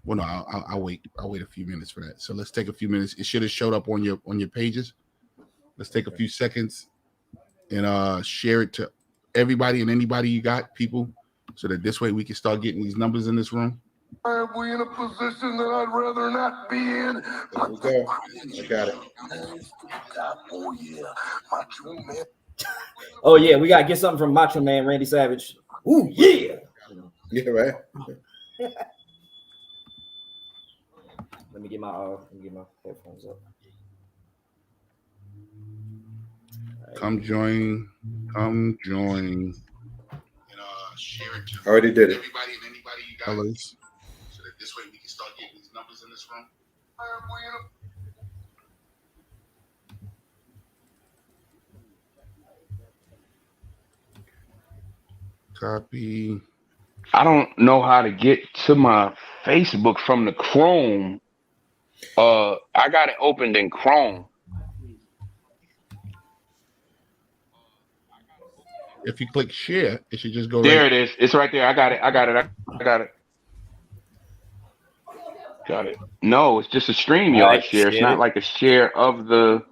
Well, no, I'll wait. I'll wait a few minutes for that. So let's take a few minutes. It should have showed up on your pages. Let's take a few seconds and share it to everybody and anybody you got, people, so that this way we can start getting these numbers in this room. Are we in a position that I'd rather not be in? There we go. I got it. Oh yeah, Macho Man. Oh yeah, we gotta get something from Macho Man Randy Savage. Ooh yeah. Yeah, right. Let me get my headphones up. Right. Come join. Share it to already did it. Everybody and anybody you got. Colors. So that this way we can start getting these numbers in this room. Copy. I don't know how to get to my Facebook from the Chrome. I got it opened in Chrome. If you click share, it should just go there. Right. It is. It's right there. I got it. Got it. No, it's just a StreamYard share. It's not like a share of the.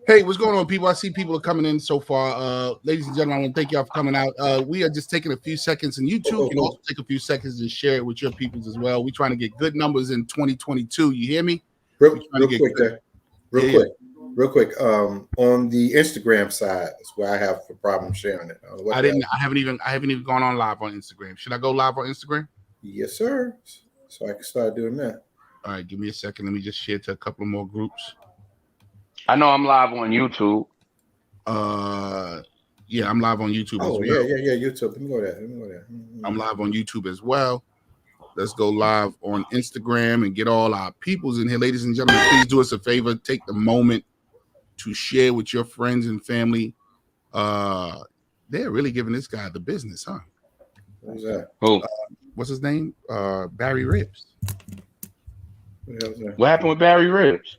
Hey, what's going on, people? I see people are coming in so far. Ladies and gentlemen, I want to thank y'all for coming out. We are just taking a few seconds, and you too can also take a few seconds and share it with your peoples as well. We're trying to get good numbers in 2022. You hear me? Real quick. On the Instagram side is where I have a problem sharing it. I haven't even gone on live on Instagram. Should I go live on Instagram? Yes, sir. So I can start doing that. All right, give me a second. Let me just share to a couple more groups. I know I'm live on YouTube. Yeah, I'm live on YouTube as well. Yeah, YouTube. Let me go there. I'm live on YouTube as well. Let's go live on Instagram and get all our peoples in here. Ladies and gentlemen, please do us a favor. Take the moment to share with your friends and family. They're really giving this guy the business, huh? Who's that? What's his name? Barry Ribs. What happened with Barry Ribs?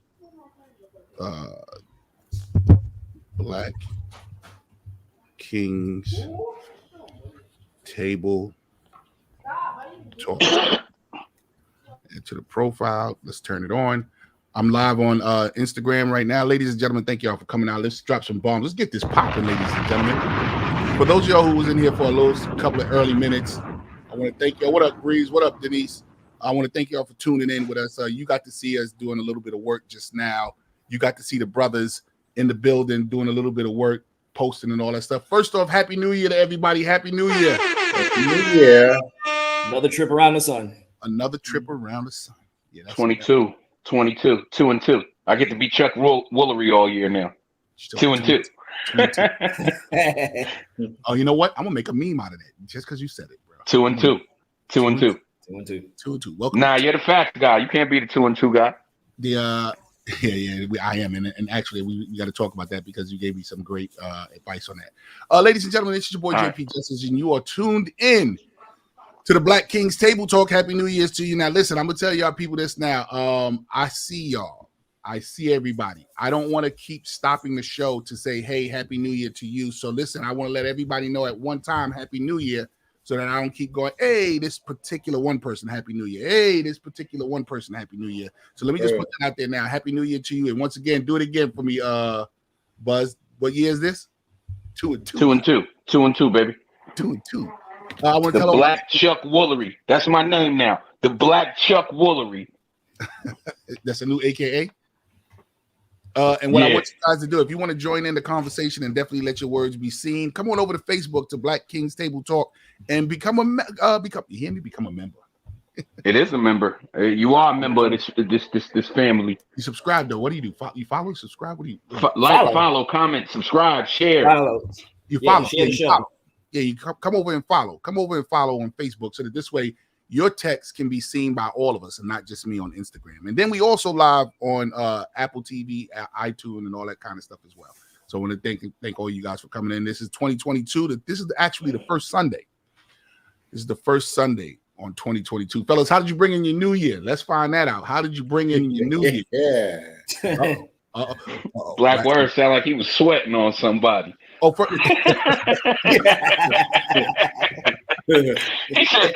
Black Kings Table Talk. Into the profile. Let's turn it on. I'm live on Instagram right now. Ladies and gentlemen, thank y'all for coming out. Let's drop some bombs. Let's get this popping, ladies and gentlemen. For those of y'all who was in here for a couple of early minutes, I want to thank y'all. What up, Breeze? What up, Denise? I want to thank y'all for tuning in with us. You got to see us doing a little bit of work just now. You got to see the brothers in the building doing a little bit of work, posting and all that stuff. First off, Happy New Year to everybody. Happy New Year. Happy New Year. Another trip around the sun. Another trip around the sun. Yeah, that's 22, 2-2. I get to be Chuck Woolery all year now. 2-2. Oh, you know what? I'm gonna make a meme out of that just because you said it, bro. 2-2. 2-2. 2-2. Welcome. Nah, you're the fact guy. You can't be the 2-2 guy. I am, and actually we got to talk about that because you gave me some great advice on that. Ladies and gentlemen, this is your boy JP Justice, and you are tuned in to the Black Kings Table Talk. Happy New Year's to you. Now, listen, I'm gonna tell y'all people this now. I see y'all. I see everybody. I don't want to keep stopping the show to say, hey, Happy New Year to you. So listen, I want to let everybody know at one time, Happy New Year, so that I don't keep going, hey, this particular one person, Happy New Year. Hey, this particular one person, Happy New Year. So let me just put that out there now. Happy New Year to you. And once again, do it again for me, Buzz. What year is this? 2-2. 2-2. 2-2, baby. 2-2. I want to tell Black Chuck Woolery. That's my name now. The Black Chuck Woolery. That's a new AKA. And what I want you guys to do, if you want to join in the conversation and definitely let your words be seen, come on over to Facebook to Black Kings Table Talk and become a member. It is a member. You are a member of this family. You subscribe though. What do you do? You follow, subscribe? What do you follow, comment, subscribe, share? You follow. Yeah, you come over and follow. Come over and follow on Facebook so that this way your text can be seen by all of us and not just me on Instagram. And then we also live on Apple TV, iTunes, and all that kind of stuff as well. So I want to thank all you guys for coming in. This is 2022. This is actually the first Sunday. This is the first Sunday on 2022. Fellas, how did you bring in your new year? Let's find that out. How did you bring in your new year? Black Word sound like he was sweating on somebody. Oh, He said,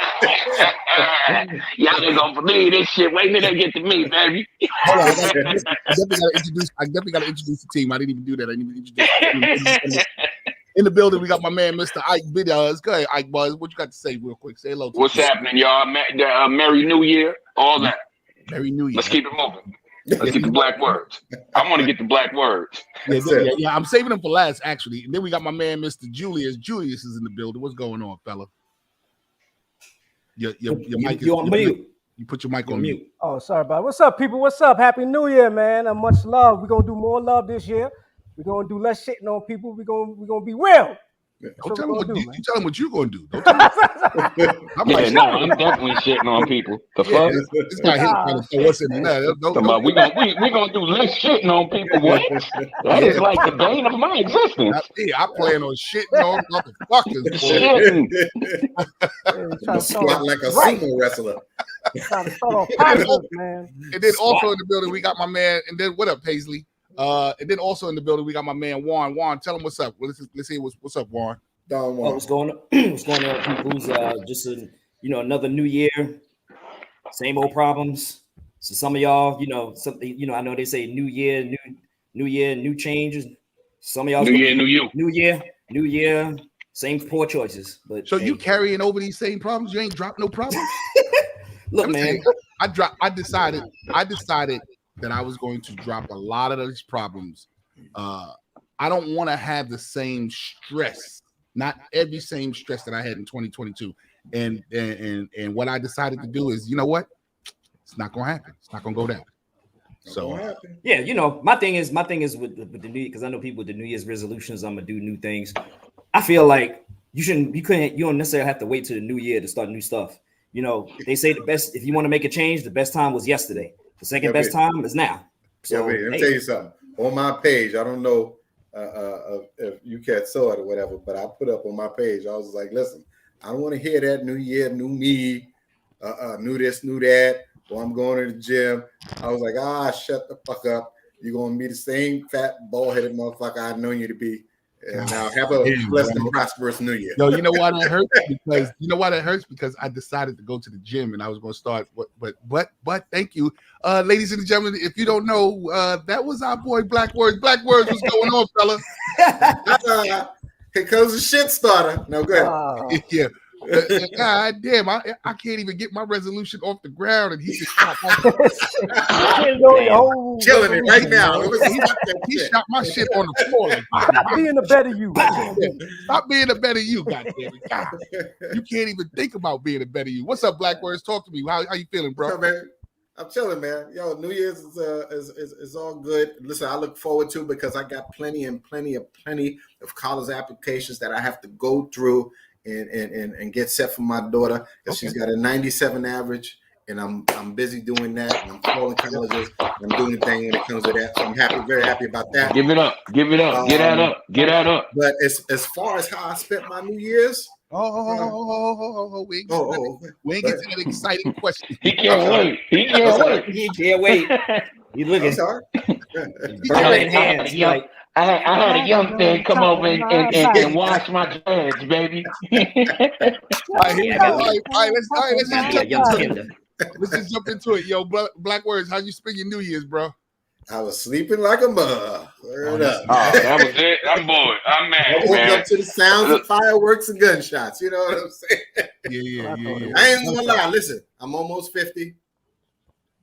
y'all ain't gonna believe this shit. Wait till they get to me, baby. Hold on, I definitely gotta introduce the team. I didn't even do that. I didn't even introduce the team. In the building, we got my man, Mr. Ike Videos. Go ahead, Ike Buzz. What you got to say real quick? Say hello to What's me. happening, y'all? Merry New Year, all that. Merry New Year. Let's keep it moving. Let's get the black words. I want to get the black words. Yeah, I'm saving them for last, actually. And then we got my man, Mr. Julius. Julius is in the building. What's going on, fella? Your mic is on mute. You put your mic on mute. Oh, sorry about it. What's up, people? What's up? Happy New Year, man. And much love. We're gonna do more love this year. We're gonna do less shitting on people. We're gonna be real. Don't tell him what you tell him what you're gonna do. Don't tell him. I'm definitely shitting on people. The fuck? This guy here trying to throw us in there. We gonna do less shitting on people. What? That is like the bane of my existence. I plan on shitting on motherfuckers. Shitting. Squat like a sumo wrestler. Trying to start off positive, man. And then also in the building, we got my man. And then what up, Paisley? And then also in the building, we got my man Juan. Juan, tell him what's up. Let's see what's up, Juan. What's going on? What's going on, people's? Just another new year, same old problems. So some of y'all, something. I know they say new year, new changes. Some of y'all new year, new you. New year, same poor choices. But so you carrying over these same problems? You ain't dropped no problems. Look, man, I decided that I was going to drop a lot of these problems. I don't want to have the same stress, not every same stress that I had in 2022. And what I decided to do is, you know what? It's not going to happen. It's not going to go down. So yeah, my thing is with the new, because I know people with the New Year's resolutions, I'm gonna do new things. I feel like you don't necessarily have to wait till the new year to start new stuff. They say the best, if you want to make a change, the best time was yesterday. The second best time is now. So let me tell you something. On my page, I don't know if you cats saw it or whatever, but I put up on my page, I was like, listen, I don't want to hear that new year, new me, new this, new that. Well, I'm going to the gym. I was like, shut the fuck up. You're going to be the same fat, bald-headed motherfucker I've known you to be. And now have a blessed and prosperous new year. No, you know why that hurts? Because I decided to go to the gym and I was going to start. But thank you, ladies and gentlemen. If you don't know, that was our boy Black Words. Black Words, what's going on, fella? Here comes the shit starter. No, go ahead. Yeah. God damn, I can't even get my resolution off the ground, and he just shot my killing it right now. He shot my shit on the floor. Stop being a better you. Stop being a better you, goddamn it. God, you can't even think about being a better you. What's up, Black Words? Talk to me. How you feeling, bro? What's up, man? I'm chilling, man. Yo, New Year's is all good. Listen, I look forward to because I got plenty of college applications that I have to go through and get set for my daughter because she's got a 97 average, and I'm busy doing that, and I'm calling colleges, and I'm doing the thing when it comes to that. So I'm very happy about that. Give it up, get that up. But as far as how I spent my New Year's, we ain't get to that exciting question. He can't wait. He can't wait. He's looking. Sorry. I had a young thing come over and wash my dreads, baby. Let's just jump into it. Yo, Black Words, how'd you spend your New Year's, bro? I was sleeping like a mug. That was it. I'm bored. I'm mad, I woke up to the sounds of fireworks and gunshots. You know what I'm saying? Yeah. I ain't gonna lie. Listen, I'm almost 50.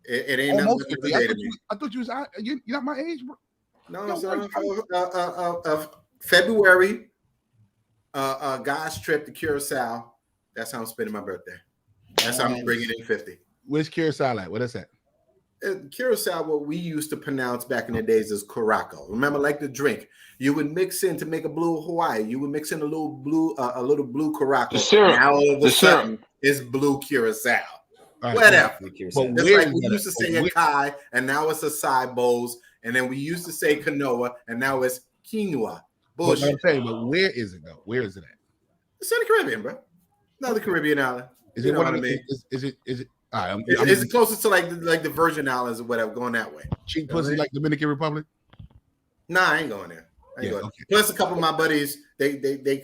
It ain't almost nothing 50. to me. I thought you was you're not my age, bro. No, sir. February, God's trip to Curacao. That's how I'm spending my birthday. That's how I'm bringing in 50. Where's Curacao at? What is that? Curacao, what we used to pronounce back in the days is Curaçao. Remember, like the drink, you would mix in to make a blue Hawaii. You would mix in a little blue Curaçao. The syrup. Now all of a sudden, syrup. It's blue Curacao. Right, whatever. But Just like we used to say acai, and now it's acai bowls. And then we used to say quinoa, and now it's quinoa. Bullshit. But where is it though? Where is it at? It's in the Caribbean, bro. Another Caribbean island. Is it what I mean? Is it? All right, it's closest to like the Virgin Islands or whatever, going that way. Cheap pussy like Dominican Republic? Nah, I ain't going there. I ain't Yeah, going. okay. Plus, a couple of my buddies, they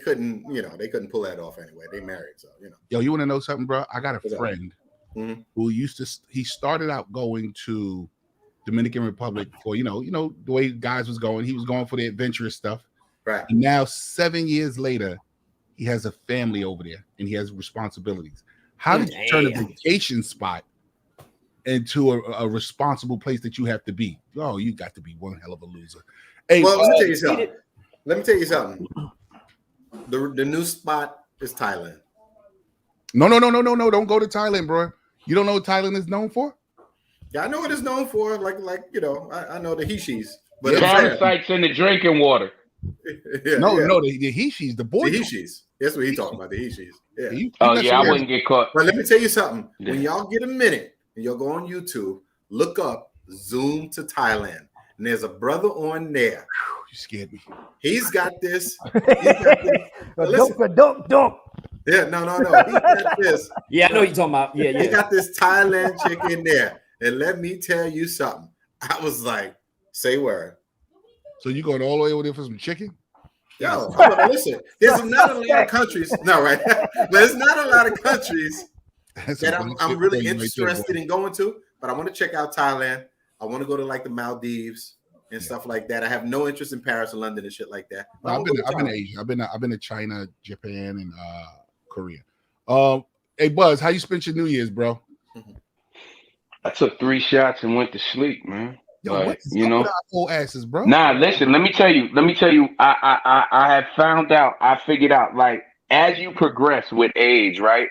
couldn't, they couldn't pull that off anyway. They married, so Yo, you want to know something, bro? I got a What's up? friend Mhm. who he started out going to Dominican Republic for, the way guys was going. He was going for the adventurous stuff. Right. And now 7 years later, he has a family over there and he has responsibilities. How did you turn a vacation spot into a responsible place that you have to be? Oh, you got to be one hell of a loser. Hey, Well, let me tell you something. The new spot is Thailand. No. Don't go to Thailand, bro. You don't know what Thailand is known for? Yeah, I know what it's known for. Like I know the Hishis. But Yeah, Parasites in the drinking water. No, the Hishis, the boy. The Hishis. That's what he's talking about. The Hishis. Yeah. I wouldn't get caught. But let me tell you something. Yeah. When y'all get a minute and you'll go on YouTube, look up Zoom to Thailand. And there's a brother on there. You scared me. He's got this. Dunk. Yeah, no. He got this. Yeah, I know you're talking about. Yeah, He yeah. got this Thailand chick in there. And let me tell you something. I was like, say word. So you going all the way over there for some chicken? Yo, listen, there's not a lot of countries. No, right? But there's not a lot of countries that I'm really interested in going to. But I want to check out Thailand. I want to go to like the Maldives and stuff like that. I have no interest in Paris or London and shit like that. I've been to Asia. I've been to China, Japan, and Korea. Hey Buzz, how you spent your New Year's, bro? I took 3 shots and went to sleep, man. Yo, Like, what is up with our old asses, bro? Nah, listen, let me tell you. I have I figured out, like, as you progress with age, right?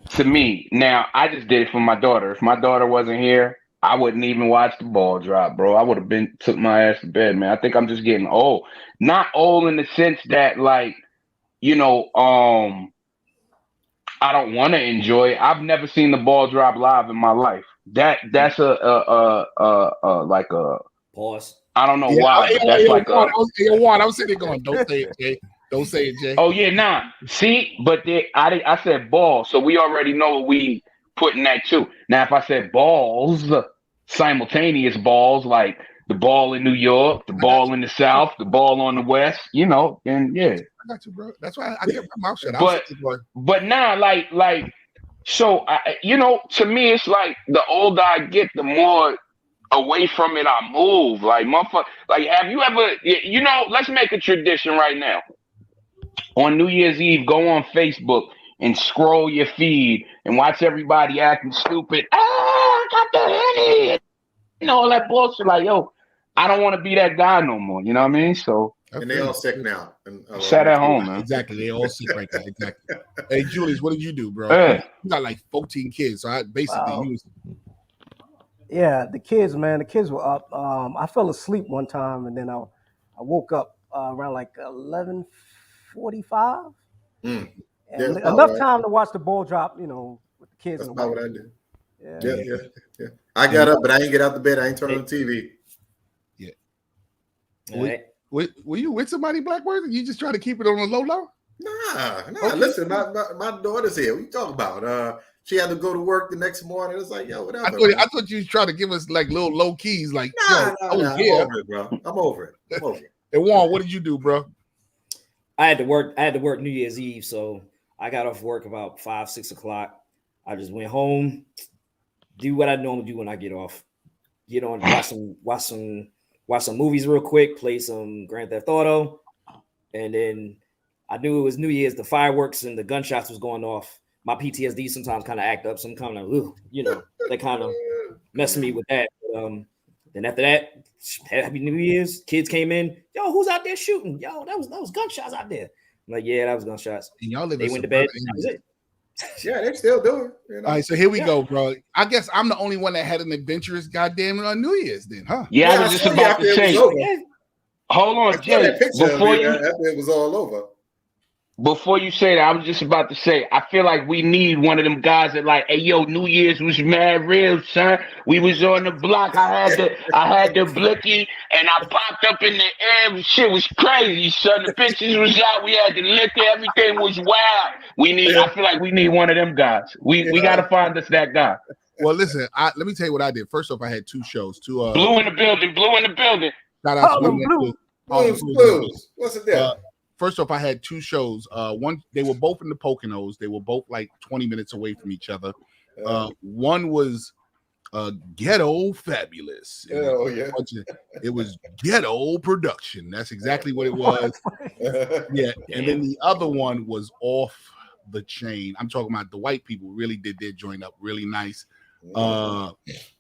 To me, now I just did it for my daughter. If my daughter wasn't here, I wouldn't even watch the ball drop, bro. I would have took my ass to bed, man. I think I'm just getting old. Not old in the sense that, like, I don't want to enjoy it. I've never seen the ball drop live in my life. That's a Pause. I don't know why. But that's like Juan, I was sitting there going, "Don't say it, Jay. Don't say it, Jay." Oh yeah, nah. See, but I said ball, so we already know what we putting that too. Now, if I said balls, simultaneous balls, like the ball in New York, the ball in the South, the ball on the West, then yeah. I got you, bro. That's why I kept my mouth shut. But now, like, so to me, it's like the older I get, the more away from it I move. Like, motherfucker, like, have you ever, let's make a tradition right now. On New Year's Eve, go on Facebook and scroll your feed and watch everybody acting stupid. I got the Henny. All that bullshit. Like, yo, I don't want to be that guy no more. You know what I mean? So. And they all sick now. Sat at home, man. Exactly. They all sick right there. Exactly. Hey, Julius, what did you do, bro? You got like 14 kids. So I basically used. Yeah, the kids, man. The kids were up. I fell asleep one time, and then I woke up around like 11:45. Enough time to watch the ball drop. With the kids. That's about what I did. Yeah. I got up, but I ain't get out the bed. I ain't turn on the TV. Yeah. Right. Were you with somebody, Blackbird? You just try to keep it on the low? Nah. Okay. Listen, my daughter's here. What you talking about? She had to go to work the next morning. It's like, yo, whatever. I thought you was trying to give us like little low keys, like, nah, I'm over it, bro. I'm over it. Hey, Juan, what did you do, bro? I had to work New Year's Eve, so I got off work about 5-6 o'clock. I just went home, do what I normally do when I get off. Get on, watch some movies real quick, play some Grand Theft Auto, and then I knew it was New Year's. The fireworks and the gunshots was going off. My PTSD sometimes kind of act up. Some kind of, they kind of messing me with that. Then after that, Happy New Year's. Kids came in. Yo, who's out there shooting? Yo, that was gunshots out there. I'm like, yeah, that was gunshots. And y'all live They went to bed. That was it. Yeah, they still do it. All right, so here we go, bro. I guess I'm the only one that had an adventurous goddamn New Year's then, huh? Yeah, I was just about to say. Hold on, Jay. After it was all over. Before you say that, I was just about to say, I feel like we need one of them guys that like, hey, yo, New Year's was mad real, son. We was on the block. I had the blicky, and I popped up in the air. Shit was crazy, son. The pictures was out. We had the liquor. Everything was wild. I feel like we need one of them guys. We got to find us that guy. Well, listen, let me tell you what I did. First off, I had 2 shows. Blue in the building. Shout out to Blues. What's it there? First off, I had two shows. One, they were both in the Poconos. They were both like 20 minutes away from each other. One was Ghetto Fabulous. Oh yeah. It was Ghetto Production. That's exactly what it was. Yeah. And then the other one was Off the Chain. I'm talking about the white people really did their joint up really nice.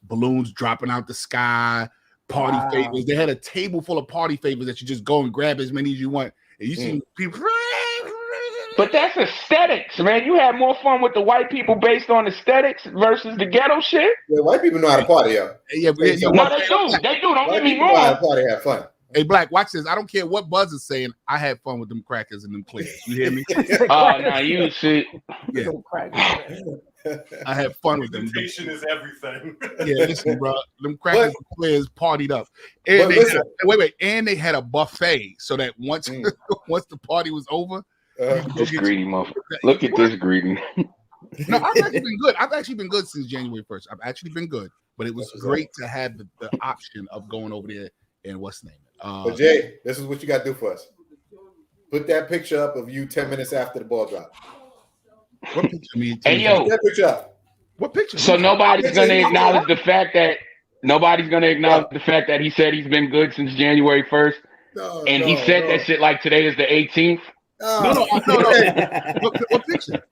Balloons dropping out the sky, party favors. They had a table full of party favors that you just go and grab as many as you want. And you see people. But that's aesthetics, man. You had more fun with the white people based on aesthetics versus the ghetto shit. Yeah, white people know how to party, yo. Yeah, No, they do. They do. Don't White get me people know how to wrong. party, have fun. Hey, Black, watch this. I don't care what Buzz is saying. I had fun with them crackers and them clears. You hear me? Oh, no, you see. Yeah. I had fun with them. Presentation is everything. Yeah, listen, bro. Them crackers and clears partied up. And and they had a buffet so that once once the party was over, This greedy motherfucker. Look at this greedy. No, I've actually been good. I've actually been good since January 1st. I've actually been good, but it was great to have the option of going over there and what's the name? But Jay, this is what you got to do for us. Put that picture up of you 10 minutes after the ball drop. What picture? Hey, yo. Put that picture up. What picture? So nobody's going to acknowledge the fact that he said he's been good since January 1st. And he said that shit like today is the 18th. No. What picture?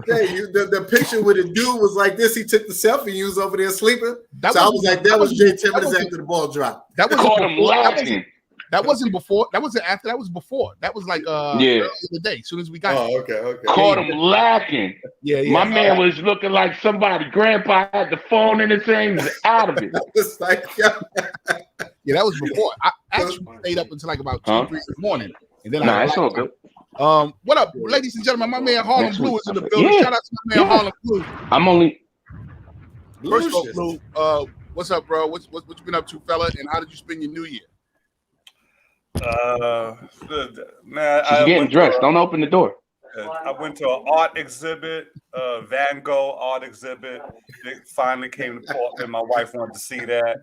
Hey, the picture with the dude was like this. He took the selfie. He was over there sleeping. I was like, that was Jay 10 minutes after the ball dropped. That was Caught him laughing. That wasn't before. That wasn't after. That was before. That was like earlier the day. As soon as we got. Oh, okay. Caught him laughing. Yeah. My man was looking like somebody. Grandpa had the phone in his hand. He was out of it. It's like, Yeah, that was before. I actually stayed up until like about 2 or 3 in the morning, and then Nah, it's all good. What up, ladies and gentlemen? My man Harlem Blue is in the building. Yeah. Shout out to my man Harlem Blue. I'm only. First off, Blue, what's up, bro? What you been up to, fella? And how did you spend your New Year? Man, She's getting dressed. Don't open the door. I went to an art exhibit, Van Gogh art exhibit. It finally came to Portland. My wife wanted to see that.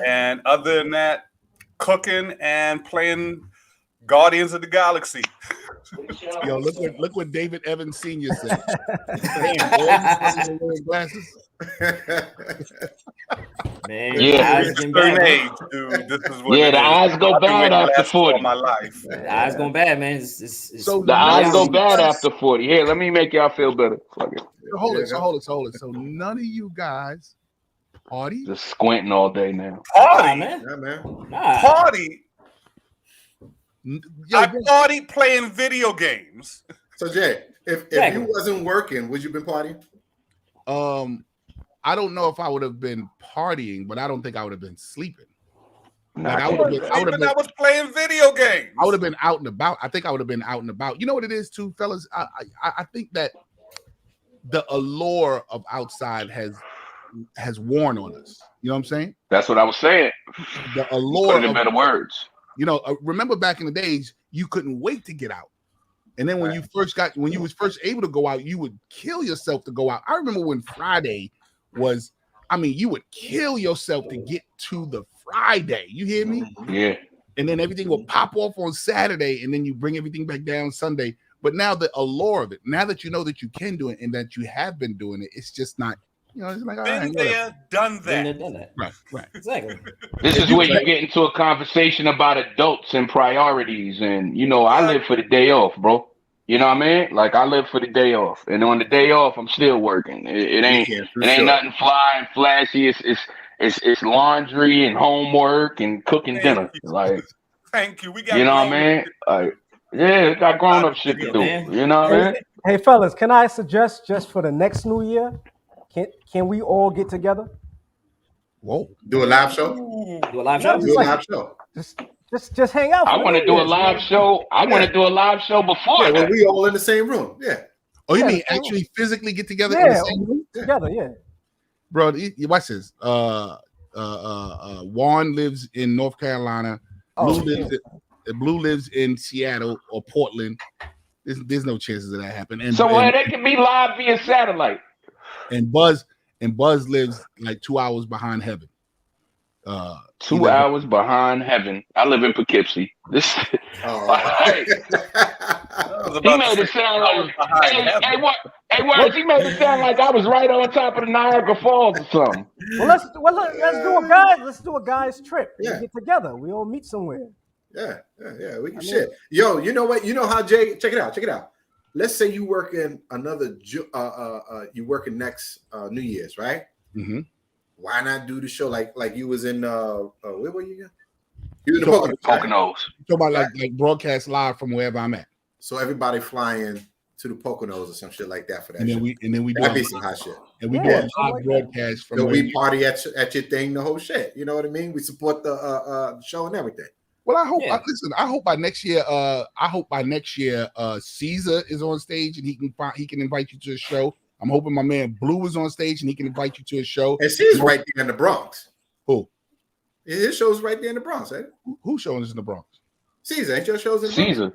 And other than that, cooking and playing Guardians of the Galaxy. Yo, look what David Evans Sr. said. Damn, boy, you glasses. Man, Yeah. eyes It's been a certain bad. age, dude. This is what Yeah, it the is. eyes go I've been bad waiting after last all 40. my life. The eyes going bad, man. It's So The eyes go Yeah. bad after 40. Here, let me make y'all feel better. Fuck it. Hold it. So none of you guys party? Just squinting all day now. Nah, Party? man. yeah, man. Nah. Party? Yo, I party playing video games. So Jay, if Exactly. you wasn't working, would you been partying? I don't know if I would have been partying, but I don't think I would have been sleeping. Nah, I would I was playing video games. have been out and about. I think I would have been out and about. You know what it is, too, fellas? I think that the allure of outside has worn on us. You know what I'm saying? That's what I was saying. The Put allure it in of, better words. you know, remember back in the days, you couldn't wait to get out. And then when you was first able to go out, you would kill yourself to go out. I remember when Friday was, you would kill yourself to get to the Friday. You hear me? Yeah. And then everything will pop off on Saturday, and then you bring everything back down Sunday. But now the allure of it, now that you know that you can do it and that you have been doing it, it's just not, it's like, all right, Been whatever. there, done Been there, that. done that. Right. Exactly. This is where you get into a conversation about adults and priorities. And, I live for the day off, bro. You know what I mean? Like, I live for the day off. And on the day off, I'm still working. It ain't nothing fly and flashy. It's laundry and homework and cooking dinner. Like, Thank you. We got you know what I mean? Like, yeah, it got grown up shit to do. You know what I mean? Hey, fellas, can I suggest just for the next New Year, can we all get together? Whoa. Do a live show? Do a live show. Do a live show. Just hang out. I want to do a live show. I want to do a live show before Yeah, well, that. we all in the same room. Yeah. Oh, you Yeah, mean cool. actually physically get together in Yeah, the same room? together. Yeah. Bro, watch this. Juan lives in North Carolina. Blue lives in Seattle or Portland. There's no chances of that happening. And, So and, they can be live via satellite. and Buzz lives like 2 hours behind heaven. 2 hours behind heaven. I live in Poughkeepsie. This Oh. he made it sound like hey, Words, he made it sound like I was right on top of the Niagara Falls or something. Well, let's do a guys. Let's do a guys trip. Yeah. We get together. We all meet somewhere. Yeah. We can shit. Yo, you know what? You know how Jay? Check it out. Let's say you work in you working next New Year's, right? Mm-hmm. Why not do the show like you was in where were you again? You in the Poconos. Poconos. Talk about like broadcast live from wherever I'm at. So everybody flying to the Poconos or some shit like that for that. And then we do that'd be some hot shit. and we Yeah, do a something live like broadcast from So where we party at your thing, the whole shit. You know what I mean? We support the show and everything. Well, I hope. Yeah. Listen, I hope by next year. Caesar is on stage and he can invite you to a show. I'm hoping my man Blue is on stage and he can invite you to a show. And she's right there in the Bronx. Who? His show's right there in the Bronx, eh? Who's showing us in the Bronx? Caesar, ain't your shows in the Caesar.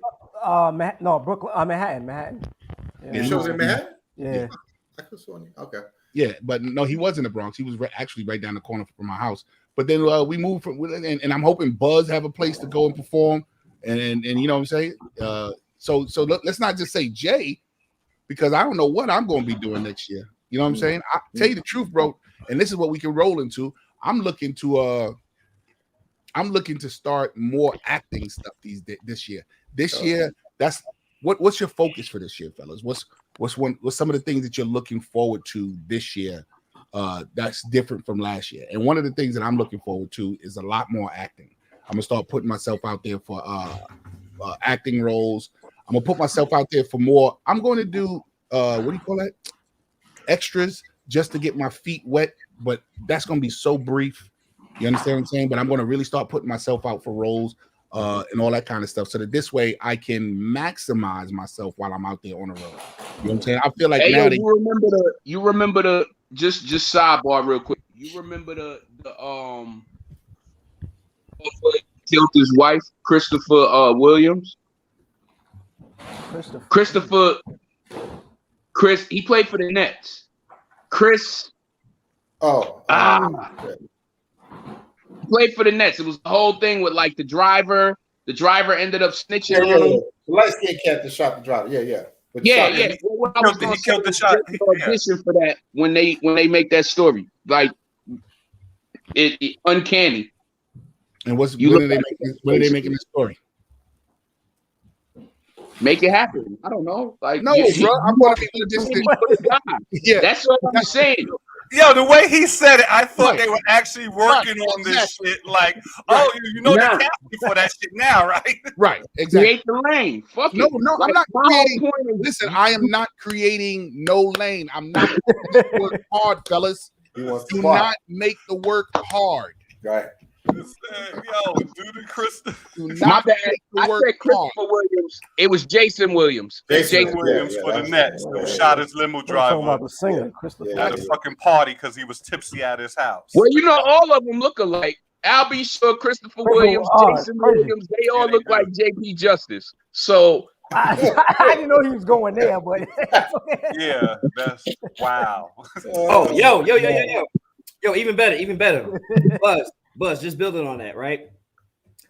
No, Brooklyn, Manhattan. Bronx? Your show's in Manhattan? Yeah. I could saw you. Okay. Yeah, but no, he was in the Bronx. He was actually right down the corner from my house. But then we moved from, and I'm hoping Buzz have a place to go and perform, and you know what I'm saying. So let's not just say Jay, because I don't know what I'm going to be doing next year. You know what I'm saying? I tell you the truth, bro. And this is what we can roll into. I'm looking to start more acting stuff this year. This year, that's what's your focus for this year, fellas? What's some of the things that you're looking forward to this year? That's different from last year. And one of the things that I'm looking forward to is a lot more acting. I'm gonna start putting myself out there for acting roles. I'm gonna put myself out there for more. I'm going to do what do you call that? Extras, just to get my feet wet. But that's gonna be so brief. You understand what I'm saying? But I'm gonna really start putting myself out for roles and all that kind of stuff, so that this way I can maximize myself while I'm out there on the road. You know what I'm saying? I feel like Hey, now yo, that you remember the just sidebar real quick. You remember the killed his wife, Christopher Williams. Chris, he played for the Nets. Chris. He played for the Nets. It was the whole thing with like the driver. The driver ended up snitching on him. The light skinned cat that shot the driver. Yeah. But Yeah. Well, He killed the shot. Audition for that when they make that story, like it uncanny. and when You are they making the story? Make it happen. I don't know. Like No, bro, I'm going to be distant. Yeah, That's what I'm saying. Yo, the way he said it, I thought Right. they were actually working on this shit. Like, oh, you know Nah. they cast me for that shit now, right? right, exactly. Create the lane. Fuck No, it. I'm Like, not my whole creating. point is- Listen, I am not creating no lane. I'm not making the work hard, fellas. He wants to Do fight. not make the work hard. Right. Yo, dude, Chris. Do My not bad. make the I work said hard. Christopher Williams. It was Jason Williams. Jason Williams Yeah, for the that's- Nets yeah, who yeah. shot his limo We're talking about driver the singer, Christopher. Yeah. at a fucking party because he was tipsy at his house. Well, you know, all of them look alike. Albie Shaw, Christopher Williams, Jason crazy. Williams, they all Yeah, look they like JP Justice. So I didn't know he was going there, but Yeah, that's wow. Oh, yo, even better. Buzz, just building on that, right?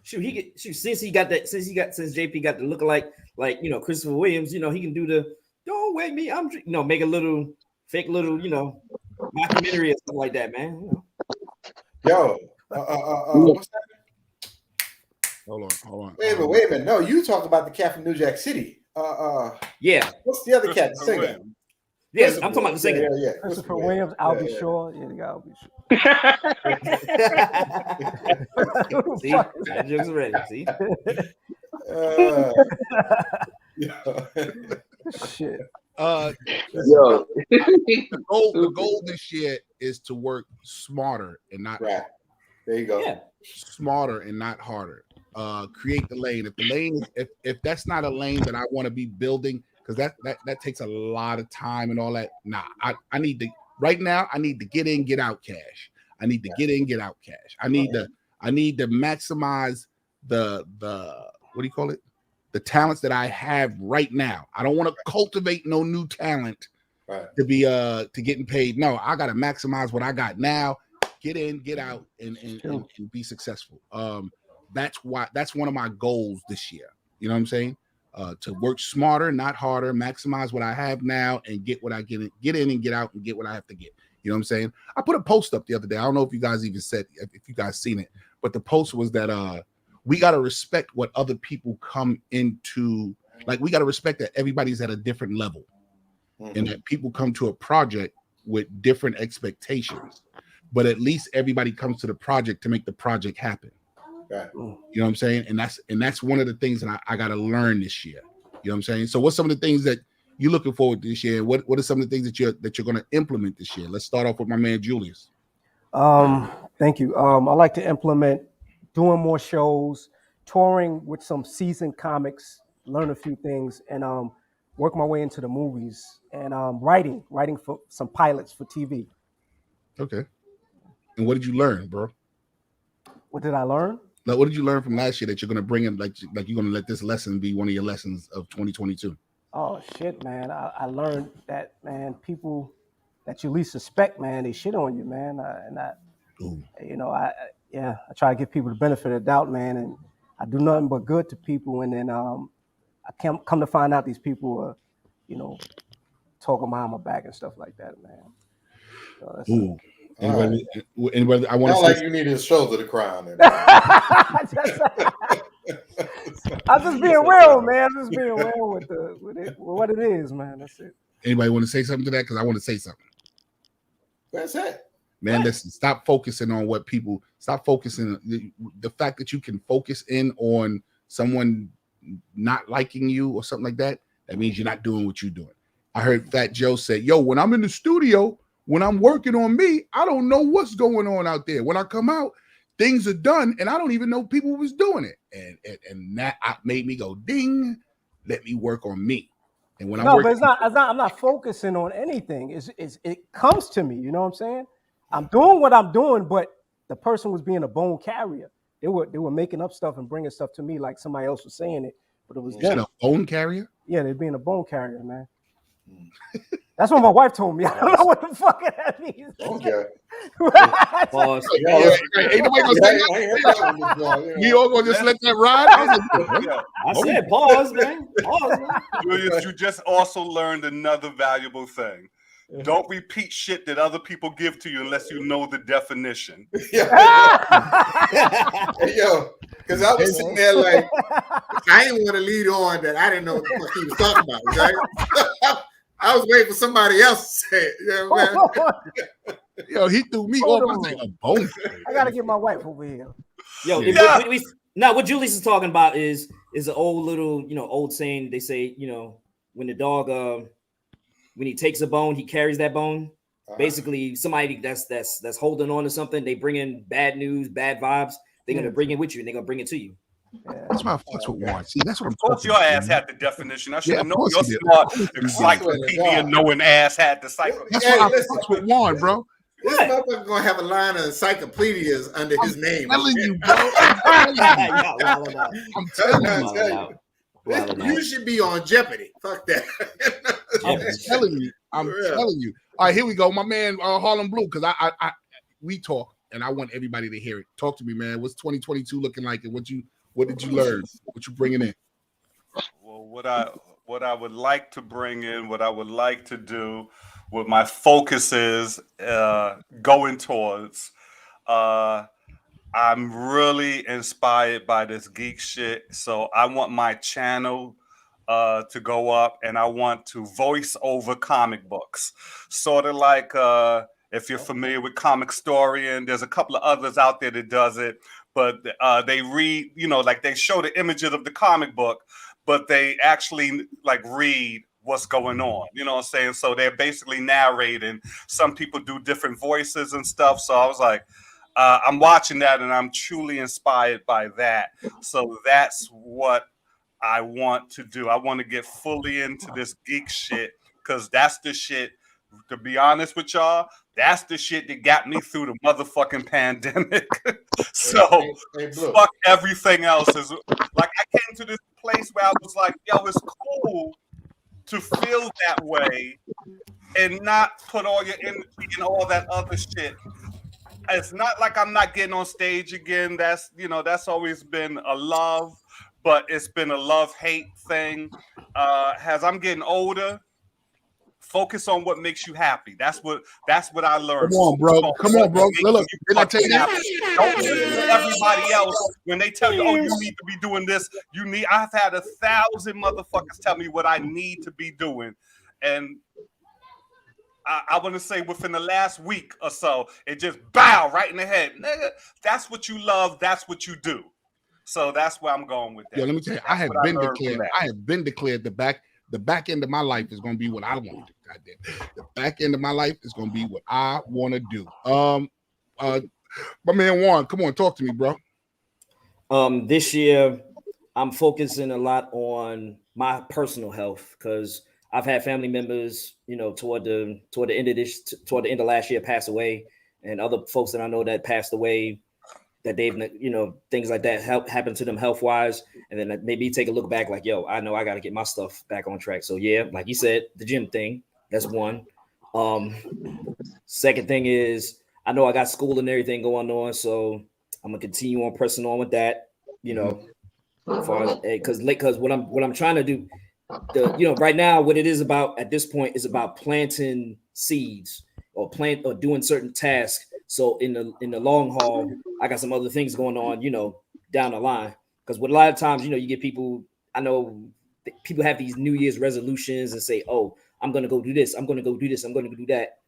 Since JP got the lookalike, like, you know, Christopher Williams, you know, he can do the "Don't wake me," make a little fake little, you know, documentary or something like that, man. You know. Yo, what's that? Hold on. Wait a minute. No, you talk about the cat from New Jack City. Yeah, What's the other cat? The singer. yeah, I'm talking about the singer. Yeah. Christopher Williams, Albie Shaw. Yeah, they got Albie Shaw. See, that joke's ready. See, Shit. yo, The goal this year is to work smarter and not Right. There you go. yeah, smarter and not harder. Create the lane. If the lane, if that's not a lane that I want to be building, because that takes a lot of time and all that. Nah, I need to right now. I need to get in, get out cash. I need to get in, get out cash. I need to maximize the what do you call it? The talents that I have right now. I don't want to cultivate no new talent Right. to be to getting paid. No, I gotta maximize what I got now. get in, get out, and be successful. That's one of my goals this year. You know what I'm saying? To work smarter, not harder, maximize what I have now, and get what I get in and get out and get what I have to get. You know what I'm saying? I put a post up the other day. I don't know if you guys even said, if you guys seen it, but the post was that we got to respect what other people come into. Like, we got to respect that everybody's at a different level, and that people come to a project with different expectations, but at least everybody comes to the project to make the project happen. Right. You know what I'm saying? And that's one of the things that I got to learn this year. You know what I'm saying? So what's some of the things that you're looking forward to this year? What are some of the things that you're going to implement this year? Let's start off with my man Julius. Thank you. I like to implement doing more shows, touring with some seasoned comics, learn a few things, and work my way into the movies, and writing for some pilots for TV. Okay. And what did you learn, bro? What did I learn? Like, what did you learn from last year that you're going to bring in? Like you're going to let this lesson be one of your lessons of 2022? Oh shit, man! I learned that, man, people that you least suspect, man, they shit on you, man. I try to give people the benefit of the doubt, man, and I do nothing but good to people, and then I come to find out these people are, talking behind my back and stuff like that, man. So that's anybody, I want to like you need his shoulder to cry on. I'm just being real, man. I'm just being real with what it is, man. That's it. Anybody want to say something to that? Because I want to say something. What's that? Man, listen, stop focusing on what people, stop focusing the fact that you can focus in on someone not liking you or something like that. That means you're not doing what you're doing. I heard Fat Joe say, yo, when I'm in the studio, when I'm working on me, I don't know what's going on out there. When I come out, things are done, and I don't even know people was doing it. And that made me go, ding, let me work on me. And when I'm not focusing on anything. It comes to me, you know what I'm saying? I'm doing what I'm doing, but the person was being a bone carrier. They were making up stuff and bringing stuff to me like somebody else was saying it, but it was them. A bone carrier? Yeah, they're being a bone carrier, man. That's what my wife told me. I don't know what the fuck that means. Okay. Pause. Ain't nobody gonna say that. We all gonna just let that ride? I said pause, man. Pause, man. Julius, you just also learned another valuable thing. Don't repeat shit that other people give to you unless you know the definition. Hey, yo, because I was sitting there like, I didn't want to lead on that I didn't know what the fuck he was talking about, right? I was waiting for somebody else to say it. You know what I mean? Yo, he threw me off. I was like, a bone. I gotta get my wife over here. Yo, what Julius is talking about is an old little, old saying. They say, when the dog, when he takes a bone, he carries that bone. Basically, somebody that's holding on to something, they bring in bad news, bad vibes. They're gonna bring it with you, and they're gonna bring it to you. That's why I fucks with Warren. See, that's what I'm Of course, talking your about. ass had the definition. I should have of known. course Your he did. smart encyclopedia knowing ass had the cycle. That's why I fucks with Warren, bro. This motherfucker gonna have a line of encyclopedias under his name. I'm telling you, bro. I'm telling you. You should be on Jeopardy. Fuck that. I'm telling you. Telling you. All right, here we go. My man Harlem Blue, because we talk and I want everybody to hear it. Talk to me, man. What's 2022 looking like, and what did you learn? What you bringing in? Well, what I would like to bring in, what I would like to do, what my focus is going towards. I'm really inspired by this geek shit, so I want my channel to go up, and I want to voice over comic books, sort of like if you're familiar with Comic Historian. There's a couple of others out there that does it, but they read, like they show the images of the comic book, but they actually like read what's going on. You know what I'm saying? So they're basically narrating. Some people do different voices and stuff. So I was like, I'm watching that and I'm truly inspired by that. So that's what I want to do. I want to get fully into this geek shit, because that's the shit, to be honest with y'all, that's the shit that got me through the motherfucking pandemic. So fuck everything else. Is like I came to this place where I was like, yo, it's cool to feel that way and not put all your energy and all that other shit it's not like I'm not getting on stage again. That's that's always been a love, but it's been a love-hate thing. As I'm getting older, focus on what makes you happy. That's what I learned. Come on, bro. Come on, bro. Look, did I tell you that? Don't listen to everybody else when they tell you, oh, you need to be doing this. I've had 1,000 motherfuckers tell me what I need to be doing. And I want to say within the last week or so, it just bow right in the head. Nigga, that's what you love. That's what you do. So that's where I'm going with that. Yo, let me tell you, I have been declared the back end of my life is going to be what I want to do. Goddamn. The back end of my life is going to be what I want to do. My man Juan, come on, talk to me, bro. This year, I'm focusing a lot on my personal health because I've had family members, toward the end of last year pass away, and other folks that I know that passed away, that they've, things like that happened to them health wise, and then maybe take a look back like, yo, I know I got to get my stuff back on track. So yeah, like you said, the gym thing, that's one. Second thing is I know I got school and everything going on, so I'm gonna continue on pressing on with that, because what I'm trying to do. Right now, what it is about at this point is about planting seeds or doing certain tasks. So in the long haul, I got some other things going on, down the line. Because with a lot of times, you get people. I know people have these New Year's resolutions and say, "Oh, I'm gonna go do this. I'm gonna go do this. I'm gonna go do that."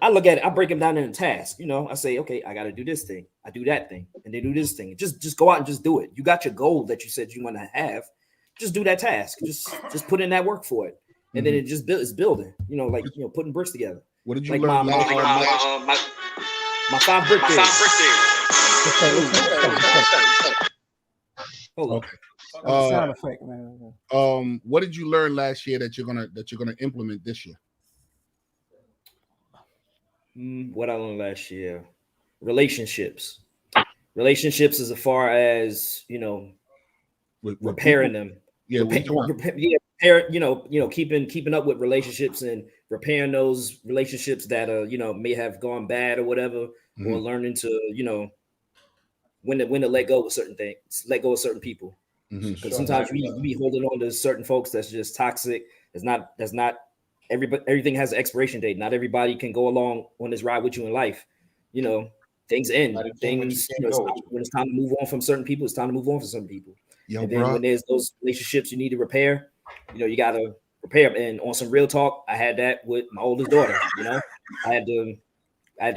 I look at it. I break them down into tasks. I say, "Okay, I got to do this thing. I do that thing, and they do this thing. Just go out and just do it. You got your goal that you said you want to have. Just do that task. Just put in that work for it, and then it's building. Putting bricks together. What did you like learn? My 5 brick days. Hold on. Okay. Sound effect, man. What did you learn last year that you're gonna implement this year? What I learned last year, relationships as far as repairing them. Yeah, keeping up with relationships and repairing those relationships that may have gone bad or whatever, or learning to when to let go of certain things, let go of certain people. Because sometimes you be holding on to certain folks that's just toxic. That's not everything has an expiration date. Not everybody can go along on this ride with you in life. Things end. Things when it's time to move on from certain people, it's time to move on from certain people. Yo, and then when there's those relationships you need to repair, you got to repair them. And on some real talk, I had that with my oldest daughter. I had to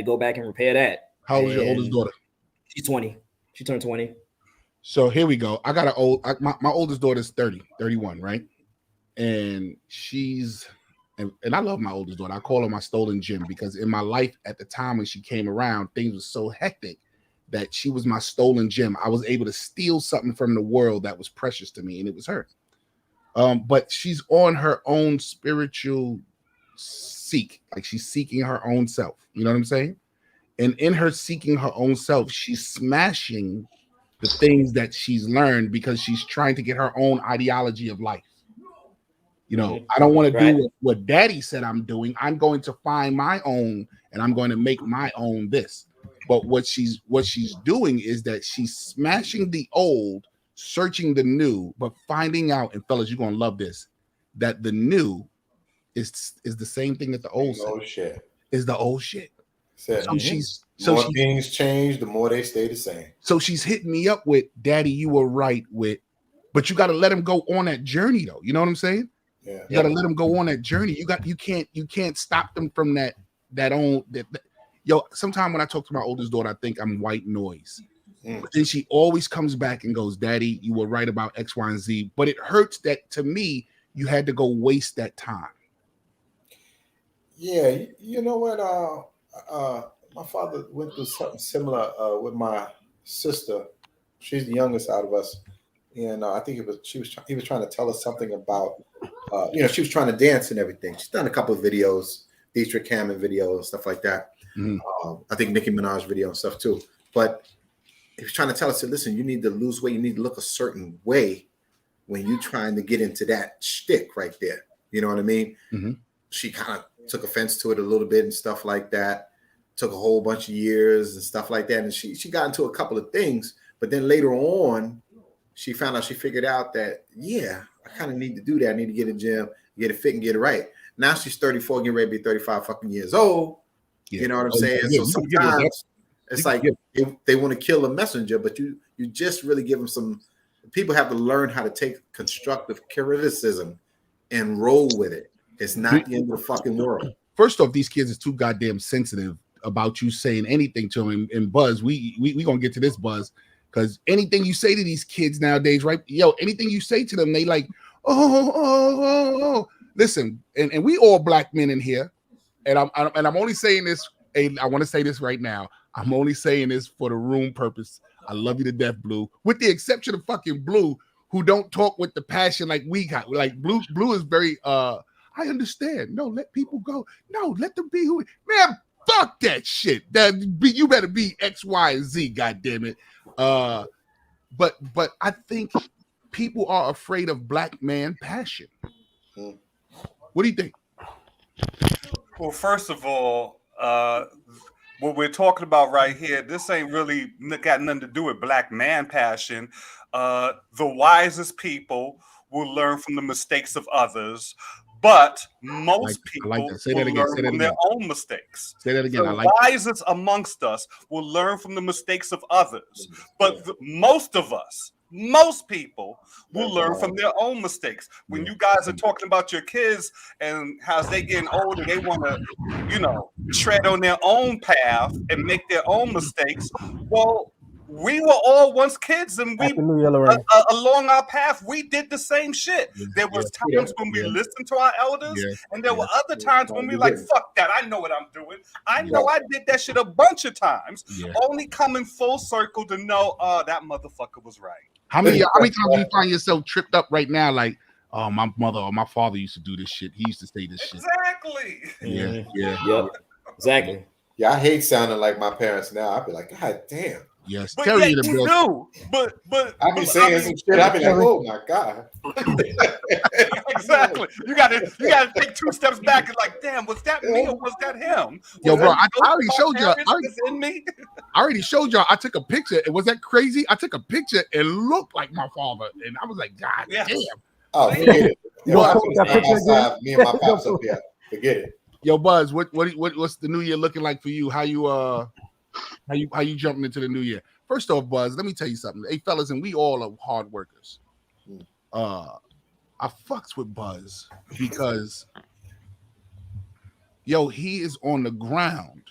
go back and repair that. How old is your oldest daughter? She's 20. She turned 20. So here we go. I got my oldest daughter is 31, right? And and I love my oldest daughter. I call her my stolen gem because in my life at the time when she came around, things were so hectic that she was my stolen gem. I was able to steal something from the world that was precious to me, and it was her. But she's on her own spiritual seek, like she's seeking her own self. You know what I'm saying? And in her seeking her own self, she's smashing the things that she's learned because she's trying to get her own ideology of life. I don't want to do what daddy said I'm doing. I'm going to find my own, and I'm going to make my own this. But what she's doing is that she's smashing the old, searching the new, but finding out, and fellas, you're gonna love this, that the new is the same thing that the old shit is the old shit. So things change, the more they stay the same. So she's hitting me up with, Daddy, you were right with, but you got to let him go on that journey though. You know what I'm saying? Yeah. You got to let them go on that journey. You can't stop them from that Yo, sometimes when I talk to my oldest daughter, I think I'm white noise. But then she always comes back and goes, Daddy, you were right about X, Y, and Z. But it hurts that to me, you had to go waste that time. Yeah, you know what? My father went through something similar with my sister. She's the youngest out of us. And I think he was trying to tell us something about, she was trying to dance and everything. She's done a couple of videos, Dietrich Hammond videos and stuff like that. I think Nicki Minaj video and stuff too. But he was trying to tell us, listen, you need to lose weight. You need to look a certain way when you're trying to get into that shtick right there. You know what I mean? She kind of took offense to it a little bit and stuff like that. took a whole bunch of years and stuff like that. And she got into a couple of things, but then later on, she figured out that, yeah, I kind of need to do that. I need to get a gym, get it fit and get it right. Now she's 34, getting ready to be 35 fucking years old. Yeah. You know what I'm saying? So sometimes it's like they want to kill a messenger, but you just really give them some. People have to learn how to take constructive criticism and roll with it. It's not the end of the fucking world. First off, these kids is too goddamn sensitive about you saying anything to them. And Buzz, we gonna get to this, Buzz, because anything you say to these kids nowadays, right? Yo, anything you say to them, they like, oh. Listen, and we all black men in here, and I'm only saying this. I want to say this right now. I'm only saying this for the room purpose. I love you to death, Blue. With the exception of fucking Blue, who don't talk with the passion like we got. Like Blue is very I understand. No, let people go. No, let them be who. Man, fuck that shit. You better be X, Y, and Z. God damn it. But I think people are afraid of black man passion. What do you think? Well, first of all, what we're talking about right here, this ain't really got nothing to do with black man passion. The wisest people will learn from the mistakes of others, but most people will learn from their own mistakes. Say that again. The wisest amongst us will learn from the mistakes of others, but most people will learn from their own mistakes. When you guys are talking about your kids and how they getting older, they want to, tread on their own path and make their own mistakes. Well, we were all once kids, and we along our path, we did the same shit. There was times when we listened to our elders, and there were other times when we like, fuck that, I know what I'm doing. I know I did that shit a bunch of times, only coming full circle to know, that motherfucker was right. How many times do you find yourself tripped up right now? Like, oh, my mother or my father used to do this shit. He used to say this shit. Exactly. Yep. Exactly. Yeah, I hate sounding like my parents now. I'd be like, God damn. Yes, but yeah, you do. But I be saying some shit. I be like, oh my God. Exactly. You gotta take 2 steps back and like, damn, was that me or was that him? Yo, bro, I already showed you. I already showed y'all. I took a picture. Was that crazy? I took a picture and looked like my father, and I was like, God damn. Oh, forget it. Me and my pops up here. Forget it. Yo, Buzz, what's the new year looking like for you? How you jumping into the new year? First off, Buzz, let me tell you something. Hey, fellas, and we all are hard workers. I fucks with Buzz because he is on the ground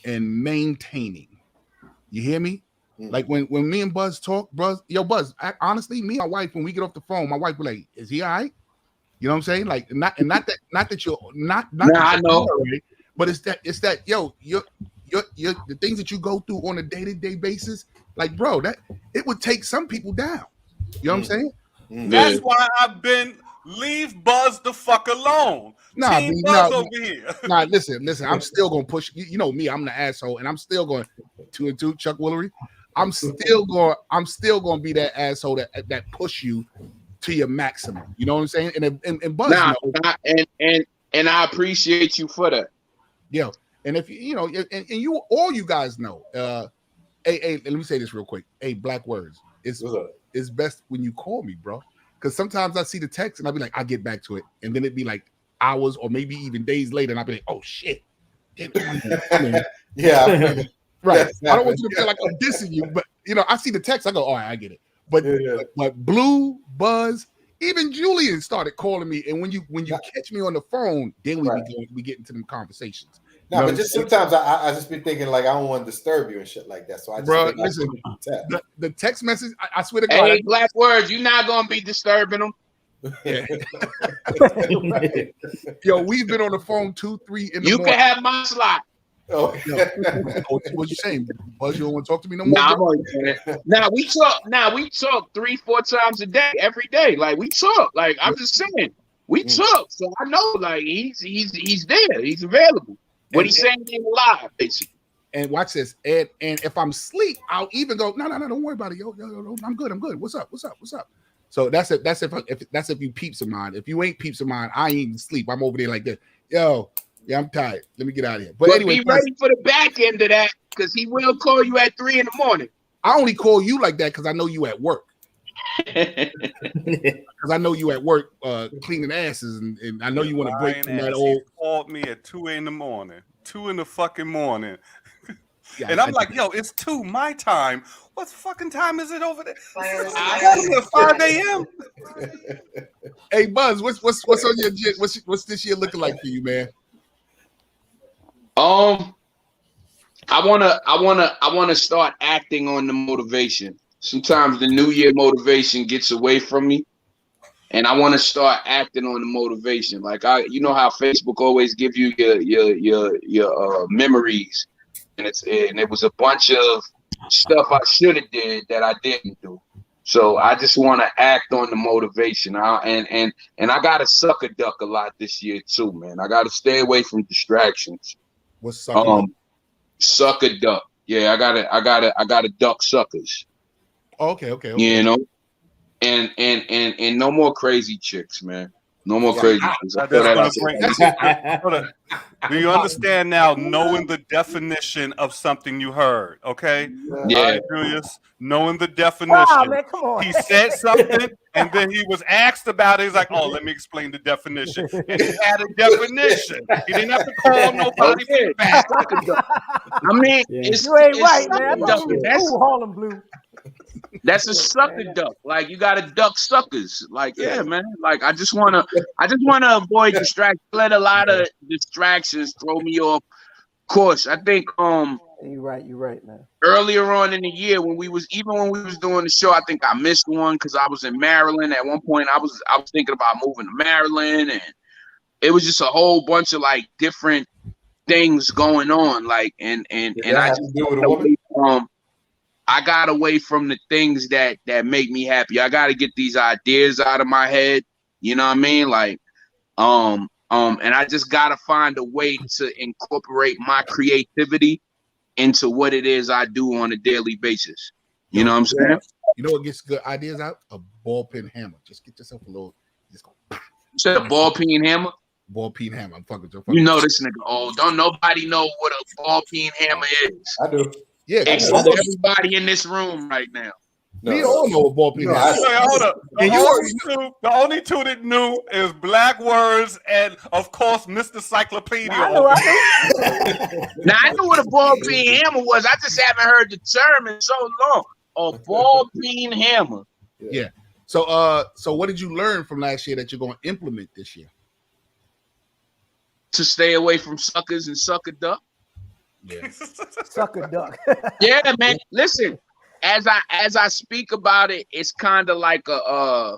and maintaining. You hear me? Like when me and Buzz talk, Buzz, honestly, me and my wife, when we get off the phone, my wife be like, is he all right? You know what I'm saying? Like, not that you're not I know, right? But it's that you're the things that you go through on a day-to-day basis, like, bro, that it would take some people down. You know what I'm saying? That's why I've been leave Buzz the fuck alone. Listen, I'm still gonna push. You know me, I'm the asshole, and I'm still going 2 and 2, Chuck Woolery. I'm still going to be that asshole that push you to your maximum. You know what I'm saying? And Buzz, and I appreciate you for that. Yeah. And if you all you guys know, hey, let me say this real quick. Hey, Black Words, it's best when you call me, bro. Because sometimes I see the text and I'll be like, I'll get back to it. And then it'd be like hours or maybe even days later, and I'll be like, oh shit. Yeah. Right. I don't want you to feel like I'm dissing you, but I see the text, I go, all right, I get it. But Blue, Buzz, even Julian started calling me, and when you catch me on the phone, then we get into them conversations. No, but just sometimes I just be thinking like I don't want to disturb you and shit like that. So I just listen, the text message, I swear to God. Hey, Black Words, you're not gonna be disturbing them. Yeah. Yo, we've been on the phone 2, 3 in the morning. You can have my slot. Oh, what you saying? Buzz, you don't want to talk to me no more? Now we talk 3-4 times a day, every day. Like we talk. Like I'm just saying, we talk. So I know, like he's there. He's available. What he's saying ain't live, basically. And watch this. And if I'm asleep, I'll even go, no, don't worry about it. Yo, I'm good. What's up? So that's if you peeps of mine. If you ain't peeps of mine, I ain't even sleep. I'm over there like that. Yo, Yeah, I'm tired. Let me get out of here. But But anyway, be ready for the back end of that because he will call you at 3 a.m. I only call you like that because I know you at work. Because I know you at work cleaning asses, and I know you want to break from that old. He called me at 2 a.m. 2 in the fucking morning. Yeah, And I'm like, yo, it's 2 my time. What fucking time is it over there? It's 5 a.m. Hey Buzz, what's on your what's this year looking like for you, man? I wanna start acting on the motivation. Sometimes the New Year motivation gets away from me, and I want to start acting on the motivation. Like you know how Facebook always give you your memories, and it was a bunch of stuff I should have did that I didn't do. So I just want to act on the motivation. And I gotta sucker duck a lot this year too, man. I gotta stay away from distractions. What's sucker? Sucker duck. Yeah, I gotta duck suckers. Okay. You know, and no more crazy chicks, man. No more crazy chicks. Do you understand now? Knowing the definition of something you heard, okay? Yeah, all right, Julius. Knowing the definition. Wow, man, come on. He said something, and then he was asked about it. He's like, "Oh, let me explain the definition." And he had a definition. He didn't have to call nobody back. I mean, it's You ain't it's right, sucker man. ducking. That's Harlem Blue. That's a sucker duck. Like you gotta duck suckers. Like, yeah, man. Like I just wanna avoid distractions. Let a lot of distractions throw me off course. I think You're right, man. earlier on in the year when we was doing the show, I think I missed one because I was in Maryland. At one point I was thinking about moving to Maryland, and it was just a whole bunch of like different things going on. Like and I just do with a woman? I got away from the things that make me happy. I got to get these ideas out of my head. You know what I mean? Like, and I just got to find a way to incorporate my creativity into what it is I do on a daily basis. You know what I'm saying? You know what gets good ideas out? A ball peen hammer. Just get yourself a little. Just go. You said a ball peen hammer? Ball peen hammer. I'm fucking with you. You know this nigga. Oh, don't nobody know what a ball peen hammer is. I do. Yeah, except everybody in this room right now. We all know what ball peen hammer is. Hold up. The only two that knew is Black Words and, of course, Mr. Cyclopedia. Now, I knew what a ball peen hammer was. I just haven't heard the term in so long. A ball peen hammer. Yeah. So what did you learn from last year that you're going to implement this year? To stay away from suckers and sucker duck. Yeah. Sucker duck. Yeah, man. Listen, as I speak about it, it's kind of like a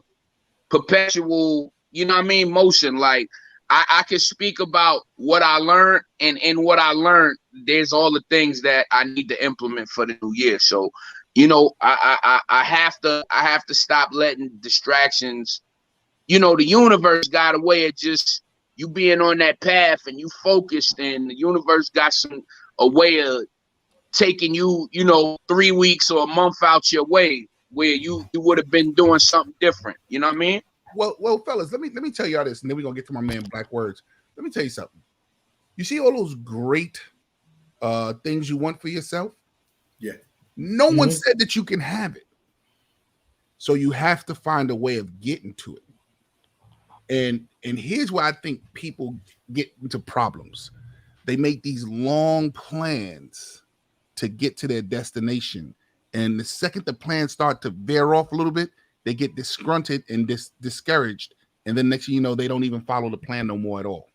perpetual, you know what I mean, motion. Like I can speak about what I learned, and in what I learned, there's all the things that I need to implement for the new year. So, you know, I have to stop letting distractions. You know, the universe got a way of just you being on that path and you focused, and the universe got a way of taking you, you know, 3 weeks or a month out your way where you would have been doing something different. You know what I mean? Well, fellas, let me tell y'all this, and then we're gonna get to my man Black Words. Let me tell you something. You see all those great things you want for yourself? Yeah. No one said that you can have it. So you have to find a way of getting to it. And here's where I think people get into problems. They make these long plans to get to their destination. And the second the plans start to veer off a little bit, they get disgruntled and discouraged. And then next thing you know, they don't even follow the plan no more at all.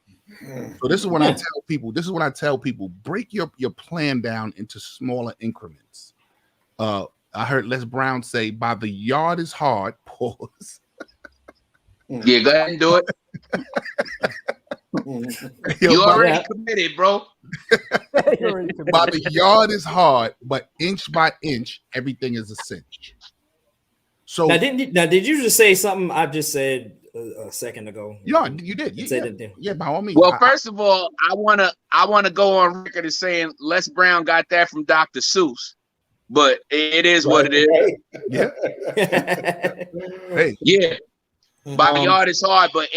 So this is when I tell people, break your plan down into smaller increments. I heard Les Brown say, by the yard is hard, pause. Yeah, go ahead and do it. You already committed, bro. By the yard is hard, but inch by inch, everything is a cinch. So now, did you just say something I just said a second ago? Yeah, you did. Yeah, by all means. Well, first of all, I wanna go on record as saying Les Brown got that from Dr. Seuss, but it is what it is. Yeah. Hey. Yeah. By the yard is hard, but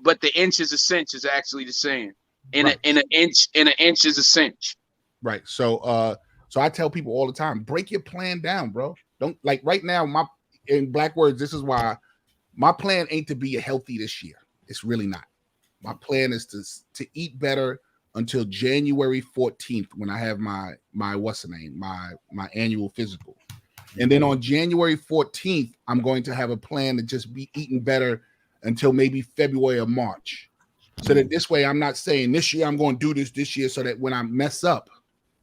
but the inch is a cinch is actually the saying. in Right. an inch is a cinch. Right. So I tell people all the time, break your plan down, bro. Don't like right now, in black words, this is why my plan ain't to be healthy this year. It's really not. My plan is to eat better until January 14th when I have my what's the name, my annual physical. And then on January 14th, I'm going to have a plan to just be eating better until maybe February or March. So that this way I'm not saying this year I'm going to do this year so that when I mess up,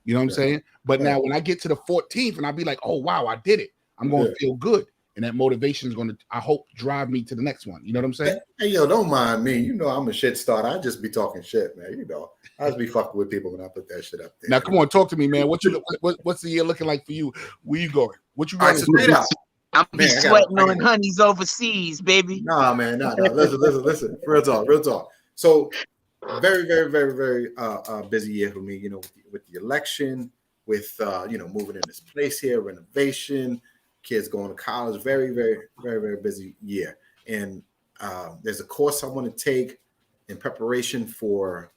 you know what I'm saying? But now when I get to the 14th and I'll be like, oh wow, I did it. I'm going to feel good. And that motivation is going to, I hope, drive me to the next one. You know what I'm saying? Hey, yo, don't mind me. You know I'm a shit starter. I just be talking shit, man. You know, I just be fucking with people when I put that shit up there. Now, come on, talk to me, man. What's the year looking like for you? Where you going? What you All right, going so straight out. I'm be Man, sweating on honeys overseas, baby. Nah, man, nah. Listen. Real talk. So very, very, very, very busy year for me, you know, with the election, with you know, moving in this place here, renovation, kids going to college, very, very, very, very busy year. And there's a course I want to take in preparation for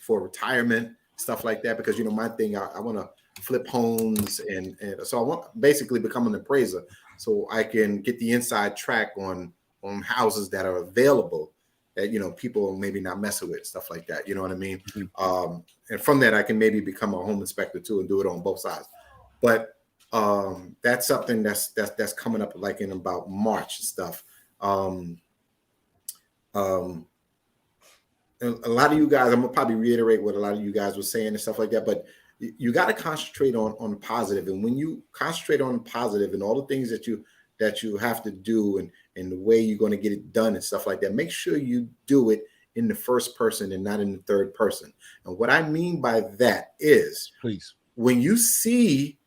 retirement, stuff like that, because you know, my thing, I want to flip homes and so I want basically become an appraiser so I can get the inside track on houses that are available that, you know, people maybe not messing with, stuff like that. You know what I mean? Mm-hmm. And from that, I can maybe become a home inspector too and do it on both sides. But that's something that's coming up like in about March and stuff. And a lot of you guys, I'm gonna probably reiterate what a lot of you guys were saying and stuff like that, but you got to concentrate on positive. And when you concentrate on positive and all the things that you have to do and the way you're going to get it done and stuff like that, make sure you do it in the first person and not in the third person. And what I mean by that is, please, when you see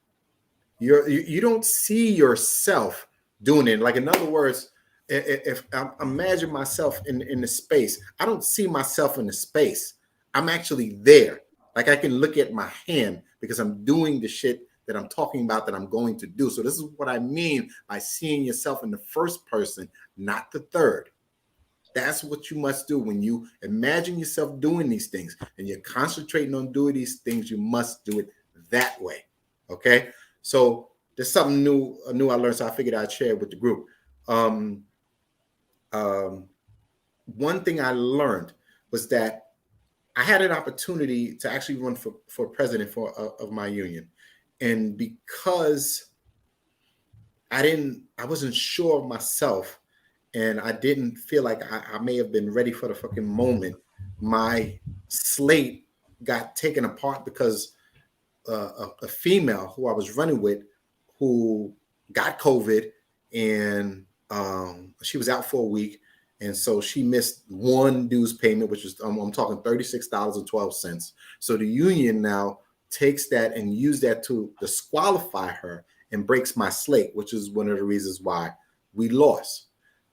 you don't see yourself doing it. Like, in other words, if I imagine myself in the space, I don't see myself in the space. I'm actually there. Like, I can look at my hand because I'm doing the shit that I'm talking about that I'm going to do. So this is what I mean by seeing yourself in the first person, not the third. That's what you must do. When you imagine yourself doing these things and you're concentrating on doing these things, you must do it that way. Okay? So there's something new I learned, so I figured I'd share with the group. One thing I learned was that I had an opportunity to actually run for president of my union. And because I wasn't sure of myself and I didn't feel like I may have been ready for the fucking moment, my slate got taken apart because a female who I was running with who got COVID and she was out for a week. And so she missed one dues payment, which was, I'm talking $36.12. So the union now takes that and use that to disqualify her and breaks my slate, which is one of the reasons why we lost.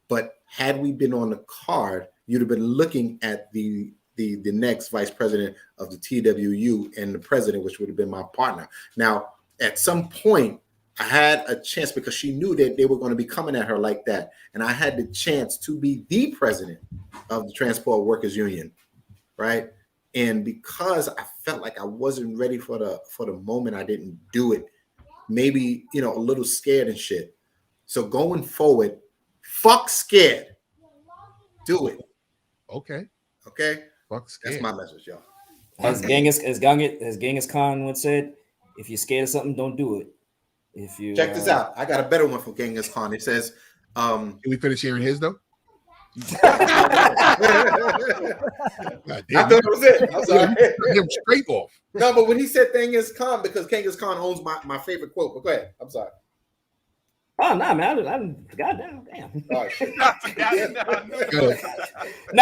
But had we been on the card, you'd have been looking at the next vice president of the TWU and the president, which would have been my partner. Now, at some point, I had a chance because she knew that they were going to be coming at her like that. And I had the chance to be the president of the Transport Workers Union, right? And because I felt like I wasn't ready for the moment, I didn't do it. Maybe, you know, a little scared and shit. So going forward, fuck scared. Do it. Okay. Fuck scared. That's my message, y'all. As Genghis Khan once said, if you're scared of something, don't do it. If you check this out, I got a better one from Genghis Khan. It says, can we finish hearing his though? I thought it was it. I'm sorry. Him straight off. No, but when he said Genghis Khan, because Genghis Khan owns my favorite quote. But go ahead. I'm sorry. Oh no, man! I goddamn, damn. Oh, shit. No,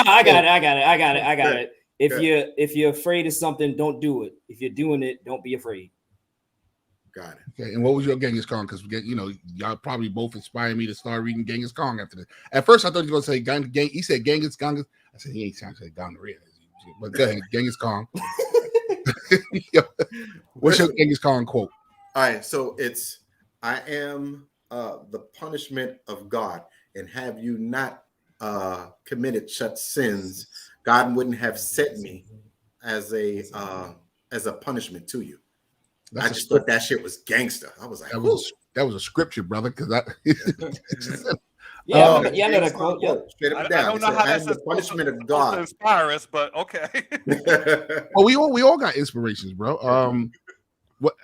I got it. If you're afraid of something, don't do it. If you're doing it, don't be afraid. Got it. Okay, and what was your Genghis Khan? Because y'all probably both inspired me to start reading Genghis Khan after this. At first, I thought he was going to say he said Genghis. I said he ain't trying to say gonorrhea. But go ahead, Genghis Khan. What's your Genghis Khan quote? All right, so it's, I am the punishment of God, and have you not committed such sins, God wouldn't have sent me as a punishment to you. I just thought that shit was gangster. I was like, that was a scripture, brother. Because I I know that quote. Yeah. straight up I and down. don't know He how said, that's "I am the punishment of God." to inspire us, but okay. well, we all got inspirations, bro. What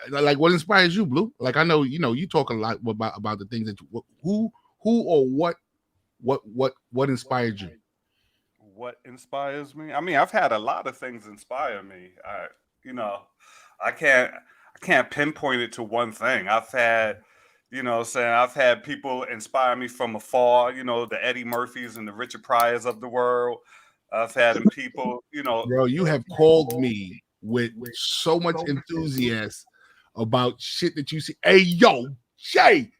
inspires you, Blue? Like I know you talk a lot about the things that who or what inspired you. What inspires me? I mean, I've had a lot of things inspire me. I can't pinpoint it to one thing. I've had, I've had people inspire me from afar, the Eddie Murphys and the Richard Pryors of the world. I've had people, Bro, you have called me with so much enthusiasm about shit that you see. Hey, yo, Jay,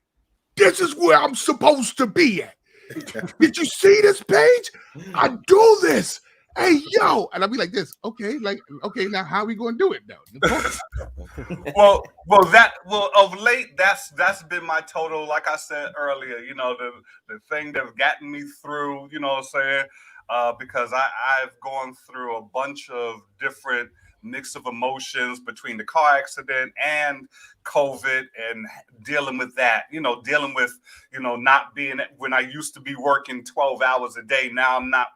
this is where I'm supposed to be at. Did you see this page? I do this. Hey, yo. And I'll be like this. Okay, now how are we going to do it now? Of late, that's been my total, like I said earlier, the thing that's gotten me through, because I've gone through a bunch of different mix of emotions between the car accident and COVID and dealing with that, dealing with, not being, when I used to be working 12 hours a day, now I'm not,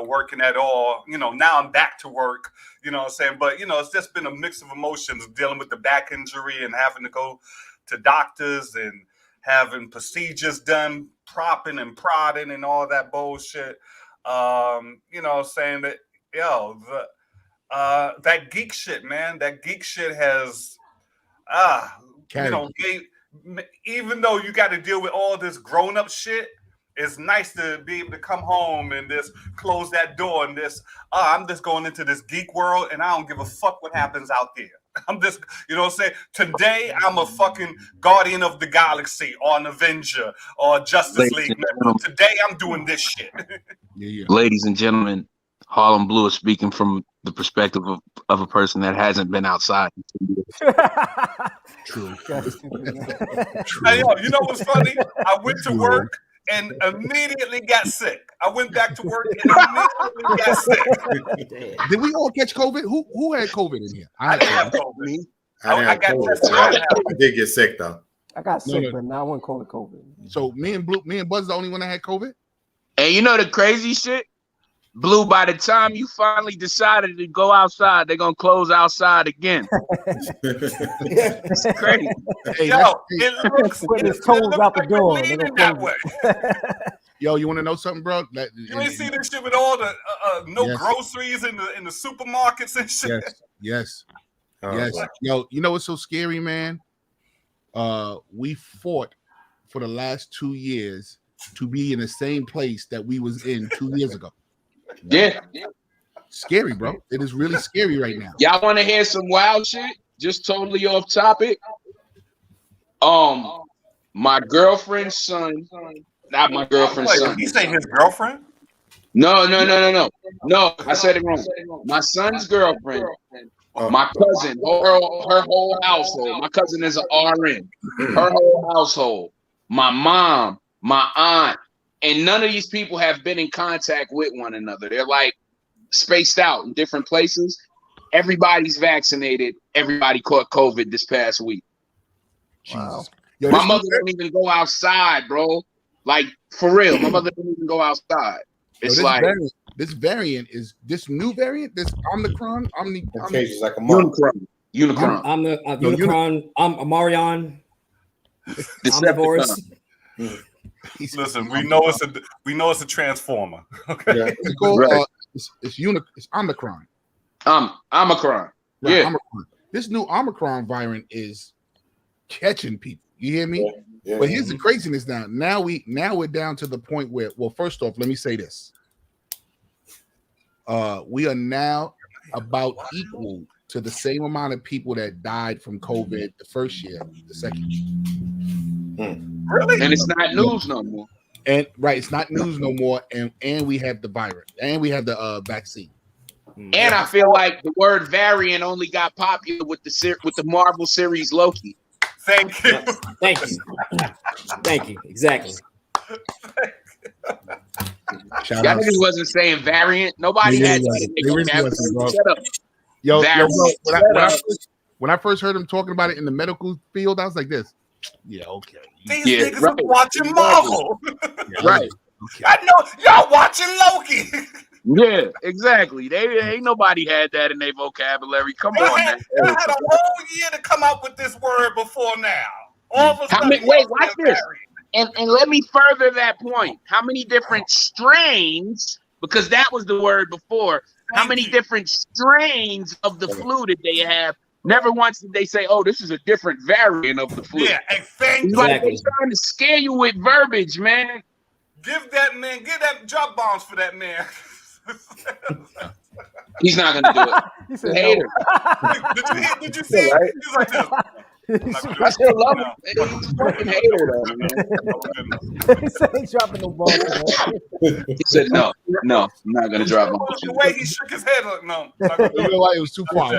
working at all, now I'm back to work, but, it's just been a mix of emotions dealing with the back injury and having to go to doctors and having procedures done, propping and prodding and all that bullshit. Saying that, that geek shit, man, that geek shit has, even though you got to deal with all this grown up shit, it's nice to be able to come home and just close that door and I'm just going into this geek world and I don't give a fuck what happens out there. I'm just, today I'm a fucking Guardian of the Galaxy or an Avenger or Justice League member. Today I'm doing this shit. Yeah. Ladies and gentlemen, Harlem Blue is speaking from the perspective of a person that hasn't been outside. True. Hey, yo, you know what's funny? I went to work and immediately got sick. I went back to work and immediately got sick. Did we all catch COVID? Who had COVID in here? I didn't have COVID. I did get sick though. I got sick, but now I wouldn't call it COVID. So me and Buzz the only one that had COVID? And you know the crazy shit? Blue, by the time you finally decided to go outside, they're going to close outside again. It's crazy. Hey, it looks Putting his toes out the door. They're leaning that way. Yo, you want to know something, bro? You ain't see this shit with all the groceries in the supermarkets and shit. Yes. Wow. Yo, you know what's so scary, man? We fought for the last 2 years to be in the same place that we was in 2 years ago. Yeah. Scary, bro. It is really scary right now. Y'all want to hear some wild shit? Just totally off topic. My girlfriend's son, not my girlfriend's son. He say his girlfriend? No. No, I said it wrong. My son's girlfriend, my cousin, her whole household. My cousin is an RN. Her whole household. My mom, my aunt, and none of these people have been in contact with one another. They're like spaced out in different places. Everybody's vaccinated. Everybody caught COVID this past week. Wow. Yo, My mother don't even go outside, bro. Like, for real, my mother don't even go outside. It's like this variant is this new variant, this Omicron. It's like a month. Unicron. I'm the Unicron. I'm Amarion. Omnivorous. Listen, we know it's a transformer. Okay. Yeah. It's called it's Omicron. Omicron. Right, Yeah. Omicron. This new Omicron variant is catching people. You hear me? Yeah. But here's the craziness now. Now we're down to the point where, well, first off, let me say this. We are now about equal to the same amount of people that died from COVID the first year, the second year. Really? And it's not news no more. And right, it's not news no more. And we have the virus, and we have the vaccine. And I feel like the word variant only got popular with the Marvel series Loki. Thank you. Thank you. Exactly. Shout Y'all out. niggas wasn't saying variant. Nobody They had really that in wasn't. their They really vocabulary. wasn't, bro. Shut up. Yo, Variant. bro, Shut up. when I first heard him talking about it in the medical field, I was like this. Yeah, okay. These Yeah, niggas right. are watching Marvel. Yeah, Right. Okay. I know y'all watching Loki. Yeah, exactly. They ain't nobody had that in their vocabulary. Come Y'all on, had, man. y'all had a whole year to come up with this word before now. All of a How sudden, many- y'all wait, watch saying this. variant. And let me further that point. How many different strains, because that was the word before, how Thank many you. different strains of the flu did they have? Never once did they say, oh, this is a different variant of the flu. Yeah, and thank It's you. like Exactly. they trying to scare you with verbiage, man. Give that drop bombs for that man. He's not gonna do it. He said Hater. no. Did you see it? Right. He's like this. I still love him. He's a fucking hater, though, man. He said he dropping the ball. He said, no, I'm not gonna drop my The way he shook his head, look, no. I'm not gonna do You it. know what? It was too far.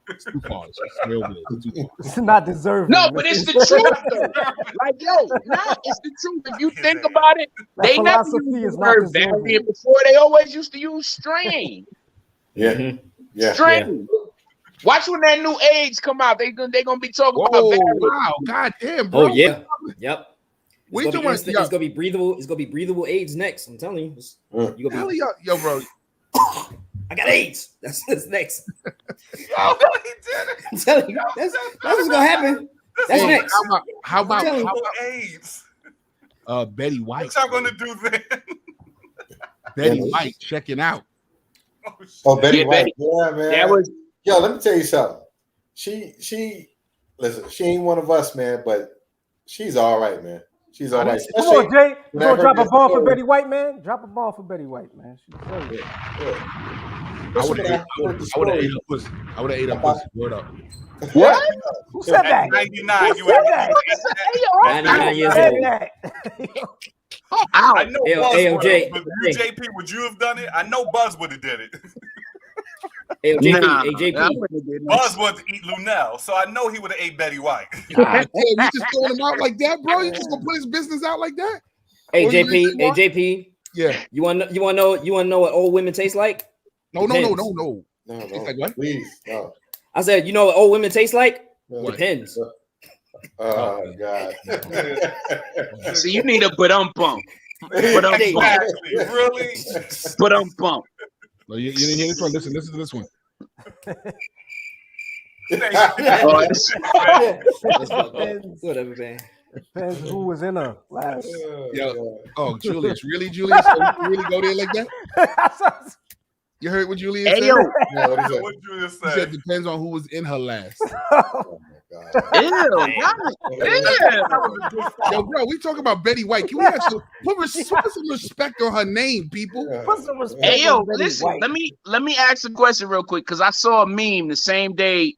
It's too far. It's real good. It's too far. It's not deserving. No, but it's the truth, though. Like, yo, nah, it's the truth. If you think about it, That they never philosophy used is the not word deserving. variant before. They always used to use strain. Yeah, Mhm. yeah. Strain. Watch when that new AIDS come out. They gonna be talking about Whoa, variant. wow. God damn, bro. Oh yeah. Yep. What It's you gonna, be, talking about? it's gonna be breathable. It's gonna be breathable AIDS next. I'm telling you. You gonna Hell be, yo, bro. I got AIDS. That's next. Oh, he did it. I'm telling you. That's what's gonna happen. That's Hey, next. how about telling you. AIDS. Betty White? What y'all gonna do then? Betty White checking out. Oh, shit. Oh, Betty Yeah, White. Betty. Yeah, man. That was Yo, let me tell you something. She listen, she ain't one of us, man, but she's all right, man. She's all right. Come on, Jay. You when I gonna heard drop a that ball for story. Betty White, man? Drop a ball for Betty White, man. She deserves it. I would have Heard the ate story. her pussy. I would have ate her pussy. Word up. what? Who said that? At 99, Who you said would that? have 99 years Said old. that. I know Hey, Buzz hey, would Jay, have, but you, JP, would you have done it? I know Buzz would have did it. Hey, JP. Nah, Hey, JP. I wouldn't have did that. Buzz wanted to eat Lunel, so I know he would have ate Betty White. God damn, you just throwing him out like that, bro? You just gonna put his business out like that? Hey, What you JP. think, Hey, JP. Yeah. You want to know what old women taste like? No. Depends. No, It's like what? please. No. I said, you know what old women taste like? No. Depends. Oh God. So you need a bump. Exactly. Really? Bump. No, you didn't hear this one. Listen to this one. Oh, that's- That's fucked up. Whatever, man. Depends who was in her last. Yo, oh, Julius, really, Julius? So you really go there like that? You heard what Julius Hey, said? yo. Yeah, what is that? What you just He say? said depends on who was in her last. Oh my God. Ew. Yo, bro, we talking about Betty White. Can we have some put some respect on her name, people? Put some respect Hey, yo, on Betty listen. White. Let me ask a question real quick because I saw a meme the same day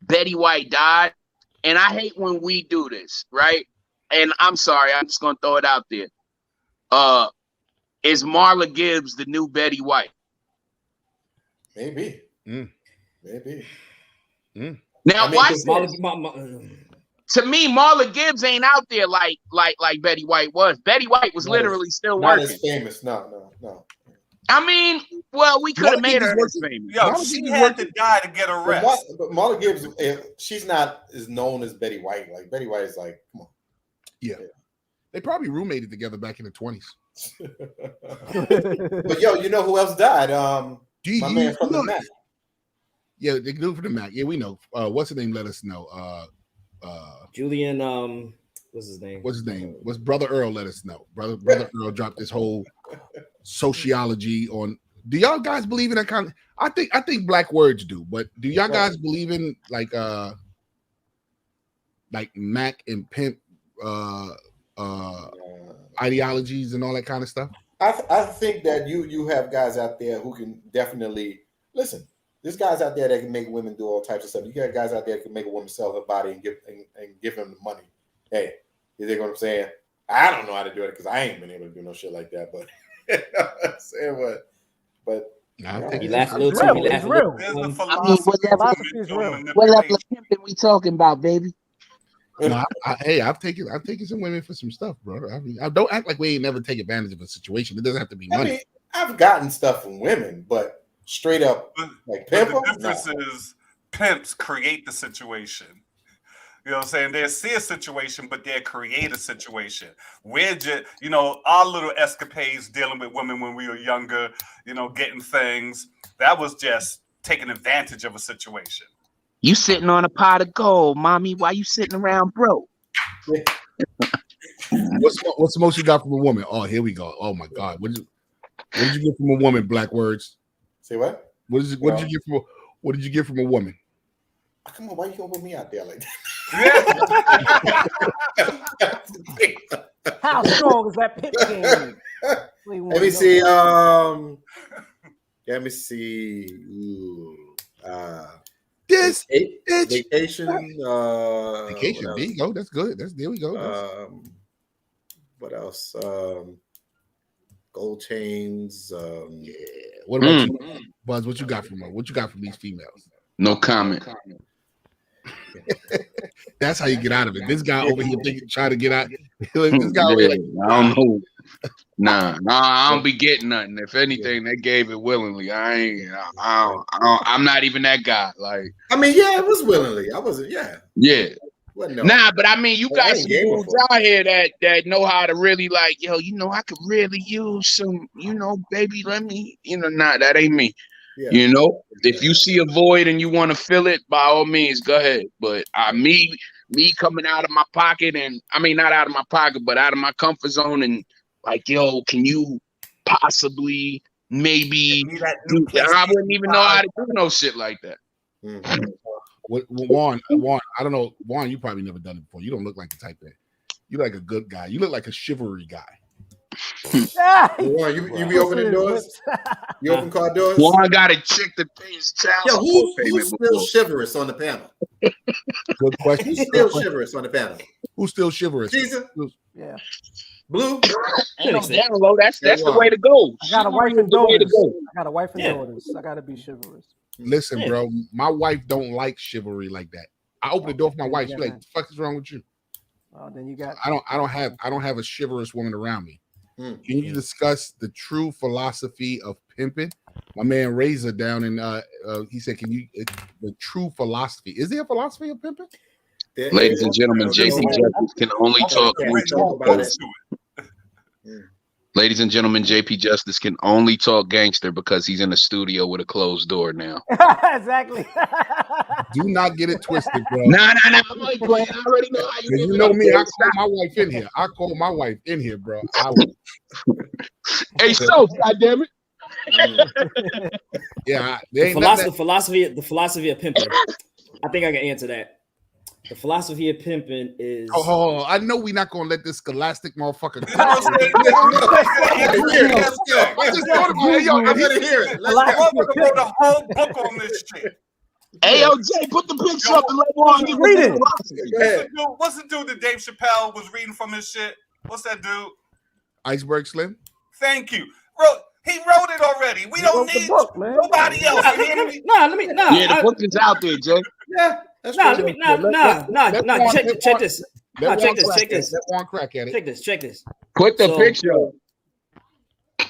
Betty White died, and I hate when we do this, right? And I'm sorry, I'm just gonna throw it out there. Is Marla Gibbs the new Betty White? Maybe. Mm. Maybe. Now, I mean, watch this- this. To me, Marla Gibbs ain't out there like Betty White was. Betty White was Not literally still Not working. as famous. No. I mean, well, we could have Marla made Gibbs her is as working. famous. Yo, Marla she Gibbs had to die to get a But, rest. but Marla Gibbs, she's not as known as Betty White. Like Betty White is like, come They probably roommated together back in the 20s. on. But yo, you know who else died? Do you, My you man from the know- Mac. Yeah, they can do it for the Mac. Yeah, we know. What's his name? Let us know. Julian, what's his name? What's his name? What's Brother Earl? Let us know. Brother Earl dropped this whole sociology on. Do y'all guys believe in that kind of? I think black words do, but do y'all guys believe in like Mac and pimp ideologies and all that kind of stuff? I think that you have guys out there who can definitely listen. There's guys out there that can make women do all types of stuff. You got guys out there that can make a woman sell her body and give him the money. Hey, you think what I'm saying? I don't know how to do it because I ain't been able to do no shit like that. But saying but I think He it's laughed a little It's too. real. He It's laughed a real. There's little. the I mean, philosophy Philosophy is real. What level of pimping we talking about, baby? No, hey, I've taken some women for some stuff, bro. I mean, I don't act like we ain't never take advantage of a situation. It doesn't have to be I money. mean, I've gotten stuff from women, but straight up like But pimp the 'em? difference No. is pimps create the situation. You know what I'm saying? They see a situation, but they create a situation. We're just, our little escapades dealing with women when we were younger, getting things. That was just taking advantage of a situation. You sitting on a pot of gold, mommy. Why you sitting around broke? What's the most you got from a woman? Oh, here we go. Oh my God, what did you get from a woman? Black words. Say what? What did you get from a woman? Come on, why you gonna put me out there like that? How strong is that pimp game? Let me see. Let me see. Ooh, This vacation. Vacation. There you go. That's good. There we go. What else? Gold chains. Yeah. What about you, Buzz? What you got from her? What you got from these females? No comment. That's how you get out of it. This guy over here trying to get out. This guy over here I don't know. Nah, I don't be getting nothing. If anything, they gave it willingly. I'm not even that guy. Like, I mean, yeah, it was willingly. I wasn't. Yeah. Wasn't no. Nah, but I mean, you got some dudes out here that know how to really like, yo, I could really use some, baby, let me, nah, that ain't me. Yeah. If you see a void and you want to fill it, by all means, go ahead. But me coming out of my pocket, and I mean not out of my pocket, but out of my comfort zone, and like, yo, can you possibly maybe I wouldn't even know how to do no shit like that. Mm-hmm. Juan, I don't know. Juan, you probably never done it before. You don't look like the type that you like a good guy. You look like a chivalry guy. Juan, you be opening doors? You open car doors? Juan got a chick that pays child support payment. Who's still chivalrous on the panel? Good question. Who's still chivalrous on the panel? Who's still chivalrous? Jesus? Yeah. Blue? That's the way to go. I got a wife and daughters. I gotta be chivalrous. Listen, bro, my wife don't like chivalry like that. I open the door for my wife. She's like, "What the fuck is wrong with you?" Then you got. I don't have a chivalrous woman around me. Can you discuss the true philosophy of pimping? My man Razor down in he said, "Can you the true philosophy? Is there a philosophy of pimping?" Ladies and gentlemen, JP Justice can only talk about it. Ladies and gentlemen, JP Justice can only talk gangster because he's in the studio with a closed door now. Exactly. Do not get it twisted, bro. Nah. I'm only playing. I already know how you know me. I call my wife in here. Bro. Hey, so goddamn it. Yeah. The philosophy of pimping. I think I can answer that. The philosophy of pimping is. Oh, I know we're not gonna let this scholastic motherfucker. I just thought about it. Yo, I'm gonna hear it. Let's go. Wrote a whole book on this shit. Hey, yo, Jay, put the picture up and let Juan get reading. What's the dude that Dave Chappelle was reading from his shit? What's that dude? Iceberg Slim. Thank you. He wrote it already. We don't need book, man. nobody else. Yeah, the book is out there, Jay. Yeah. Check this. Check this. Let one crack at it. Check this. Put the picture up.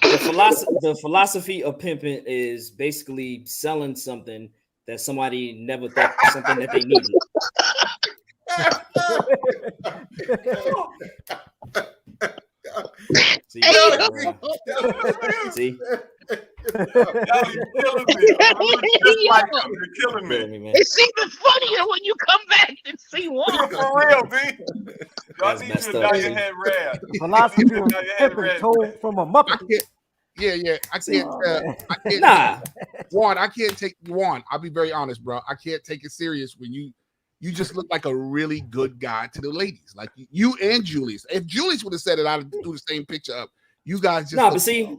The philosophy of pimping is basically selling something that somebody never thought was something that they needed. See? See? You're killing me. It's even funnier when you come back and see Juan. For real, B. Y'all need to nod your head red. Philosophy of pimping told from a Muppet. I can't. Nah. Juan, I can't take Juan. I'll be very honest, bro. I can't take it serious when you just look like a really good guy to the ladies. Like you and Julius. If Julius would have said it, I'd do the same picture up. You guys just but see,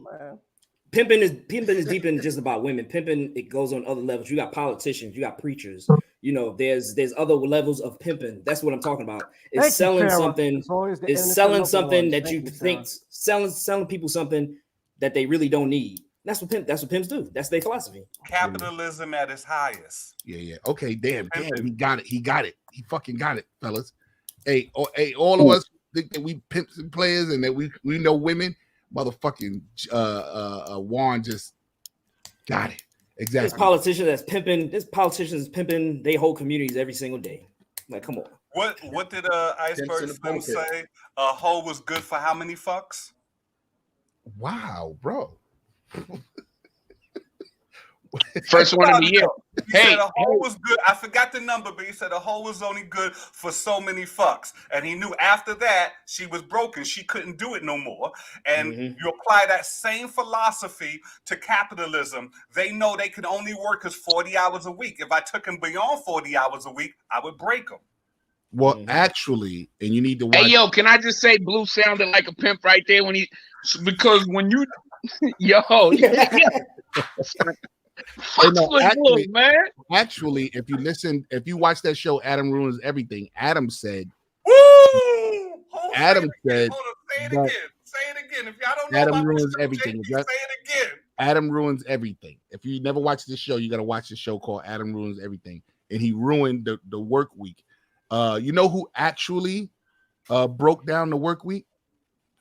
pimping is deeper than just about women. Pimping, it goes on other levels. You got politicians, you got preachers. There's other levels of pimping. That's what I'm talking about. It's selling something. It's selling something that you think selling people something that they really don't need. That's what pimps do. That's their philosophy. Capitalism at its highest. Yeah. Okay, damn. He got it. He fucking got it, fellas. Hey, all of us think that we pimps and players and that we know women. Motherfucking Juan just got it. Exactly. There's politicians pimping they whole communities every single day. Like, come on. What did Iceberg Slim say? A hoe was good for how many fucks? Wow, bro. First one of the year. He said a hoe was good. I forgot the number, but he said a hoe was only good for so many fucks. And he knew after that she was broken. She couldn't do it no more. And you apply that same philosophy to capitalism. They know they can only work us 40 hours a week. If I took them beyond 40 hours a week, I would break them. Well, actually, and you need to watch. Hey, yo, can I just say Blue sounded like a pimp right there because when you, actually, if you watch that show, Adam Ruins Everything. Adam said, Adam said, say it again. If y'all don't know Adam about ruins show, everything. JP, say it again. Adam Ruins Everything. If you never watched this show, you got to watch the show called Adam Ruins Everything. And he ruined the work week. You know who actually broke down the work week?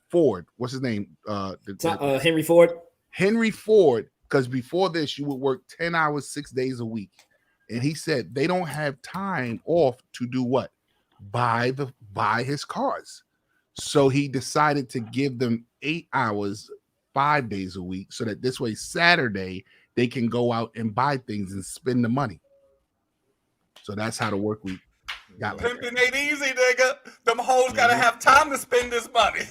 Ford. What's his name? Henry Ford. Henry Ford. Because before this, you would work 10 hours, 6 days a week. And he said they don't have time off to do what? Buy his cars. So he decided to give them 8 hours, 5 days a week, so that this way Saturday they can go out and buy things and spend the money. So that's how the work week got like Pimping ain't easy, nigga. Them hoes gotta have time to spend this money.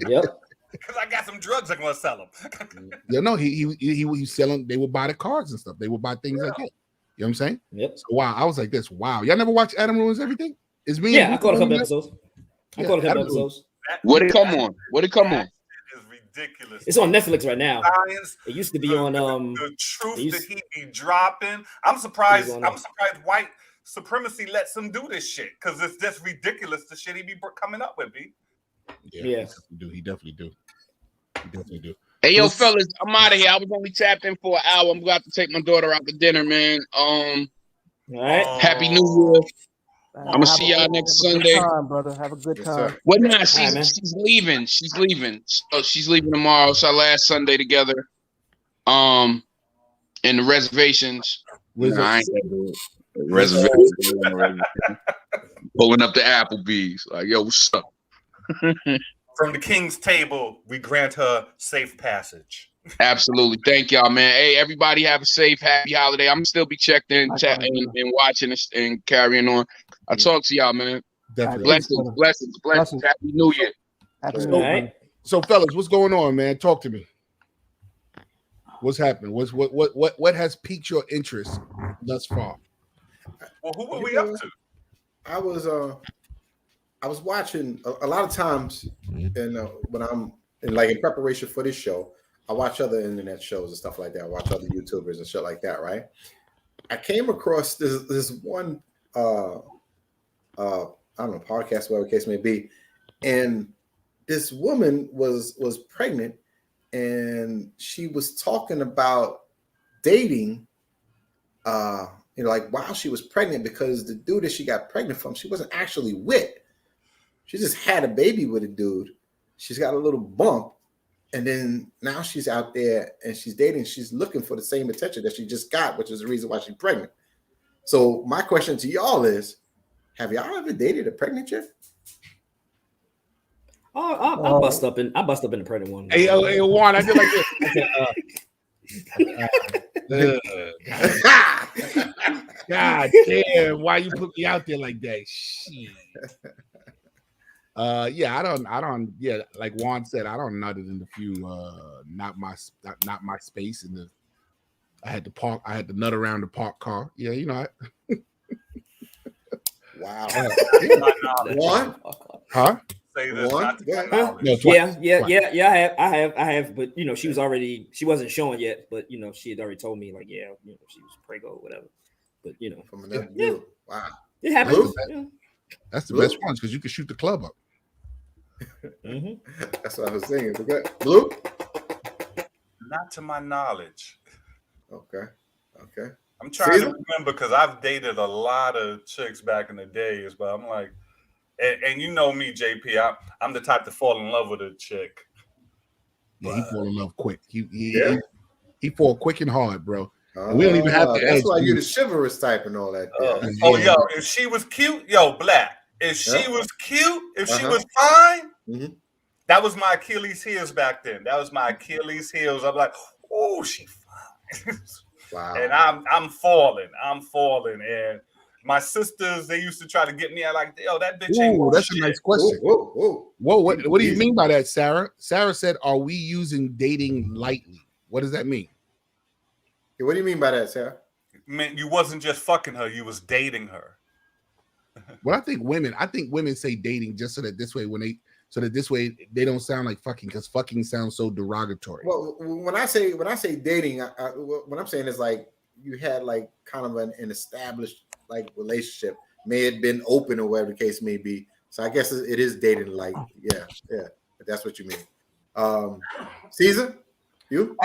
Yep. Because I got some drugs I'm gonna sell them. Yeah, no, he was selling. They would buy the cars and stuff. They would buy things like that. You know what I'm saying? Yep. So wow, I was like this. Wow, y'all never watch Adam Ruins Everything? It's me. Yeah, I caught a couple episodes. What it come on? Is ridiculous. It's on Netflix right now. Science, it used to be on the truth that he be dropping. I'm surprised white supremacy lets him do this shit because it's just ridiculous the shit he be coming up with, B. Yeah. He definitely do. Hey, yo, fellas, I'm out of here. I was only tapped in for an hour. I'm about to take my daughter out to dinner, man. All right. Happy New Year. I'm gonna see y'all next Sunday. Brother, have a good time. Well, nah, she's leaving. She's leaving. So she's leaving tomorrow. It's our last Sunday together. In the reservations. I ain't gonna do it. Reservations. Pulling up the Applebee's. Like, yo, what's up? From the King's table, we grant her safe passage. Absolutely. Thank y'all, man. Hey, everybody have a safe, happy holiday. I'm still be checked in, chatting, and watching and carrying on. I'll talk to y'all, man. Definitely. Blessings. Happy New Year. So, fellas, what's going on, man? Talk to me. What's happening? What has piqued your interest thus far? Well, who were we up to? I was watching a lot of times, and when I'm in preparation for this show, I watch other internet shows and stuff like that. I watch other YouTubers and shit like that, right? I came across this one I don't know, podcast, whatever the case may be, and this woman was pregnant, and she was talking about dating, like while she was pregnant, because the dude that she got pregnant from, she wasn't actually with. She just had a baby with a dude. She's got a little bump. And then now she's out there and she's dating. She's looking for the same attention that she just got, which is the reason why she's pregnant. So my question to y'all is, have y'all ever dated a pregnant chick? I bust up in the pregnant one. Hey, Juan, I did like this. God damn, why you put me out there like that? Shit. Yeah, I don't. Yeah, like Juan said, I don't nutted in the few. Not my space. I had to nut around the park car. Yeah, you know. Wow. Juan? Huh? Say this. One? No, yeah. I have. But she wasn't showing yet. But she had already told me she was prego or whatever. But From another dude. Wow. It happens. That's the best ones because you can shoot the club up. That's what I was saying. Okay. Blue? Not to my knowledge. Okay. I'm trying to remember because I've dated a lot of chicks back in the days, but I'm like, And you know me, JP. I'm the type to fall in love with a chick. Yeah, he fall in love quick. He Yeah. he fall quick and hard, bro. And we don't even have to That's ask why you. you're the chivalrous type and all that. Yo, if she was cute, Black. If she was cute, if she was fine, that was my Achilles heels back then. That was my Achilles heels. I'm like, oh, she fine. Wow. And I'm falling. And my sisters, they used to try to get me out like, yo, that bitch ain't. Ooh, that's a nice question. Whoa. What do you mean by that, Sarah? Sarah said, "Are we using dating lightly?" What does that mean? What do you mean by that, Sarah? Man, you wasn't just fucking her; you was dating her. Well, I think women say dating just so that this way they don't sound like fucking, because fucking sounds so derogatory. Well, when I say dating, what I'm saying is like you had like kind of an established like relationship, may have been open or whatever the case may be. So I guess it is dating like, yeah, if that's what you mean. Caesar, you?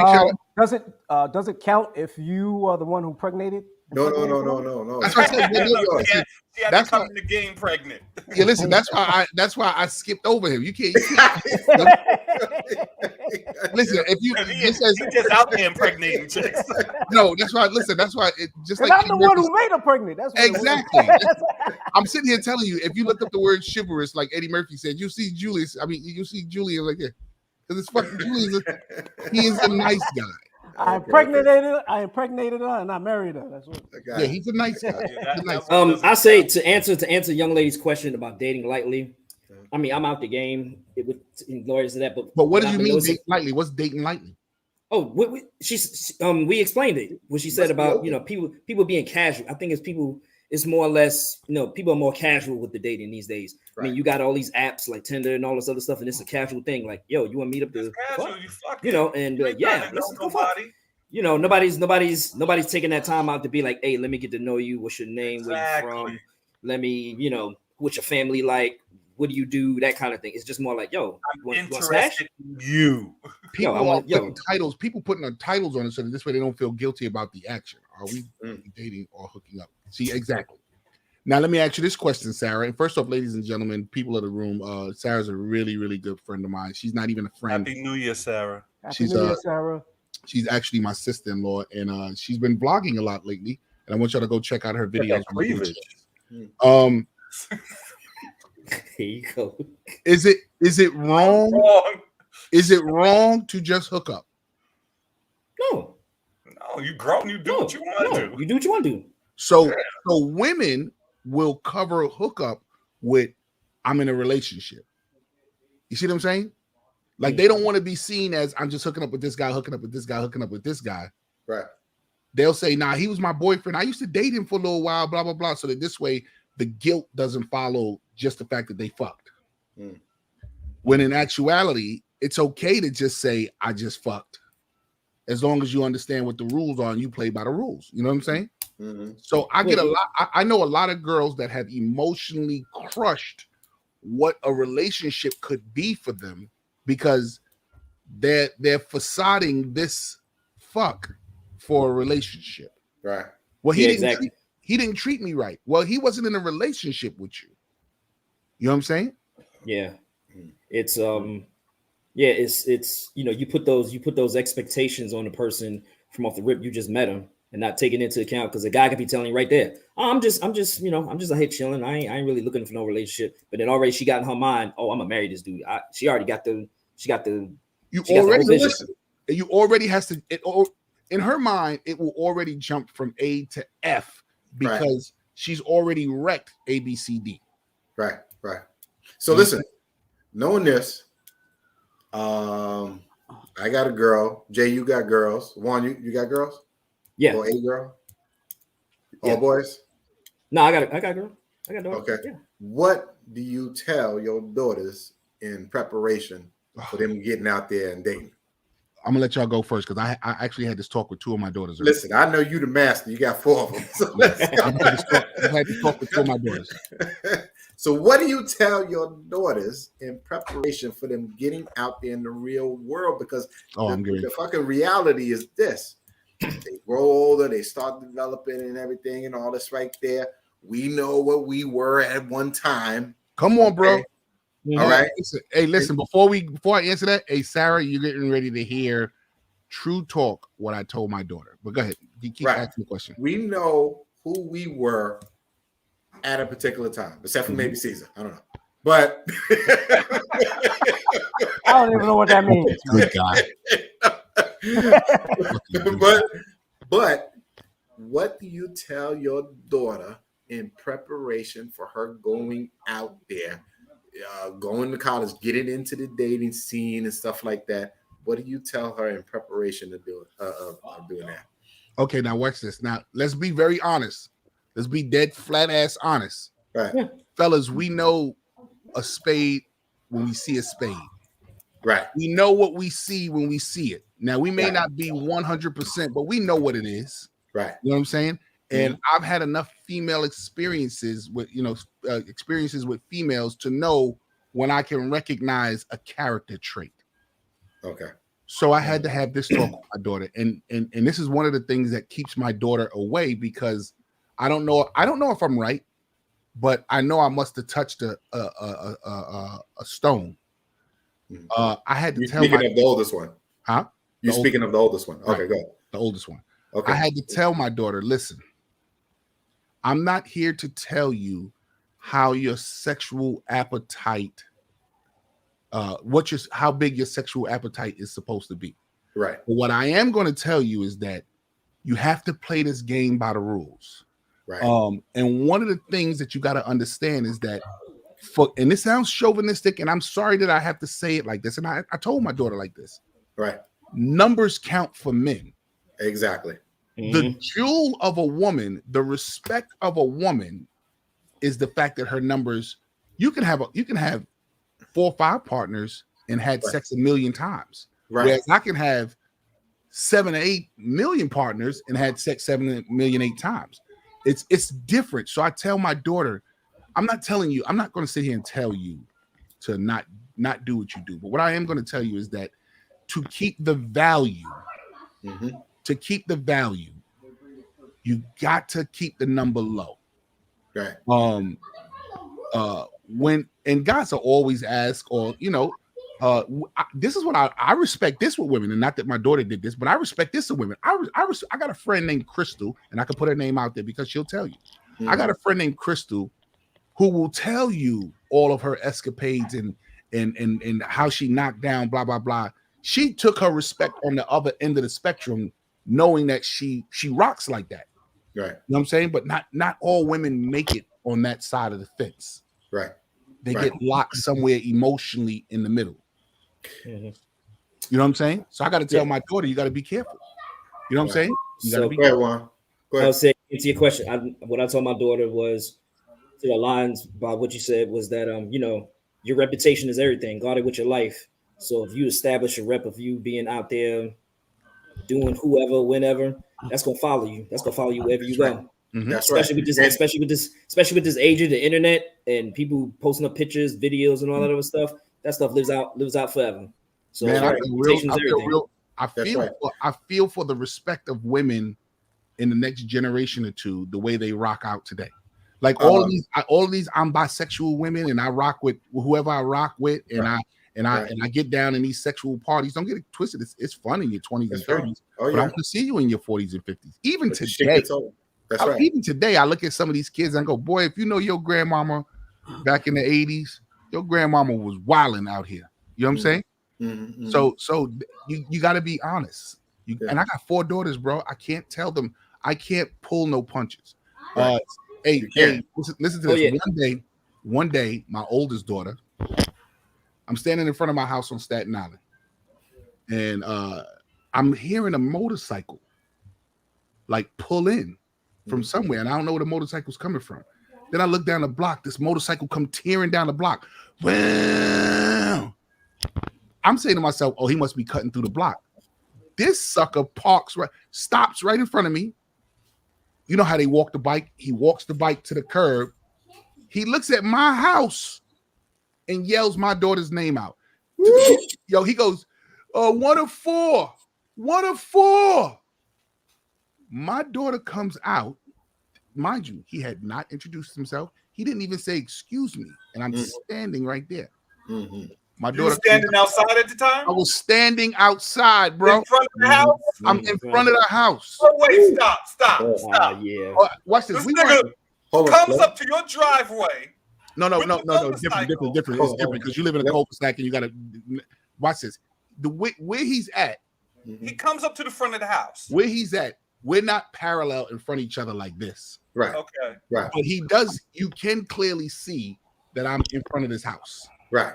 Does it count if you are the one who impregnated? No. That's what I said. She had to come in the game pregnant. Yeah, listen, that's why I skipped over him. You can't listen, if you just out there impregnating chicks. No, that's why. Listen, that's why it just like I'm the one who made her pregnant. That's what exactly. I'm sitting here telling you, if you look up the word chivalrous, like Eddie Murphy said, you see Julian like that. Because it's fucking Julian. He is a nice guy. I impregnated her and I married her. That's what. Yeah, he's a nice guy. I say to answer young lady's question about dating lightly. I mean, I'm out the game. It would lawyers to that, but what do you mean dating lightly? What's dating lightly? Oh, we explained it. What she said about people being casual. I think it's more or less people are more casual with the dating these days. Right. I mean, you got all these apps like Tinder and all this other stuff, and it's a casual thing. Like, yo, you want to meet up to and like, yeah, let's go fuck. Nobody's taking that time out to be like, hey, let me get to know you. What's your name? Exactly. Where you from? Let me, what's your family like? What do you do? That kind of thing. It's just more like, yo, I'm interested in you. People putting their titles on it so that this way they don't feel guilty about the action. Are we dating or hooking up? See, exactly. Now, let me ask you this question, Sarah. And first off, ladies and gentlemen, people of the room, Sarah's a really, really good friend of mine. She's not even a friend. Happy New Year, Sarah. Happy New Year, Sarah. She's actually my sister-in-law, and she's been vlogging a lot lately. And I want y'all to go check out her videos. Here you go. Is it wrong? Is it wrong to just hook up? No, you grown. You do what you want to do. You do what you want to do. So women will cover hookup with I'm in a relationship. You see what I'm saying? Like they don't want to be seen as I'm just hooking up with this guy, hooking up with this guy, hooking up with this guy. Right. They'll say, nah, he was my boyfriend. I used to date him for a little while, blah, blah, blah. So that this way the guilt doesn't follow just the fact that they fucked. When in actuality, it's okay to just say, I just fucked. As long as you understand what the rules are and you play by the rules. You know what I'm saying? So I know a lot of girls that have emotionally crushed what a relationship could be for them because they're facading this fuck for a relationship. Right. Well, he didn't treat me right. Well, he wasn't in a relationship with you. You know what I'm saying? Yeah. It's it's you put those expectations on the person from off the rip. You just met him and not taking into account because the guy could be telling you right there, oh, I'm just out here chilling. I ain't really looking for no relationship. But then already she got in her mind, oh, I'm gonna marry this dude. She already got the you already has to in her mind, it will already jump from A to F because she's already wrecked A, B, C, D. Right. So listen, knowing this, I got a girl. Jay, you got girls. Juan, you got girls? Yeah. Or a girl? All boys? No, I got a girl. I got a daughter. Okay. Yeah. What do you tell your daughters in preparation for them getting out there and dating? I'm gonna let y'all go first because I actually had this talk with two of my daughters. Listen, I know you the master. You got 4 of them. So I had to talk with 2 of my daughters. So what do you tell your daughters in preparation for them getting out there in the real world? Because the fucking reality is this. They grow older, they start developing and everything and all this right there. We know what we were at one time. Come on, bro. Okay. All right. Listen, before I answer that, hey, Sarah, you're getting ready to hear true talk what I told my daughter. But go ahead. You keep asking the question. We know who we were at a particular time, except for maybe Caesar. I don't know. But I don't even know what that means. Good guy. but what do you tell your daughter in preparation for her going out there, going to college, getting into the dating scene and stuff like that? What do you tell her in preparation to do of doing that? Okay, now watch this. Now let's be very honest. Let's be dead flat ass honest. Right. Fellas, we know a spade when we see a spade. Right. We know what we see when we see it. Now we may not be 100%, but we know what it is. Right. You know what I'm saying? And I've had enough female experiences with, experiences with females to know when I can recognize a character trait. Okay. So I had to have this talk with my daughter, and this is one of the things that keeps my daughter away, because I don't know if I'm right, but I know I must have touched a stone. I had to tell speaking of the oldest one. Huh? You speaking of the oldest one. Okay, go ahead. The oldest one. Okay. I had to tell my daughter, listen, I'm not here to tell you how your sexual appetite, how big your sexual appetite is supposed to be. Right. But what I am going to tell you is that you have to play this game by the rules. Right. And one of the things that you got to understand is that, and this sounds chauvinistic, and I'm sorry that I have to say it like this, and I told my daughter like this. Right. Numbers count for men. Exactly. The jewel of a woman, the respect of a woman, is the fact that her numbers. You can have 4 or 5 partners and had sex 1 million times. Right. Whereas I can have 7 or 8 million partners and had sex 7 million 8 times. It's different. So I tell my daughter, I'm not going to sit here and tell you to not do what you do. But what I am going to tell you is that to keep the value, you got to keep the number low. Right. And guys will always ask, or this is what I respect this with women, and not that my daughter did this, but I respect this with women. I got a friend named Crystal, and I can put her name out there because she'll tell you. I got a friend named Crystal who will tell you all of her escapades and how she knocked down blah blah blah. She took her respect on the other end of the spectrum, knowing that she rocks like that. Right. You know what I'm saying? But not all women make it on that side of the fence. Right. They get locked somewhere emotionally in the middle. You know what I'm saying? So I got to tell my daughter, you got to be careful. You know what I'm saying? You got to be careful. Go ahead. I was saying, to your question, what I told my daughter was, to the lines by what you said, was that your reputation is everything. Guard it with your life. So if you establish a rep of you being out there doing whoever, whenever, that's gonna follow you. That's gonna follow you wherever you go. That's especially with this age of the internet and people posting up pictures, videos, and all that other stuff. That stuff lives out forever. So man, I feel for the respect of women in the next generation or two, the way they rock out today. Like all of these, I'm bisexual women, and I rock with whoever I rock with, and I get down in these sexual parties. Don't get it twisted. It's fun in your 20s and 30s, but I want to see you in your 40s and 50s. Even today, even today, I look at some of these kids and I go, boy, if you know your grandmama back in the 80s, your grandmama was wilding out here. You know what I'm saying? Mm-hmm. So you got to be honest. And I got 4 daughters, bro. I can't tell them. I can't pull no punches. Right. Hey, listen to this. One day, my oldest daughter, I'm standing in front of my house on Staten Island, and I'm hearing a motorcycle like pull in from somewhere, and I don't know where the motorcycle's coming from. Then I look down the block. This motorcycle come tearing down the block. Wow. I'm saying to myself, oh, he must be cutting through the block. This sucker stops right in front of me. You know how they walk the bike? He walks the bike to the curb. He looks at my house and yells my daughter's name out. Yo, he goes, 1 of 4. 1 of 4. My daughter comes out mind you, he had not introduced himself. He didn't even say excuse me, and I'm standing right there. Mm-hmm. My You daughter were standing outside at the time? I was standing outside, bro. In front of the house? I'm in front of the house. Oh, wait, stop. Yeah. Watch this. This We nigga weren't. comes up to your driveway. No. with the Different. motorcycle. It's different because you live in a cul-de-sac and you gotta watch this. The where he's at, He comes up to the front of the house. where he's at, we're not parallel in front of each other like this. Right. Okay. Right. But he does. You can clearly see that I'm in front of this house. Right.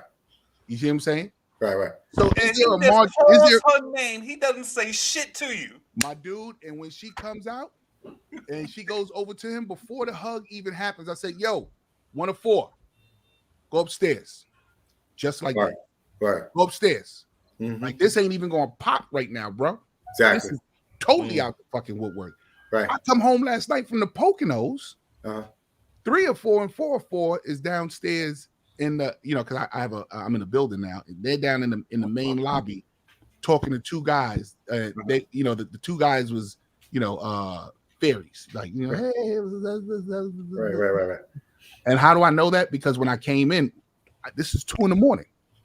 You see what I'm saying? Right. So And is he there a just margin? calls Is there her name. He doesn't say shit to you. my dude? And when she comes out and she goes over to him before the hug even happens, I say, "Yo, 1 of 4, go upstairs," just like Right. that. Right. Go upstairs. Mhm. Like this ain't even gonna pop right now, bro. Exactly. This is totally out the fucking woodwork. Right. I come home last night from the Poconos. Uh-huh. 3 of 4 and 4 of 4 is downstairs in the, because I'm in a building now. They're down in the main lobby talking to two guys. They, the two guys was, fairies. Like, hey. Right. And how do I know that? Because when I came in, this is 2 a.m.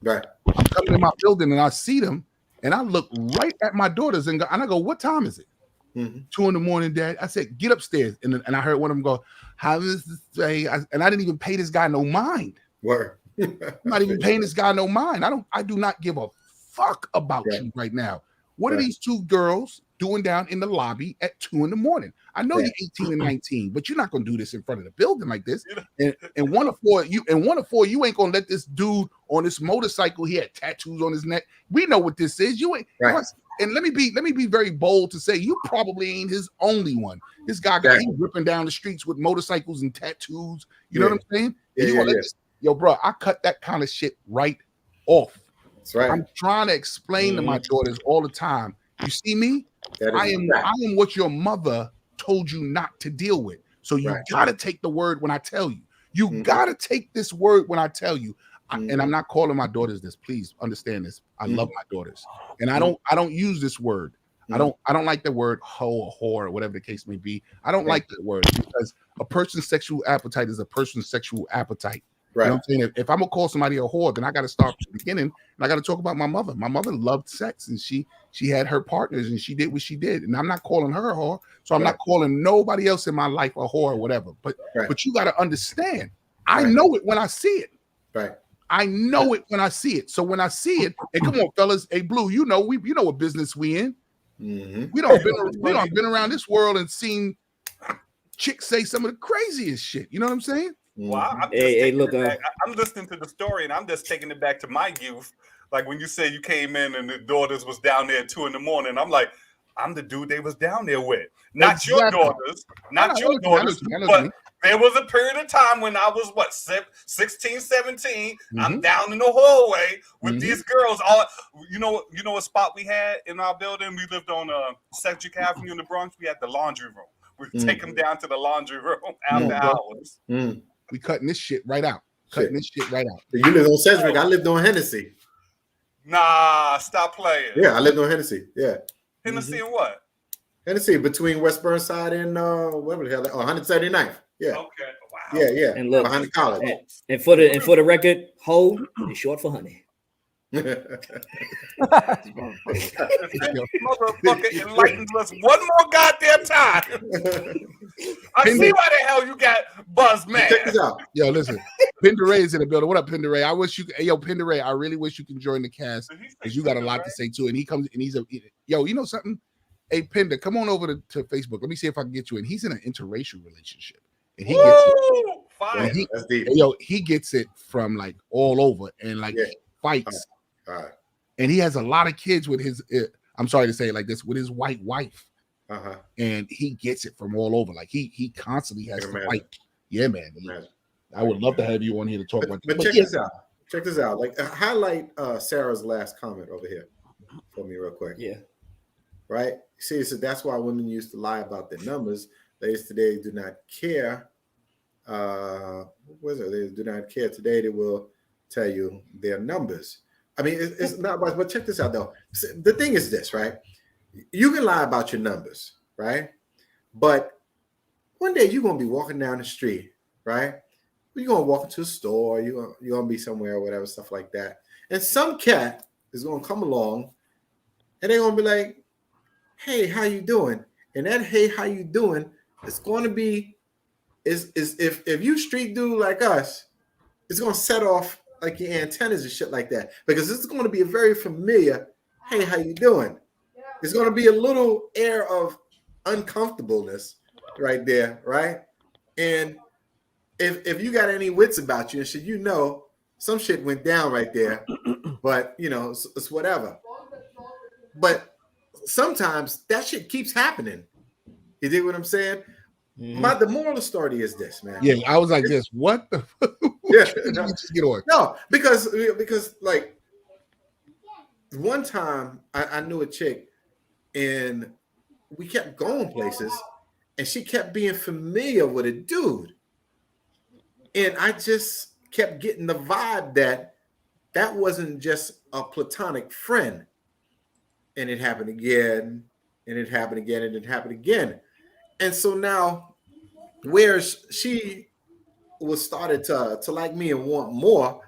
Right. I'm coming in my building and I see them and I look right at my daughters and I go, what time is it? Mm-hmm. 2 a.m, Dad. I said, get upstairs. And I heard one of them go, how does this say? And I didn't even pay this guy no mind. Word. I'm not even paying this guy no mind. I do not give a fuck about you right now. What are these two girls doing down in the lobby at 2 a.m? I know you're 18 and 19, but you're not gonna do this in front of the building like this. And 1 of 4, you ain't gonna let this dude on this motorcycle. He had tattoos on his neck. We know what this is. You ain't. Right. And let me be very bold to say you probably ain't his only one. This guy got he ripping down the streets with motorcycles and tattoos. You know what I'm saying? Yo, bro, I cut that kind of shit right off. That's right. I'm trying to explain to my daughters all the time. You see me? I am what your mother told you not to deal with. So you gotta take the word when I tell you. You gotta take this word when I tell you. And I'm not calling my daughters this. Please understand this. I love my daughters, and I don't use this word. I don't like the word hoe or whore or whatever the case may be. I don't like that word because a person's sexual appetite is a person's sexual appetite. Right. You know what I'm saying? If I'm gonna call somebody a whore, then I got to start from the beginning, and I got to talk about my mother. My mother loved sex, and she had her partners, and she did what she did. And I'm not calling her a whore, so I'm not calling nobody else in my life a whore or whatever. But you got to understand, I know it when I see it. Right. I know it when I see it. So when I see it, and come on, fellas, hey Blue, you know what business we in. Mm-hmm. We don't been around this world and seen chicks say some of the craziest shit. You know what I'm saying? Well, I'm listening to the story and I'm just taking it back to my youth. Like when you say you came in and the daughters was down there at 2 a.m, I'm like, I'm the dude they was down there with. Not your daughters, but there was a period of time when I was 16, 17. I'm down in the hallway with these girls. You know what spot we had in our building? We lived on Cedric Avenue in the Bronx. We had the laundry room. We'd take them down to the laundry room after hours. We cutting this shit right out. You lived on Cedric. I lived on Hennessy. Nah, stop playing. Yeah, I lived on Hennessy. Yeah. Hennessy and what? Hennessy between West Burnside and whatever the hell, 179th. Yeah. Okay. Wow. Yeah. And look, behind the college. And for the record, hoe is short for honey. Motherfucker enlightens us one more goddamn time. I see why the hell you got buzzed, man. Check this out. Yo, listen, Penderay is in the building. What up, Penderay? I wish you. Hey, yo, Penderay, I really wish you can join the cast because you got a lot to say too. And he comes and he's yo. You know something? Hey, Pender, come on over to Facebook. Let me see if I can get you in. He's in an interracial relationship, and he gets it. Fine. That's deep. He gets it from like all over and like fights. All right. And he has a lot of kids with his. I'm sorry to say it like this, with his white wife. And he gets it from all over. Like he constantly has to fight. Yeah, man. I would love to have you on here to talk about this. But check this out. Check this out. Like highlight Sarah's last comment over here for me real quick. Yeah. Right? See, so that's why women used to lie about their numbers. Ladies today do not care. What was it? They do not care. Today they will tell you their numbers. I mean, it's not much, but check this out though. The thing is this, right? You can lie about your numbers, right? But one day you're gonna be walking down the street, right? You're gonna walk into a store, you're gonna be somewhere or whatever, stuff like that. And some cat is gonna come along and they're gonna be like, hey, how you doing? And that hey, how you doing is gonna be is if you street dude like us, it's gonna set off like your antennas and shit like that. Because this is gonna be a very familiar, hey, how you doing? It's gonna be a little air of uncomfortableness right there, right? And if you got any wits about you and shit, you know some shit went down right there, but you know it's whatever. But sometimes that shit keeps happening. You dig what I'm saying? Mhm. The moral of the story is this, man. Yeah, I was like this. What the? Yeah, Just get on. no, because like one time I knew a chick and we kept going places and she kept being familiar with a dude. And I just kept getting the vibe that wasn't just a platonic friend. And it happened again, and it happened again, and it happened again. And so now, where she was started to like me and want more,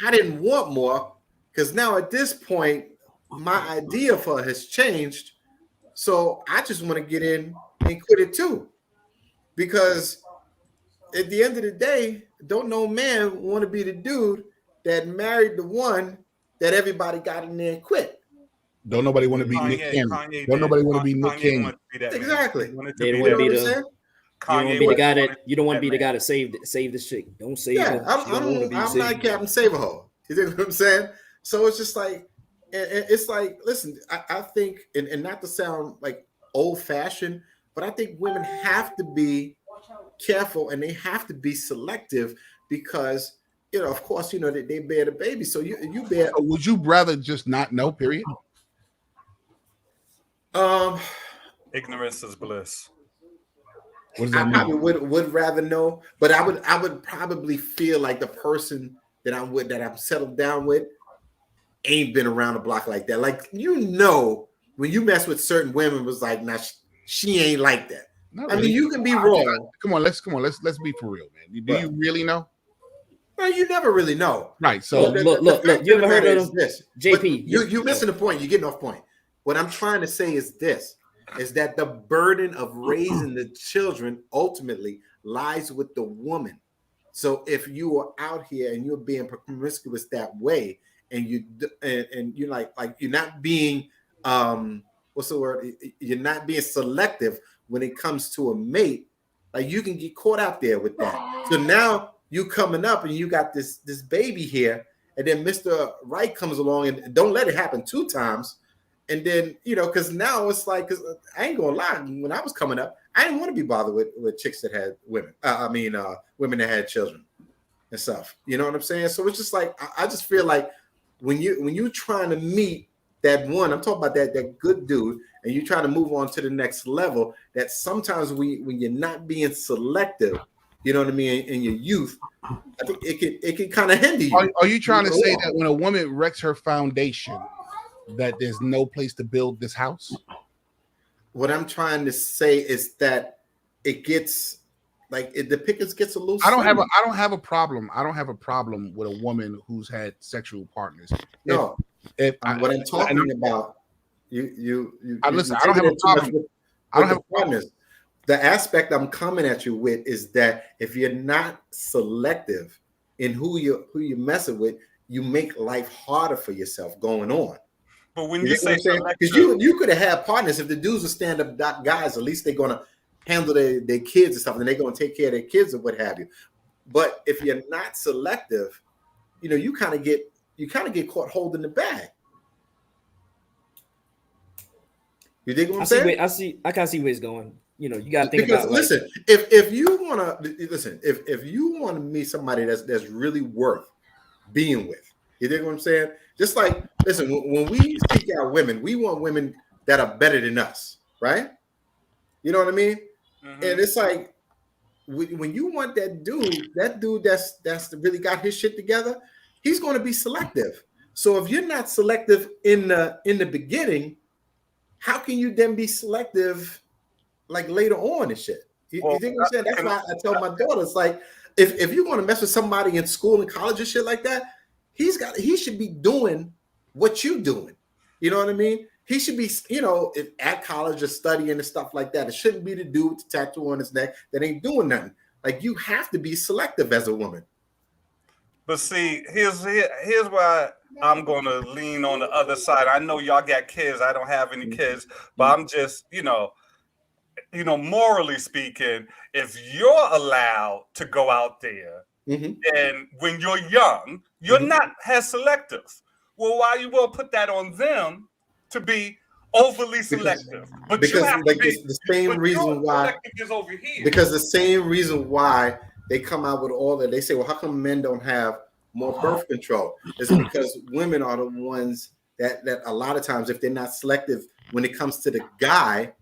I didn't want more because now at this point, my idea for her has changed. So I just want to get in and quit it too. Because at the end of the day, don't no man want to be the dude that married the one that everybody got in there and quit. Don't nobody want to be Nick Cannon. Don't nobody want to be Nick Cannon. Exactly. They don't want to be You know what I'm the. saying? You don't want to be the guy that. You don't want to be the guy that save this chick. Don't save Yeah, her. She don't wanna be I'm saved. not Captain Saberho. You know what I'm saying? So it's just like, it's like, listen, I think, and not to sound like old fashioned, but I think women have to be careful and they have to be selective because, you know, of course, you know, they bear the baby. So you bear. Would you rather just not know? Period. Ignorance is bliss. What does I that probably mean? would rather know, but I would probably feel like the person that I'm with, that I'm settled down with, ain't been around the block like that. Like, you know, when you mess with certain women, was like, nah, she ain't like that. Not I mean, really. you can be wrong. Come on, let's be for real, man. Do you really know? Well, you never really know. Right. So Look. You ever heard of this? JP? You're missing the point. You're getting off point. What I'm trying to say is this: is that the burden of raising the children ultimately lies with the woman. So if you are out here and you're being promiscuous that way, and you're like you're not being what's the word? You're not being selective when it comes to a mate. Like, you can get caught out there with that. So now you coming up and you got this baby here, and then Mr. Right comes along and don't let it happen 2 times. And then, you know, because now it's like, because I ain't gonna lie, when I was coming up, I didn't want to be bothered with chicks that had women. Women that had children and stuff. You know what I'm saying? So it's just like, I just feel like when you're trying to meet that one, I'm talking about that good dude, and you try to move on to the next level, that sometimes when you're not being selective, you know what I mean, in your youth, I think it can kind of hinder you. are you trying to say that when a woman wrecks her foundation, that there's no place to build this house? What I'm trying to say is that it gets like the pickings gets a little. I don't have a problem. I don't have a problem with a woman who's had sexual partners. No, if what I'm talking about, listen. I don't have a problem. I don't have a problem. The aspect I'm coming at you with is that if you're not selective in who you're messing with, you make life harder for yourself going on. But when you say because you could have had partners, if the dudes are stand-up guys, at least they're gonna handle their kids and stuff, and they're gonna take care of their kids or what have you. But if you're not selective, you know, you kind of get caught holding the bag. You dig what I'm saying? I kind of see where it's going. You know, you got to think because about. Listen, if you want to listen, if you want to meet somebody that's really worth being with, you dig what I'm saying? Just like, listen, when we seek out women, we want women that are better than us, right? You know what I mean? Mm-hmm. And it's like when you want that dude that's really got his shit together, he's going to be selective. So if you're not selective in the beginning, how can you then be selective like later on and shit? You think what I'm saying? That's why I tell my daughter, it's like, if you're going to mess with somebody in school and college and shit like that, he should be doing what you doing. You know what I mean? He should be, at college or studying and stuff like that. It shouldn't be the dude with the tattoo on his neck that ain't doing nothing. Like, you have to be selective as a woman. But see, here's why I'm gonna lean on the other side. I know y'all got kids. I don't have any kids, but I'm just, morally speaking, if you're allowed to go out there, and when you're young, you're not as selective. Well, why you will put that on them to be overly selective? Because you have to be, the same reason why. Is over here. Because the same reason why they come out with all that, they say, well, how come men don't have more birth control? It's because women are the ones that a lot of times, if they're not selective when it comes to the guy,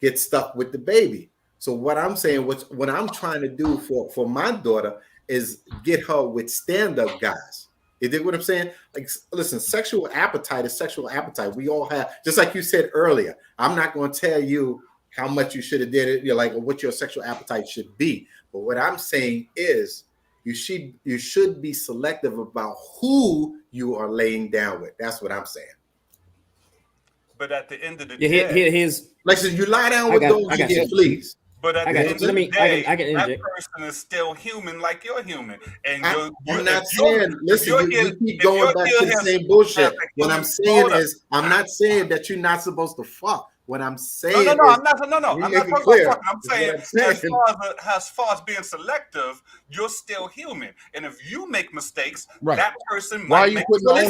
get stuck with the baby. So what I'm saying, what I'm trying to do for my daughter is get her with stand-up guys. You dig what I'm saying? Like, listen, sexual appetite is sexual appetite. We all have, just like you said earlier. I'm not going to tell you how much you should have did it, or what your sexual appetite should be. But what I'm saying is, you should be selective about who you are laying down with. That's what I'm saying. But at the end of the day, here's like, so you lie down with those, you get fleas. But at the end of the day, I can that person is still human, like you're human. And I'm not saying, listen, you keep going back to the same bullshit. What I'm saying is, I'm not saying that you're not supposed to fuck. What I'm saying, I'm not talking about fucking. I'm saying, as far as being selective, you're still human, and if you make mistakes, that person might make. Why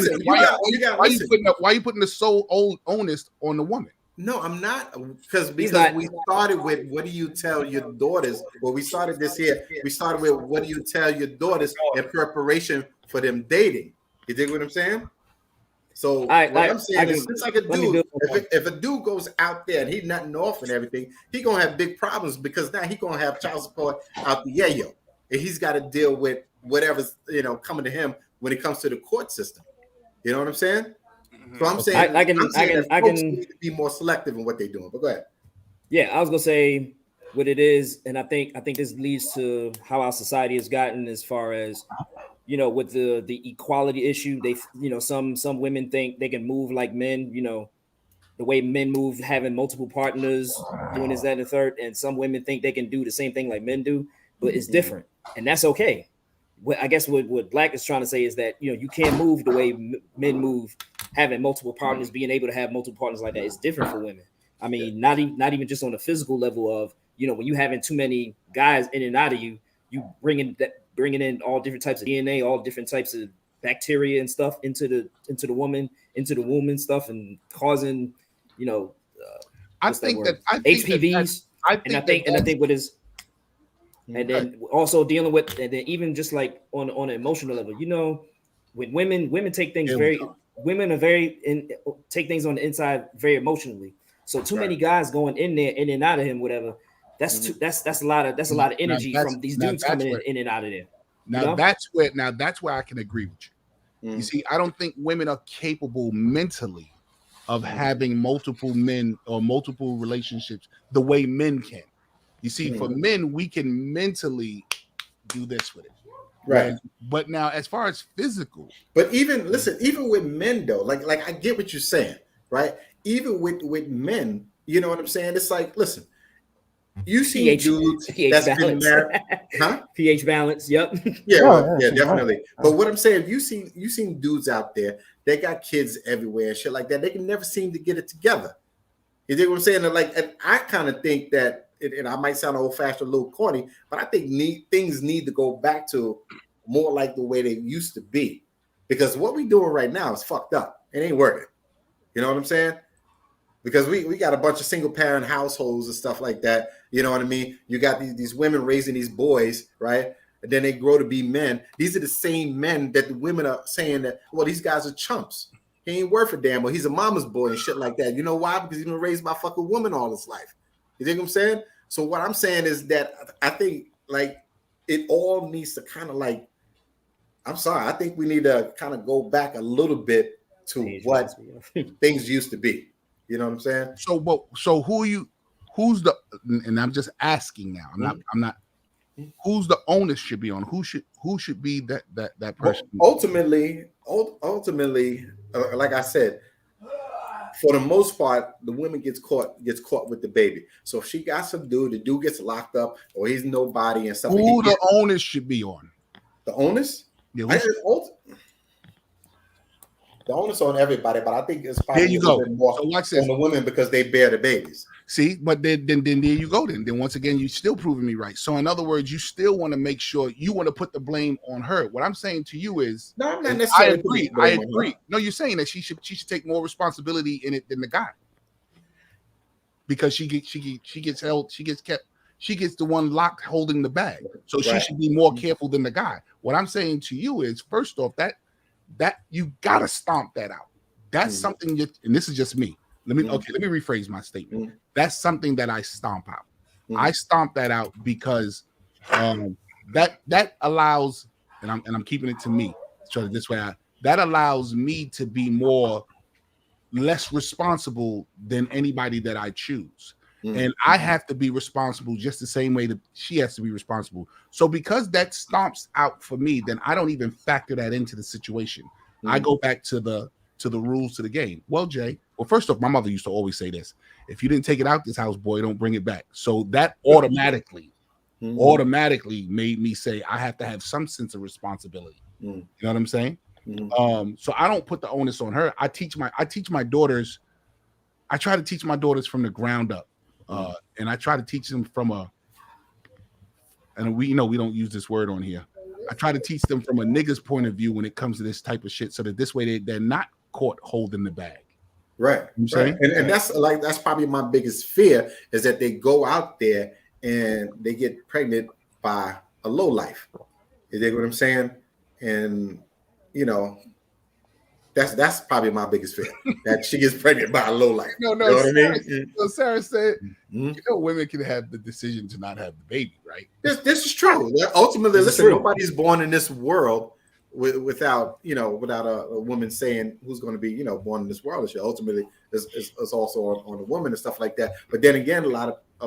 are you putting the sole onus on the woman? No, I'm not, because we started with, what do you tell your daughters? Well, we started this here. We started with, what do you tell your daughters in preparation for them dating? You dig what I'm saying? So what I'm saying is, it's like a dude. If a dude goes out there and he's nutting off and everything, he gonna have big problems, because now he gonna have child support out the yayo, and he's got to deal with whatever's coming to him when it comes to the court system. You know what I'm saying? So I'm saying I can need to be more selective in what they're doing. But go ahead. Yeah, I was gonna say what it is, and I think this leads to how our society has gotten as far as, with the equality issue. They, some women think they can move like men, the way men move, having multiple partners, doing this, that, and the third. And some women think they can do the same thing like men do, but it's different, and that's okay. I guess what Black is trying to say is that, you can't move the way men move, having multiple partners, being able to have multiple partners like that. It's different for women. I mean, not even just on the physical level of, when you having too many guys in and out of you bringing in all different types of DNA, all different types of bacteria and stuff into the woman, into the womb and stuff, and causing, I think HPVs. I think what is. And then also dealing with, and then even just like on an emotional level, when women take things take things on the inside very emotionally. So too many guys going in there, in and out of him, whatever. That's a lot of energy from these dudes coming in and out of there. That's where I can agree with you. You see, I don't think women are capable mentally of having multiple men or multiple relationships the way men can. You see, for men, we can mentally do this with it. Right. But now, as far as physical. But even with men, though, like I get what you're saying, right? Even with men, you know what I'm saying? It's like, listen, you see dudes that's been married, huh? pH balance, yep. Yeah, definitely. But what I'm saying, you seen dudes out there, they got kids everywhere and shit like that. They can never seem to get it together. You dig what I'm saying? And I kind of think that, and I might sound old-fashioned, a little corny, but I think things need to go back to more like the way they used to be, because what we're doing right now is fucked up. It ain't working. You know what I'm saying? Because we got a bunch of single-parent households and stuff like that. You know what I mean? You got these women raising these boys, right? And then they grow to be men. These are the same men that the women are saying that, well, these guys are chumps. He ain't worth a damn. Well, he's a mama's boy and shit like that. You know why? Because he's been raised by a fucking woman all his life. You think what I'm saying? So what I'm saying is that I think like it all needs to kind of like, I'm sorry, I think we need to kind of go back a little bit to what things used to be. You know what I'm saying? So who who's the, and I'm just asking now. I'm not. Who's the onus should be on? Who should be that person? Ultimately, like I said, for the most part, the woman gets caught with the baby. So if she got some dude, the dude gets locked up, or he's nobody and stuff. Who the onus should be on? The onus? Yeah, the onus on everybody, but I think it's probably there you go. more So watch on this. the women because they bear the babies. See, but then there you go. Then once again, you still proving me right. So in other words, you still want to make sure you want to put the blame on her. What I'm saying to you is, No, I'm not I necessarily. agree. No, you're saying that she should take more responsibility in it than the guy, because she gets held, she gets the one locked holding the bag. So she should be more careful than the guy. What I'm saying to you is, first off, that you gotta stomp that out. That's something and this is just me. Let me rephrase my statement. That's something that I stomp out. I stomp that out because that allows, and I'm keeping it to me. So this way, that allows me to be less responsible than anybody that I choose. And I have to be responsible just the same way that she has to be responsible. So because that stomps out for me, then I don't even factor that into the situation. I go back to the rules to the game. Well, Jay, first off, my mother used to always say this: if you didn't take it out this house, boy, don't bring it back. So that automatically made me say I have to have some sense of responsibility. You know what I'm saying? So I don't put the onus on her. I teach my daughters. I try to teach my daughters from the ground up, and I try to teach them and we don't use this word on here. I try to teach them from a nigga's point of view when it comes to this type of shit, so that this way they're not caught holding the bag. Right. I'm saying? And that's probably my biggest fear, is that they go out there and they get pregnant by a lowlife. You dig what I'm saying? And that's probably my biggest fear, that she gets pregnant by a lowlife. No, you know what I mean? So Sarah said, women can have the decision to not have the baby, right? This is true. Ultimately, listen, nobody's born in this world without a woman saying who's going to be born in this world. Ultimately, is also on a woman and stuff like that. But then again, a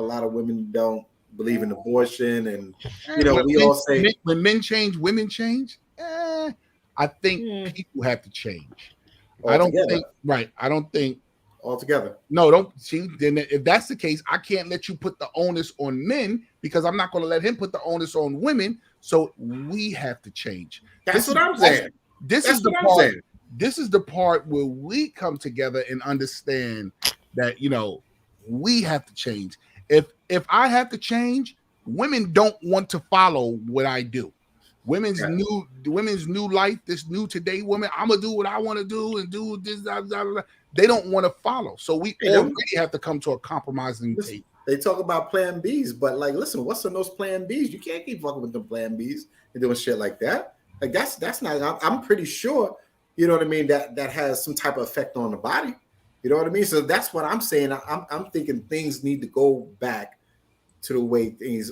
lot of women don't believe in abortion, and all say when men change, women change. I think people have to change. Altogether. I don't think altogether. No, don't see. Then if that's the case, I can't let you put the onus on men, because I'm not going to let him put the onus on women. So we have to change. That's what I'm saying. This is the part where we come together and understand that we have to change. If I have to change, women don't want to follow what I do. Women's new life, this new today woman, I'm gonna do what I want to do and do this. Blah, blah, blah. They don't want to follow, so we already have to come to a compromising table. They talk about plan Bs, but listen, what's in those plan Bs? You can't keep fucking with them plan Bs and doing shit like that. That's not. I'm pretty sure, you know what I mean, that has some type of effect on the body. You know what I mean? So that's what I'm saying. I'm thinking things need to go back to the way things.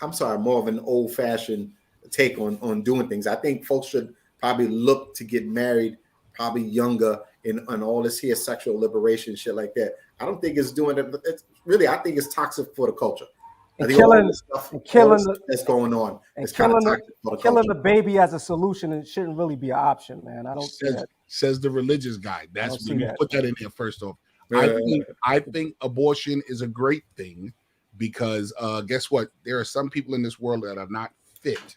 I'm sorry, more of an old-fashioned take on doing things. I think folks should probably look to get married probably younger and all this here sexual liberation shit like that. I don't think it's doing it. It's really, I think it's toxic for the culture. I think all this stuff that's going on. It's kind of toxic for the killing culture. the baby as a solution, it shouldn't really be an option, man. I don't see that. Says the religious guy. That's when you put that in there first off. I think abortion is a great thing, because guess what? There are some people in this world that are not fit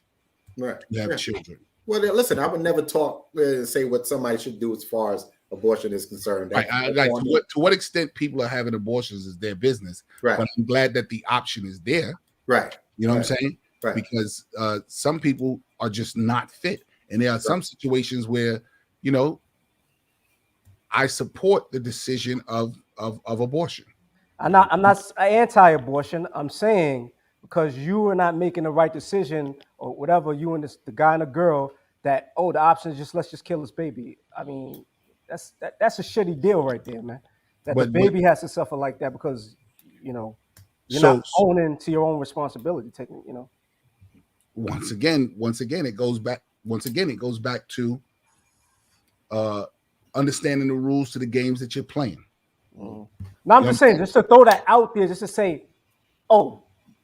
to have children. Well, listen, I would never talk and say what somebody should do as far as abortion is concerned. To what extent people are having abortions is their business. Right. But I'm glad that the option is there. Right. You know what I'm saying? Right. Because some people are just not fit. And there are some situations where, I support the decision of abortion. I'm not anti-abortion. I'm saying, because you are not making the right decision or whatever, you and the guy and the girl, that the option is let's just kill this baby. I mean, that's a shitty deal right there, man. That the baby has to suffer like that because you're not owning to your own responsibility. Taking Once again, it goes back to understanding the rules to the games that you're playing. No, I'm just saying, just to throw that out there, just to say, oh,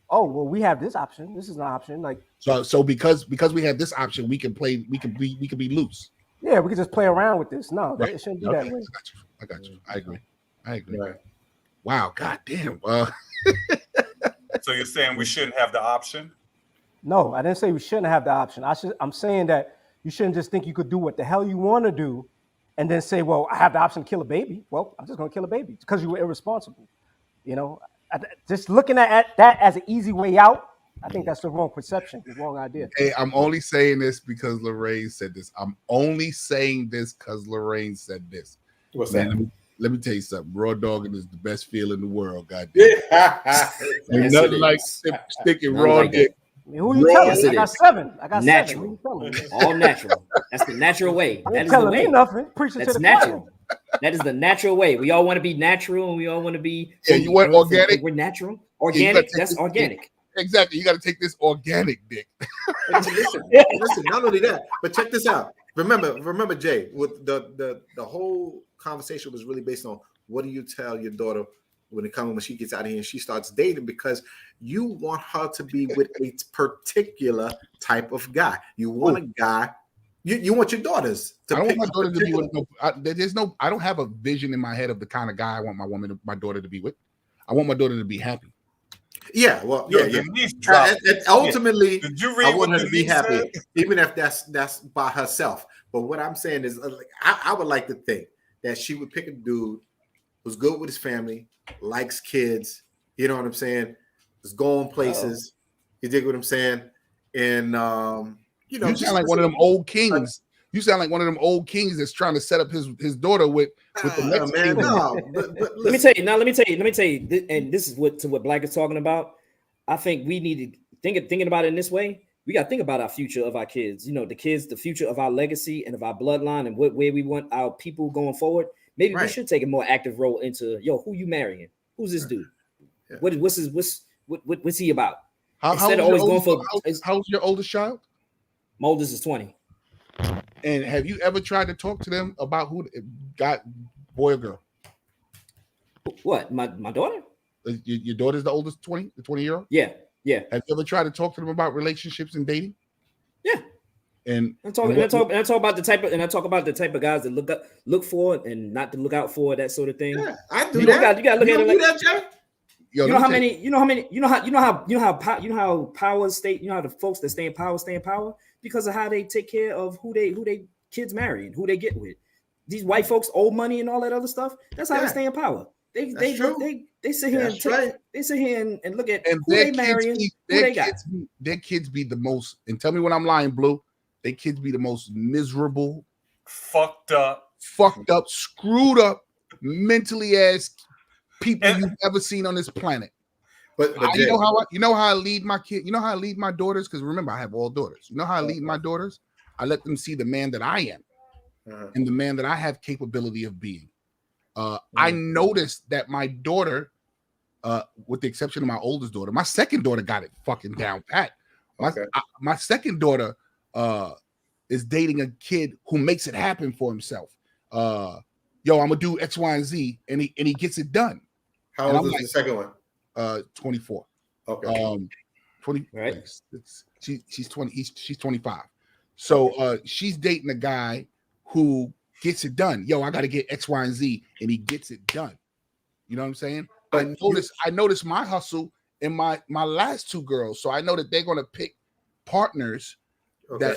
well, we have this option. This is an option. Like, so because we have this option, we can play. We can be loose. yeah, we can just play around with this. No, Right. it shouldn't be Okay. that way. I got you. I agree. Right. Wow. God damn. So you're saying we shouldn't have the option? No, I didn't say we shouldn't have the option. I'm saying that you shouldn't just think you could do what the hell you want to do, and then say, well, I have the option to kill a baby. Well, I'm just going to kill a baby because you were irresponsible. You know, just looking at that as an easy way out, I think that's the wrong perception, the wrong idea. Hey, I'm only saying this because Lorraine said this. I'm only saying this because Lorraine said this. What's Man, let me tell you something. Raw dogging is the best feel in the world. Goddamn. that? There's nothing like sticking Nothing raw like dick. I mean, who you Raw, telling? yes, I it got is. 7. I got Natural. 7. Who you telling? All natural. That's the natural way. You That ain't is the telling me way. nothing. Preaching to That's the natural. choir. That is the natural way. We all want to be natural, and we all want to be. Yeah, you want organic? We're natural. Yeah, you Organic. gotta take That's this- organic. Exactly. You got to take this organic dick. Listen, not only that, but check this out. Remember, Jay, with the whole conversation was really based on what do you tell your daughter when she gets out of here and she starts dating, because you want her to be with a particular type of guy. You want a guy. You want your daughters to I don't pick want my daughter to be with particular- no. I don't have a vision in my head of the kind of guy I want my daughter to be with. I want my daughter to be happy. Yeah, well, Yo, yeah. Denise dropped. And ultimately, Did you I read want her what to be Denise happy, said? even if that's by herself. But what I'm saying is, I would like to think that she would pick a dude who's good with his family, likes kids. You know what I'm saying? Is going places. You dig what I'm saying? And you know, You sound like one of them old kings. You sound like one of them old kings that's trying to set up his daughter with the next man. king. No, but Let me tell you. Now, let me tell you. And this is what Black is talking about. I think we need to thinking about it in this way. We got to think about our future of our kids. You know, the future of our legacy and of our bloodline, and where we want our people going forward. Maybe we Right. should take a more active role into who you marrying? Who's this dude? Yeah. What's he about? How's Instead of always going for how's your oldest child? Molders is 20. And have you ever tried to talk to them about who got boy or girl? What? My daughter? Your daughter's the oldest, the 20-year-old? Yeah. Have you ever tried to talk to them about relationships and dating? Yeah. And I talk about the type of guys that look for and not to look out for, that sort of thing. yeah, I do You that. gotta look You at don't it do like, that, Jay? yo, you let know how power state, how the folks that stay in power because of how they take care of who they kids marry and who they get with. These white folks, old money and all that other stuff. That's how they Yeah. stay in power. They sit here That's right. they sit here and look at and who their they marrying, kids who they got. their kids be the most, and tell me when I'm lying, Blue. Their kids be the most miserable, Fucked up. fucked up, screwed up, mentally ass people And- you've ever seen on this planet. But You Jay, know how I lead my kid. You know how I lead my daughters, because remember I have all daughters. You know how I lead my daughters. I let them see the man that I am and the man that I have capability of being. I noticed that my daughter, with the exception of my oldest daughter, my second daughter got it fucking down pat. My second daughter is dating a kid who makes it happen for himself. Yo, I'm gonna do X, Y, and Z, and he gets it done. how and old I'm is the second one? 24. Okay. 20. Right. She's 20. She's 25. So she's dating a guy who gets it done. Yo, I got to get X, Y, and Z, and he gets it done. You know what I'm saying? But I noticed my hustle in my last two girls, so I know that they're gonna pick partners Okay.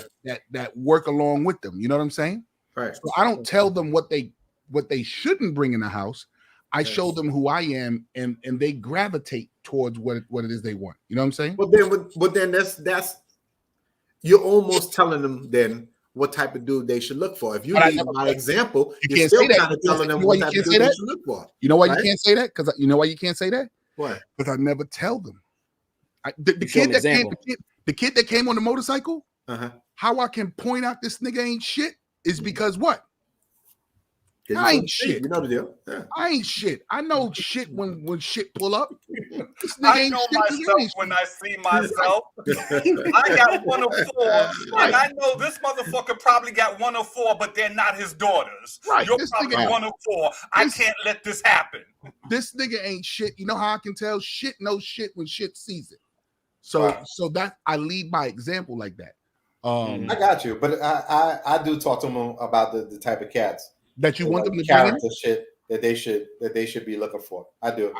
that work along with them. You know what I'm saying? Right. So I don't tell them what they shouldn't bring in the house. I show them who I am, and they gravitate towards what it is they want. You know what I'm saying? But then that's you're almost telling them then what type of dude they should look for. If you But I lead never- by example, You you're can't still say that. kind of telling them You know why what you type of can't dude say they that? should look for. You know why Right? you can't say that? Because you know why you can't say that? What? Because I never tell them. The You show kid them that came, example. the kid that came on the motorcycle, Uh-huh. how I can point out this nigga ain't shit is because what? I ain't shit. You know the deal. Yeah. I ain't shit. I know shit when shit pull up. This nigga I ain't know shit. Nigga myself ain't when shit. I see myself. I got 104, and I know this motherfucker probably got 104, but they're not his daughters. Right, You're this probably nigga- 104. I can't let this happen. This nigga ain't shit. You know how I can tell shit knows shit when shit sees it. So Right. so that I lead by example like that. I got you, but I do talk to them about the type of cats that you want them to bring in. character shit that they should be looking for. I do.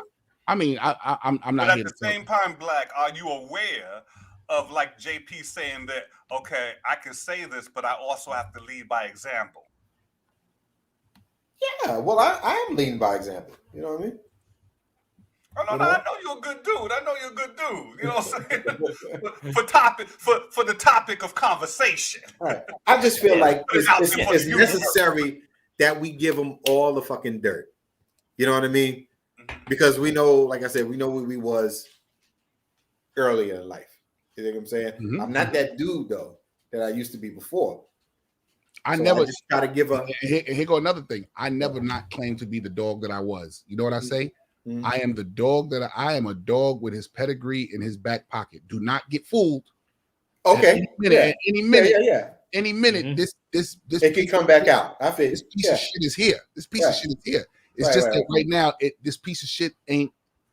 I mean, I'm But not at here the to tell same time, Black, are you aware of like JP saying that, okay, I can say this, but I also have to lead by example? Yeah, well, I am leading by example. You know what I mean? Oh, no, You no, know? I know you're a good dude. I know you're a good dude. You know what I'm saying? for the topic of conversation. Right. I just feel like it's Yeah. necessary that we give them all the fucking dirt. You know what I mean? Because we know, like I said, we know what we was earlier in life. You know what I'm saying? Mhm. I'm not that dude though that I used to be before. I So never I just try to give a. here go another thing. I never not claimed to be the dog that I was. You know what I say? Mhm. I am the dog that I am a dog with his pedigree in his back pocket. Do not get fooled. Okay. At any minute, Yeah. any minute, this It can come back out. I feel this piece of shit is here. This piece of shit is here. It's just that right now, this piece of shit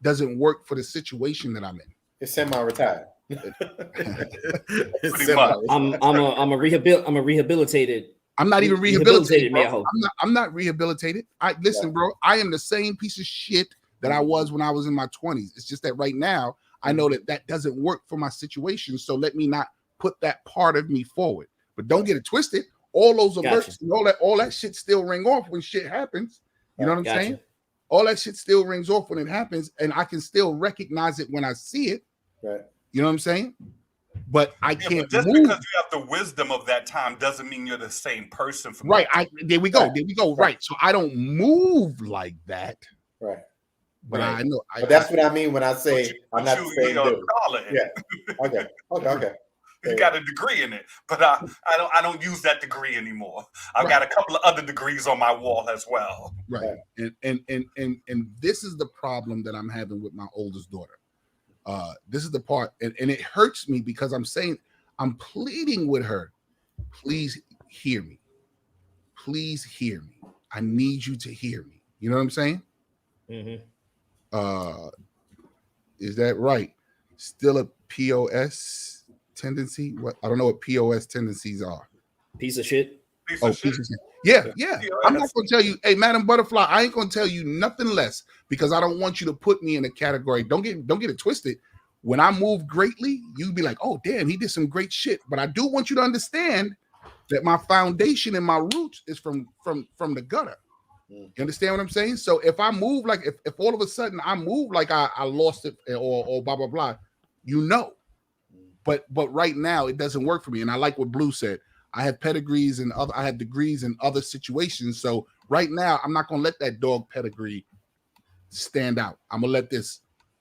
doesn't work for the situation that I'm in. It's semi-retired. Pretty much. I'm a rehabilitated. I'm not even rehabilitated, bro. Mayo. I'm not rehabilitated. I listen, bro. I am the same piece of shit that I was when I was in my 20s. It's just that right now I know that doesn't work for my situation. So let me not put that part of me forward. But don't get it twisted. All those alerts and all that shit still ring off when shit happens. You know what I'm saying? All that shit still rings off when it happens, and I can still recognize it when I see it. Right. You know what I'm saying? But I can't But just move. because you have the wisdom of that time doesn't mean you're the same person from Right. that time. There we go. There we go. Right. So I don't move like that. Right. But I know. But that's what I mean when I say I'm not the same dude. Yeah. Okay. You got a degree in it, but I don't use that degree anymore. I've got a couple of other degrees on my wall as well. Right. And this is the problem that I'm having with my oldest daughter. This is the part, and it hurts me because I'm pleading with her. Please hear me. Please hear me. I need you to hear me. You know what I'm saying? Mm-hmm. Is that right? Still a POS tendency? What I don't know what POS tendencies are. Piece of shit. Piece of shit. Yeah. I'm not gonna tell you, hey, Madam Butterfly, I ain't gonna tell you nothing less because I don't want you to put me in a category. Don't get it twisted. When I move greatly, you'd be like, oh damn, he did some great shit. But I do want you to understand that my foundation and my roots is from the gutter. You understand what I'm saying? So if I move like if all of a sudden I move like I lost it or blah blah blah, you know. But right now it doesn't work for me. And I like what Blue said. I have pedigrees and I have degrees in other situations. So right now I'm not gonna let that dog pedigree stand out. I'm gonna let this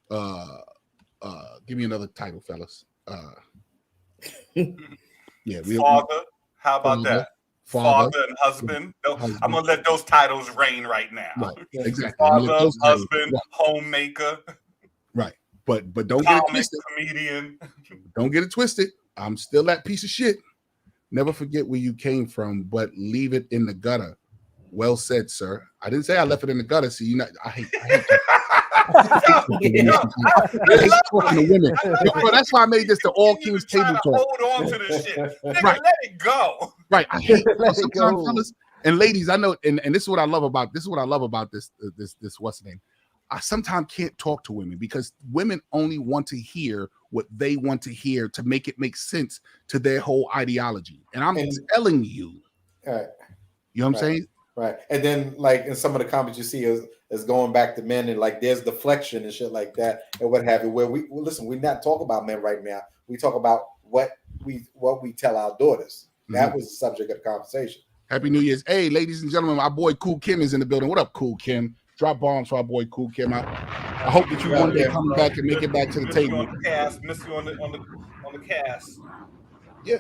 give me another title, fellas. Father. How about that? Father and husband. I'm gonna let those titles reign right now. Right, exactly. Father, husband, homemaker. Right. But don't get it twisted. Comedian. Don't get it twisted. I'm still that piece of shit. Never forget where you came from, but leave it in the gutter. Well said, sir. I didn't say I left it in the gutter. See, you know, I hate the women. Bro, that's why I made this the All Kings table talk. Hold on to this shit. Nigga, Right. let it go. Right. I hate sometimes, fellas and ladies. I know, and this is what I love about this what's the name? I sometimes can't talk to women because women only want to hear what they want to hear to make it make sense to their whole ideology. And I'm telling you, All right. You know what I'm saying? Right. And then like in some of the comments you see is going back to men and like there's deflection and shit like that and what have you. Where we're not talking about men right now. We talk about what we tell our daughters. That was the subject of the conversation. Happy New Year's. Hey, ladies and gentlemen, my boy Cool Kim is in the building. What up, Cool Kim? Drop bombs for our boy Cool Kim. I hope that you one day come back and make it back to the table. Miss you on the cast. Yeah.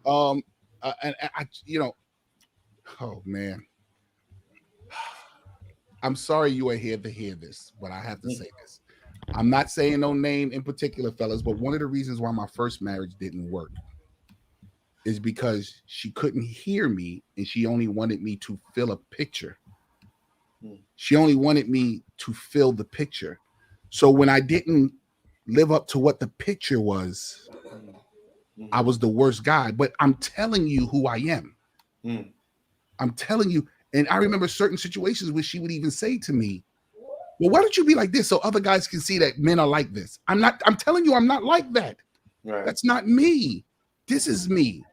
And I, you know, oh man. I'm sorry you are here to hear this, but I have to say this. I'm not saying no name in particular, fellas, but one of the reasons why my first marriage didn't work is because she couldn't hear me and she only wanted me to fill a picture. She only wanted me to fill the picture. So when I didn't live up to what the picture was, I was the worst guy. But I'm telling you who I am. I'm telling you. And I remember certain situations where she would even say to me, well, why don't you be like this so other guys can see that men are like this? I'm telling you, I'm not like that. Right. That's not me. This is me.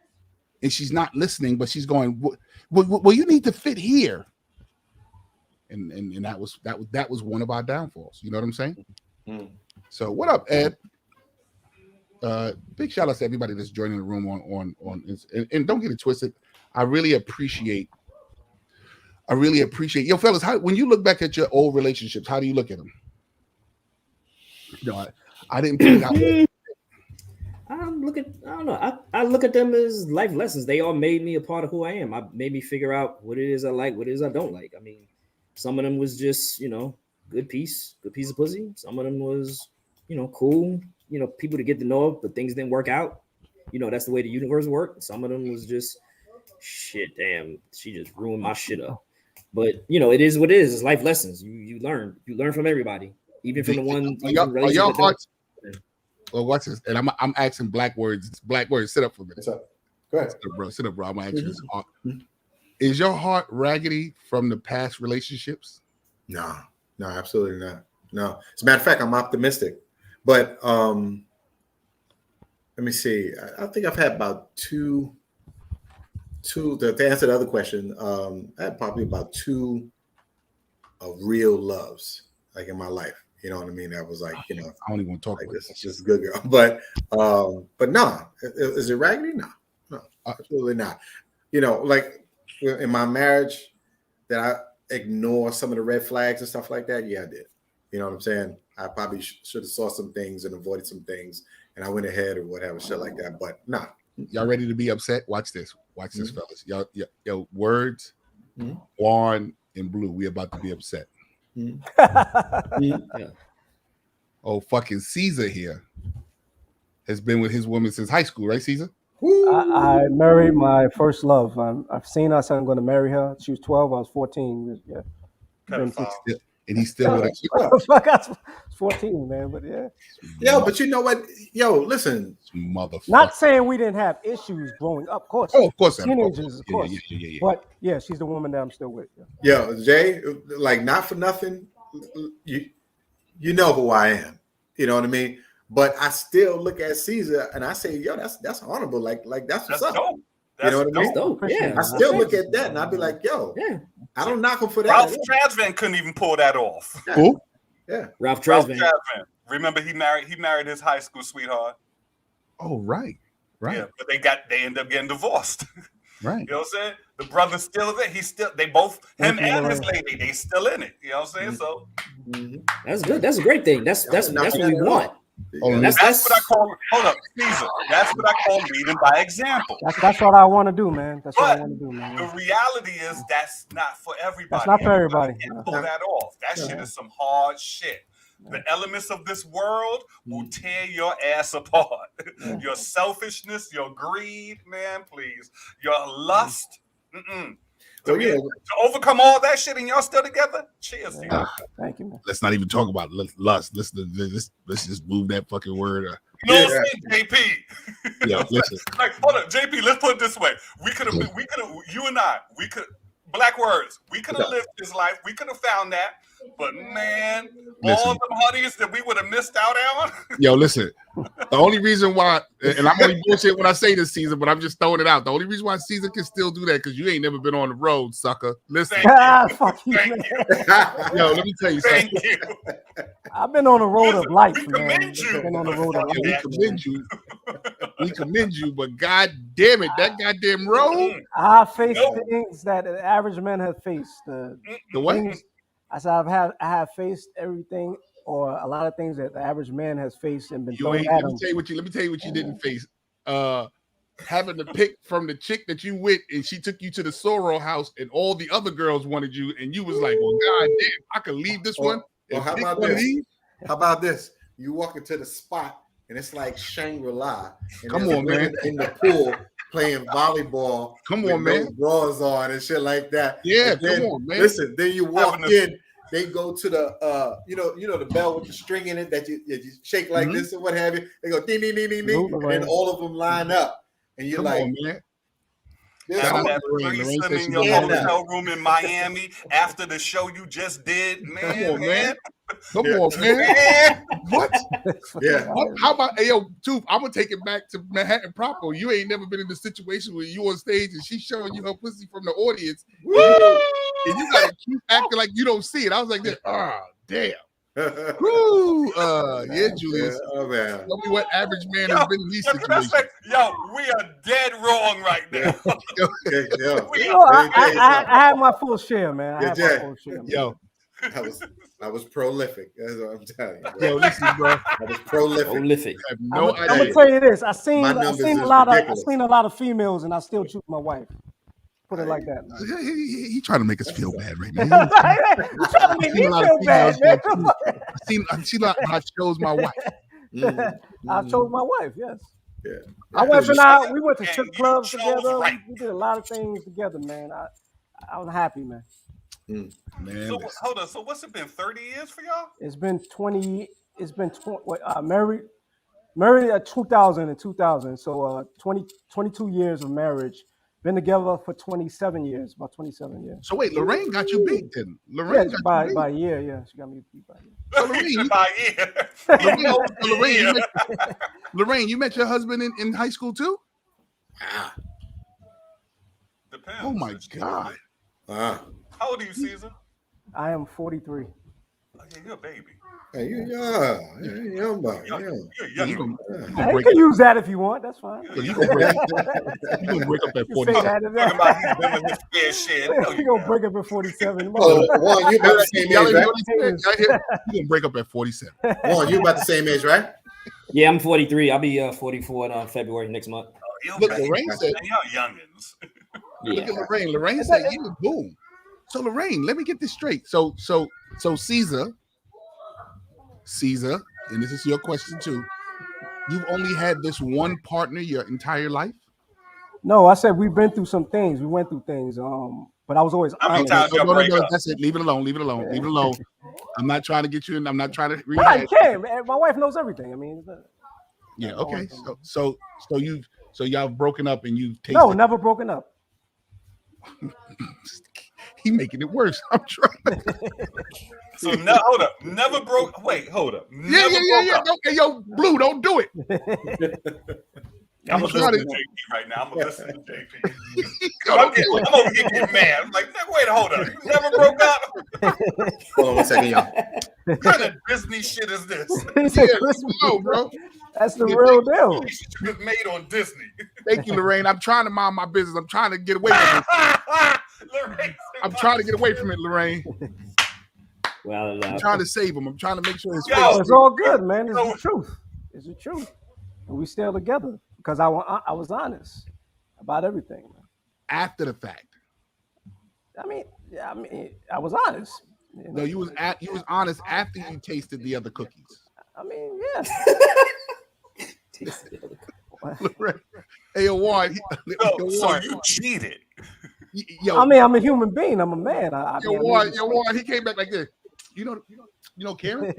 And she's not listening, but she's going, well, you need to fit here. And that was one of our downfalls. You know what I'm saying? So what up, Ed? Big shout out to everybody that's joining the room on and don't get it twisted. I really appreciate yo fellas, when you look back at your old relationships, how do you look at them? No, I didn't put it out there. I don't know. I look at them as life lessons. They all made me a part of who I am. I made me figure out what it is I like, what it is I don't like. I mean, some of them was just, good piece of pussy. Some of them was, cool, people to get to know, but things didn't work out. That's the way the universe worked. Some of them was just shit. Damn, she just ruined my shit up. But it is what it is. It's life lessons. You learn from everybody, even from the one. Are y'all hearts? Well, watch this. And I'm asking Black Words. Black Words, sit up for a minute. What's up? Go ahead. Sit up, bro. I'm gonna ask you this. Is your heart raggedy from the past relationships? No, absolutely not. No. As a matter of fact, I'm optimistic. But let me see. I think I've had about two to answer the other question. I had probably about two real loves like in my life. You know what I mean? That was like, I don't even want to talk like about this this. is just a good girl. But no, is it raggedy? No, absolutely not. Like in my marriage, that I ignore some of the red flags and stuff like that. Yeah, I did. You know what I'm saying? I probably should have saw some things and avoided some things, and I went ahead or whatever, shit like that. But nah. Y'all ready to be upset? Watch this. Watch this, fellas. Yo, Words, Juan, and Blue. We about to be upset. Oh, fucking Caesar here has been with his woman since high school, right, Caesar? I married my first love. I've seen her, so I'm going to marry her. She was 12, I was 14. Yeah. And he's still with us. I was 14, man, but yeah. Yo, but you know what? Yo, listen. Motherfucker. Not saying we didn't have issues growing up, of course. Oh, of course. Teenagers, of course. Yeah. But yeah, she's the woman that I'm still with. Yeah. Yo, Jay, like not for nothing, you know who I am. You know what I mean? But I still look at Caesar and I say, yo, that's honorable. Like that's what's up. Dope. You know what I mean? Dope. Yeah. I still look at that and I'd be like, yo, I don't knock him for that. Ralph Tresvant couldn't even pull that off. Who? Yeah. Ralph Tresvant. Remember he married his high school sweetheart. Oh, right. Yeah, but they end up getting divorced. Right. You know what I'm saying? The brother's still there. They both, him and his lady, they still in it. You know what I'm saying? So That's good. That's a great thing. That's what we want. That's what I call. Hold up, Caesar. That's what I call leading by example. That's what I want to do, man. That's what I want to do, man. The reality is that's not for everybody. That's not for everybody. Can't pull that off. That shit is some hard shit. The elements of this world will tear your ass apart. Your selfishness, your greed, man, please. Your lust. To overcome all that shit and y'all still together? Cheers to you. Thank you, man. Let's not even talk about lust. Let's just move that fucking word. You know what I'm saying, JP? Yeah, listen. Like, hold up, JP, let's put it this way. We could have, you and I, Black Words, we could have lived this life. We could have found that. But man, all them honeys that we would have missed out on. Yo, listen. The only reason why, and I'm only bullshit when I say this, Caesar, but I'm just throwing it out. The only reason why Caesar can still do that because you ain't never been on the road, sucker. Listen. Fuck you, man. Yo, let me tell you something. Thank you. I've been on the road of life, we man. commend you. Been on the road of life. We commend you. We commend you, but god damn it, that goddamn road. I faced things that the average man has faced. The what? Things, I said I have faced everything or a lot of things that the average man has faced and been thrown at him. Let me tell you what you didn't face. having to pick from the chick that you with, and she took you to the sorority house, and all the other girls wanted you, and you was like, "Well, god damn, I could leave this one." Or how about this? How about this? You walk into the spot, and it's like Shangri-La. And Come on, man. In the pool playing volleyball. Come with on, man. no bras on and shit like that. Yeah, and then, come on, man. Listen, then you walk in. They go to the you know the bell with the string in it that you shake like this and what have you. They go ding ding ding ding ding, and then all of them line up, and you're like, on, man. Have that threesome in your hotel room in Miami after the show you just did, man. Come on, man. Come on, man. What? Yeah. How about, hey, yo, Tooth, I'm going to take it back to Manhattan proper. You ain't never been in the situation where you on stage and she's showing you her pussy from the audience. And you got to keep acting like you don't see it. I was like, damn. Woo. Yeah, Julius. Oh, man. Tell me what average man has been in these situations. Yo, we are dead wrong right now. I had my full share, man. I had my full share. Yo. I was prolific. That's what I'm telling you. Yo, listen, bro. I was prolific. I have no idea. I'm gonna tell you this. I seen a lot of females, and I still choose my wife. Put it like that. He trying to make us feel bad right now. He's trying to make me feel bad, man. I chose my wife. I chose my wife. Yes. Yeah. My wife and I, we went to strip clubs together. We did a lot of things together, man. I was happy, man. Man, so hold on. So what's it been? 30 years for y'all? It's been 20. It's been 20. Married at 2000 and 2000. So 22 years of marriage. Been together for 27 years. About 27 years. So wait, Lorraine got you beat then? Lorraine got by a year. Yeah, she got me beat by a year. So Lorraine, you met your husband in high school too? Depends. Oh my god. How old are you, Caesar? I am 43. Oh, yeah, you're a baby. Hey, you're young boy. I can use that if you want. That's fine. You gonna break up at 40. You're gonna break up at 47. Juan, you about the same age, right? You gonna break up at 47. Juan, you about the same age, right? Yeah, I'm 43. I'll be 44 on February next month. Look, Lorraine said, y'all youngins. Look at Lorraine. Lorraine said, "You boom." So Lorraine, let me get this straight. So Caesar, and this is your question too. You've only had this one partner your entire life? No, I said we've been through some things. We went through things. But I was always honest. No, that's it. Leave it alone. Leave it alone. I'm not trying to get you in. I'm not trying to read. I can. My wife knows everything. I mean, yeah. Okay. So y'all broken up and you tasted. No, never broken up. He making it worse. I'm trying. So hold up. Never broke. Wait, hold up. Yeah. Okay, yo, Blue, don't do it. I'm gonna listen to JP right now. I'm gonna listen to JP. I'm over here getting mad. I'm like, wait, hold up. You never broke up? Hold on 1 second, y'all. What kind of Disney shit is this? No, bro. That's the real deal. You get made on Disney. Thank you, Lorraine. I'm trying to mind my business. I'm trying to get away from it. I'm trying to get away from it, Lorraine. Well, I'm trying to save him. I'm trying to make sure it's all good, man. It's the truth. It's the truth. And we still together because I was honest about everything, man. After the fact. I mean, I was honest. You know? No, you was honest after you tasted the other cookies. I mean, yeah. Hey, Juan. So you cheated. Yo, I mean, I'm a human being. I'm a man. Juan, he came back like this. You know, Karen.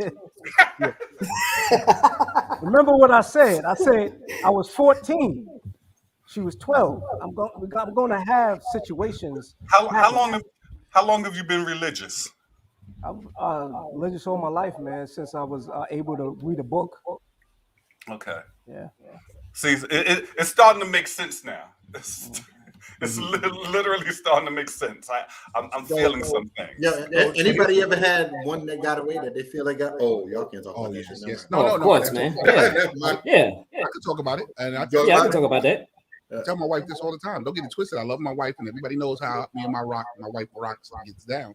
Remember what I said? I said I was 14. She was 12. I'm going to have situations. How long have you been religious? I'm religious all my life, man. Since I was able to read a book. Okay. Yeah. See, it's starting to make sense now. It's literally starting to make sense. I'm feeling something. Yeah. Anybody ever had one that got away that they feel like got? Oh, y'all can't talk about this. Yes. No, of course, man. Yeah. I could talk about it, and I can talk about that. I tell my wife this all the time. Don't get it twisted. I love my wife, and everybody knows how me and my wife rocks gets down.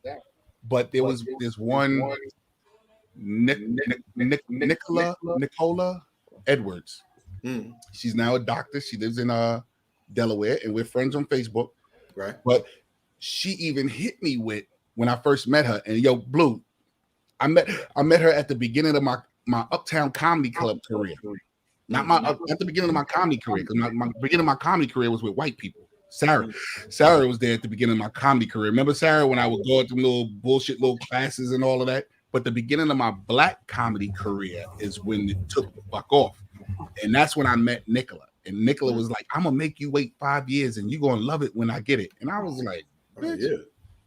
But there was this one Nicola Edwards. She's now a doctor. She lives in Delaware, and we're friends on Facebook. Right. But she even hit me with when I first met her. And yo, Blue, I met her at the beginning of my Uptown Comedy Club career. Not at the beginning of my comedy career, because my beginning of my comedy career was with white people. Sarah was there at the beginning of my comedy career. Remember Sarah when I would go to little bullshit little classes and all of that? But the beginning of my black comedy career is when it took the fuck off. And that's when I met Nicola. And Nicola was like, I'm gonna make you wait 5 years and you're gonna love it when I get it. And I was like, bitch,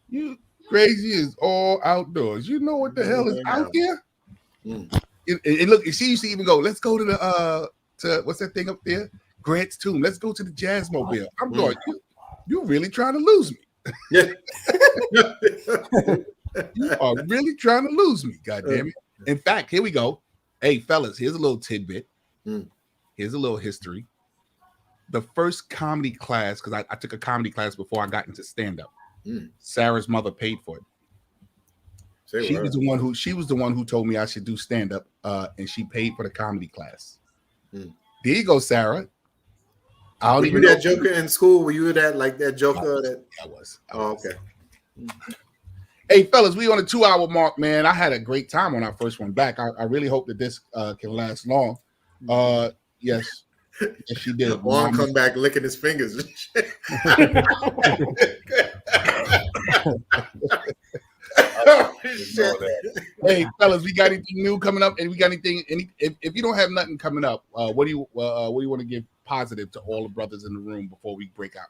you crazy is all outdoors. You know what the hell is out there? And look, she used to even go, let's go to the to what's that thing up there? Grant's Tomb. Let's go to the Jazzmobile. I'm going, you really trying to lose me. Yeah. You are really trying to lose me, goddamn it. In fact, here we go. Hey, fellas, here's a little tidbit. Here's a little history. The first comedy class, because I took a comedy class before I got into stand-up. Sarah's mother paid for it. She was the one who told me I should do stand-up, and she paid for the comedy class. There you go, Sarah. Were you that joker in school? Were you that joker? I was. Okay. Hey, fellas, we on a 2-hour mark, man. I had a great time when I first went back. I really hope that this can last long. Yes, she did. Juan come back licking his fingers. Hey, fellas, we got anything new coming up? And we got anything? If you don't have nothing coming up, what do you want to give positive to all the brothers in the room before we break out?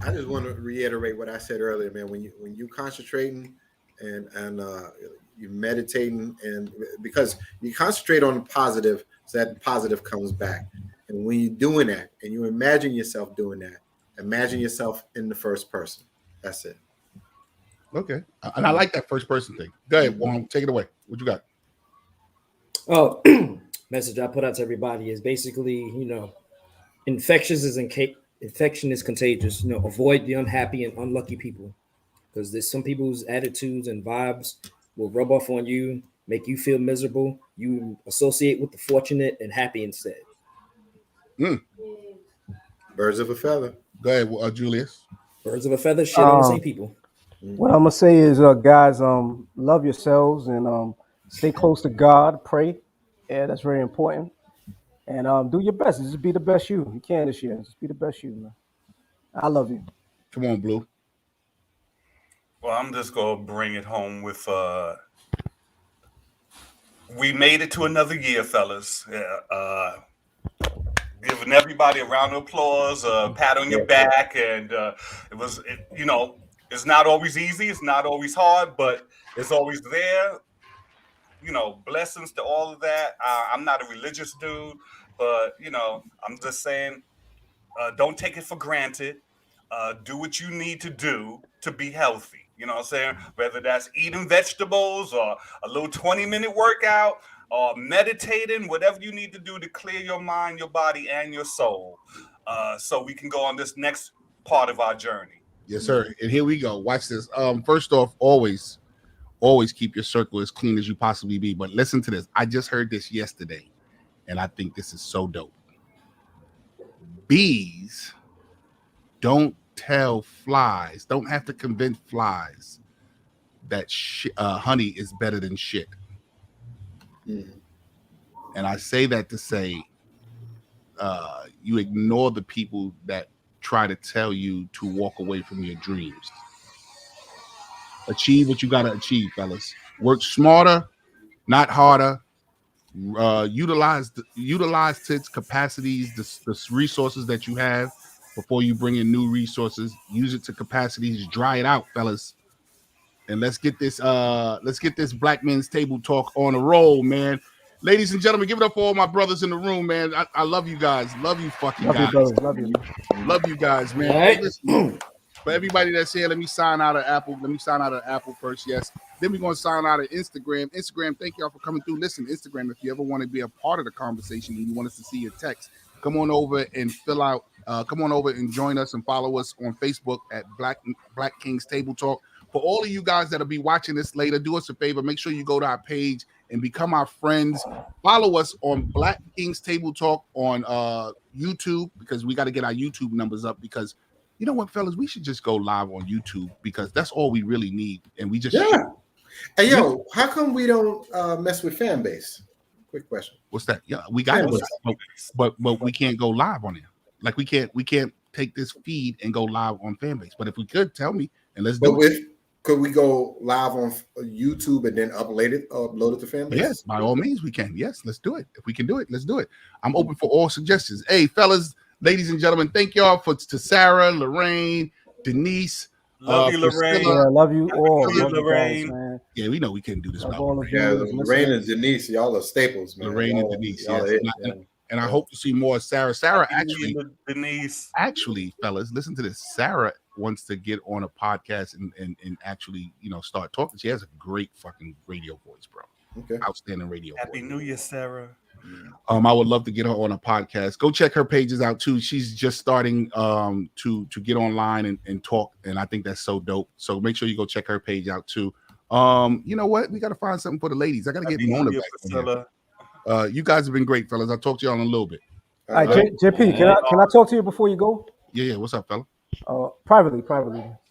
I just want to reiterate what I said earlier, man. When you concentrating and you're meditating, and because you concentrate on the positive, so that positive comes back. And when you're doing that, and you imagine yourself doing that, imagine yourself in the first person. That's it. Okay, and I like that first person thing. Go ahead, Juan, take it away. What you got? Oh, message I put out to everybody is basically, infection is contagious. Avoid the unhappy and unlucky people, because there's some people's attitudes and vibes will rub off on you, make you feel miserable. You associate with the fortunate and happy instead. Birds of a feather. Go ahead, Julius. Birds of a feather shit on the same people. What I'm gonna say is, guys, love yourselves and stay close to God. Pray, yeah, that's very important. And do your best. Just be the best you can this year. Just be the best you, man. I love you. Come on, Blue. Well, I'm just gonna bring it home with we made it to another year, fellas. Giving everybody a round of applause, a pat on your back, and it's not always easy, it's not always hard, but it's always there. Blessings to all of that. I'm not a religious dude, but I'm just saying, don't take it for granted. Do what you need to do to be healthy. You know what I'm saying? Whether that's eating vegetables or a little 20-minute workout or meditating, whatever you need to do to clear your mind, your body, and your soul, so we can go on this next part of our journey. Yes, sir. And here we go. Watch this. First off, always keep your circle as clean as you possibly be. But listen to this. I just heard this yesterday, and I think this is so dope. Bees don't tell flies, don't have to convince flies that honey is better than shit. And I say that to say you ignore the people that try to tell you to walk away from your dreams. Achieve what you got to achieve, fellas. Work smarter, not harder. Utilize to its capacities, the resources that you have before you bring in new resources. Use it to capacities. Dry it out, fellas. And let's get this Black Men's Table Talk on a roll, man. Ladies and gentlemen, give it up for all my brothers in the room, man. I love you guys. Love you fucking Love guys. you, brothers. Love you. Love you guys, man. All right. Listen, for everybody that's here, let me sign out of Apple. Let me sign out of Apple first, yes. Then we're going to sign out of Instagram. Instagram, thank y'all for coming through. Listen, Instagram, if you ever want to be a part of the conversation and you want us to see your text, come on over and come on over and join us and follow us on Facebook at Black Kings Table Talk. For all of you guys that'll be watching this later, do us a favor. Make sure you go to our page and become our friends. Follow us on Black Kings Table Talk on YouTube, because we got to get our YouTube numbers up, because you know what, fellas, we should just go live on YouTube, because that's all we really need. And we just Hey, yo, how come we don't mess with fan base? Quick question. What's that? Yeah, we got it, but we can't go live on it. Like we can't take this feed and go live on Fanbase. But if we could, tell me and let's do it. Could we go live on YouTube and then upload it to Fanbase? Yes, by all means we can. Yes, let's do it. If we can do it, let's do it. I'm open for all suggestions. Hey, fellas, ladies and gentlemen, thank y'all to Sarah, Lorraine, Denise. Love you, Lorraine. Yeah, love you all. Love you, Love you Lorraine. guys, man. Yeah, we know we couldn't do this without All Lorraine. of Yeah, you. Lorraine and Denise, y'all are staples, man. Lorraine and Y'all- Denise, y'all yes. are it, And I hope to see more of Sarah. Sarah, Happy New Year, Denise. actually, fellas, listen to this. Sarah wants to get on a podcast and actually, start talking. She has a great fucking radio voice, bro. Okay. Outstanding radio Happy voice. New Year, Sarah. I would love to get her on a podcast. Go check her pages out too. She's just starting to get online and talk, and I think that's so dope. So make sure you go check her page out too. You know what? We got to find something for the ladies. I got to get Happy New Mona Year, back on Priscilla. here. You guys have been great, fellas. I'll talk to y'all in a little bit. All right, JP, can I talk to you before you go? Yeah. What's up, fella? Privately.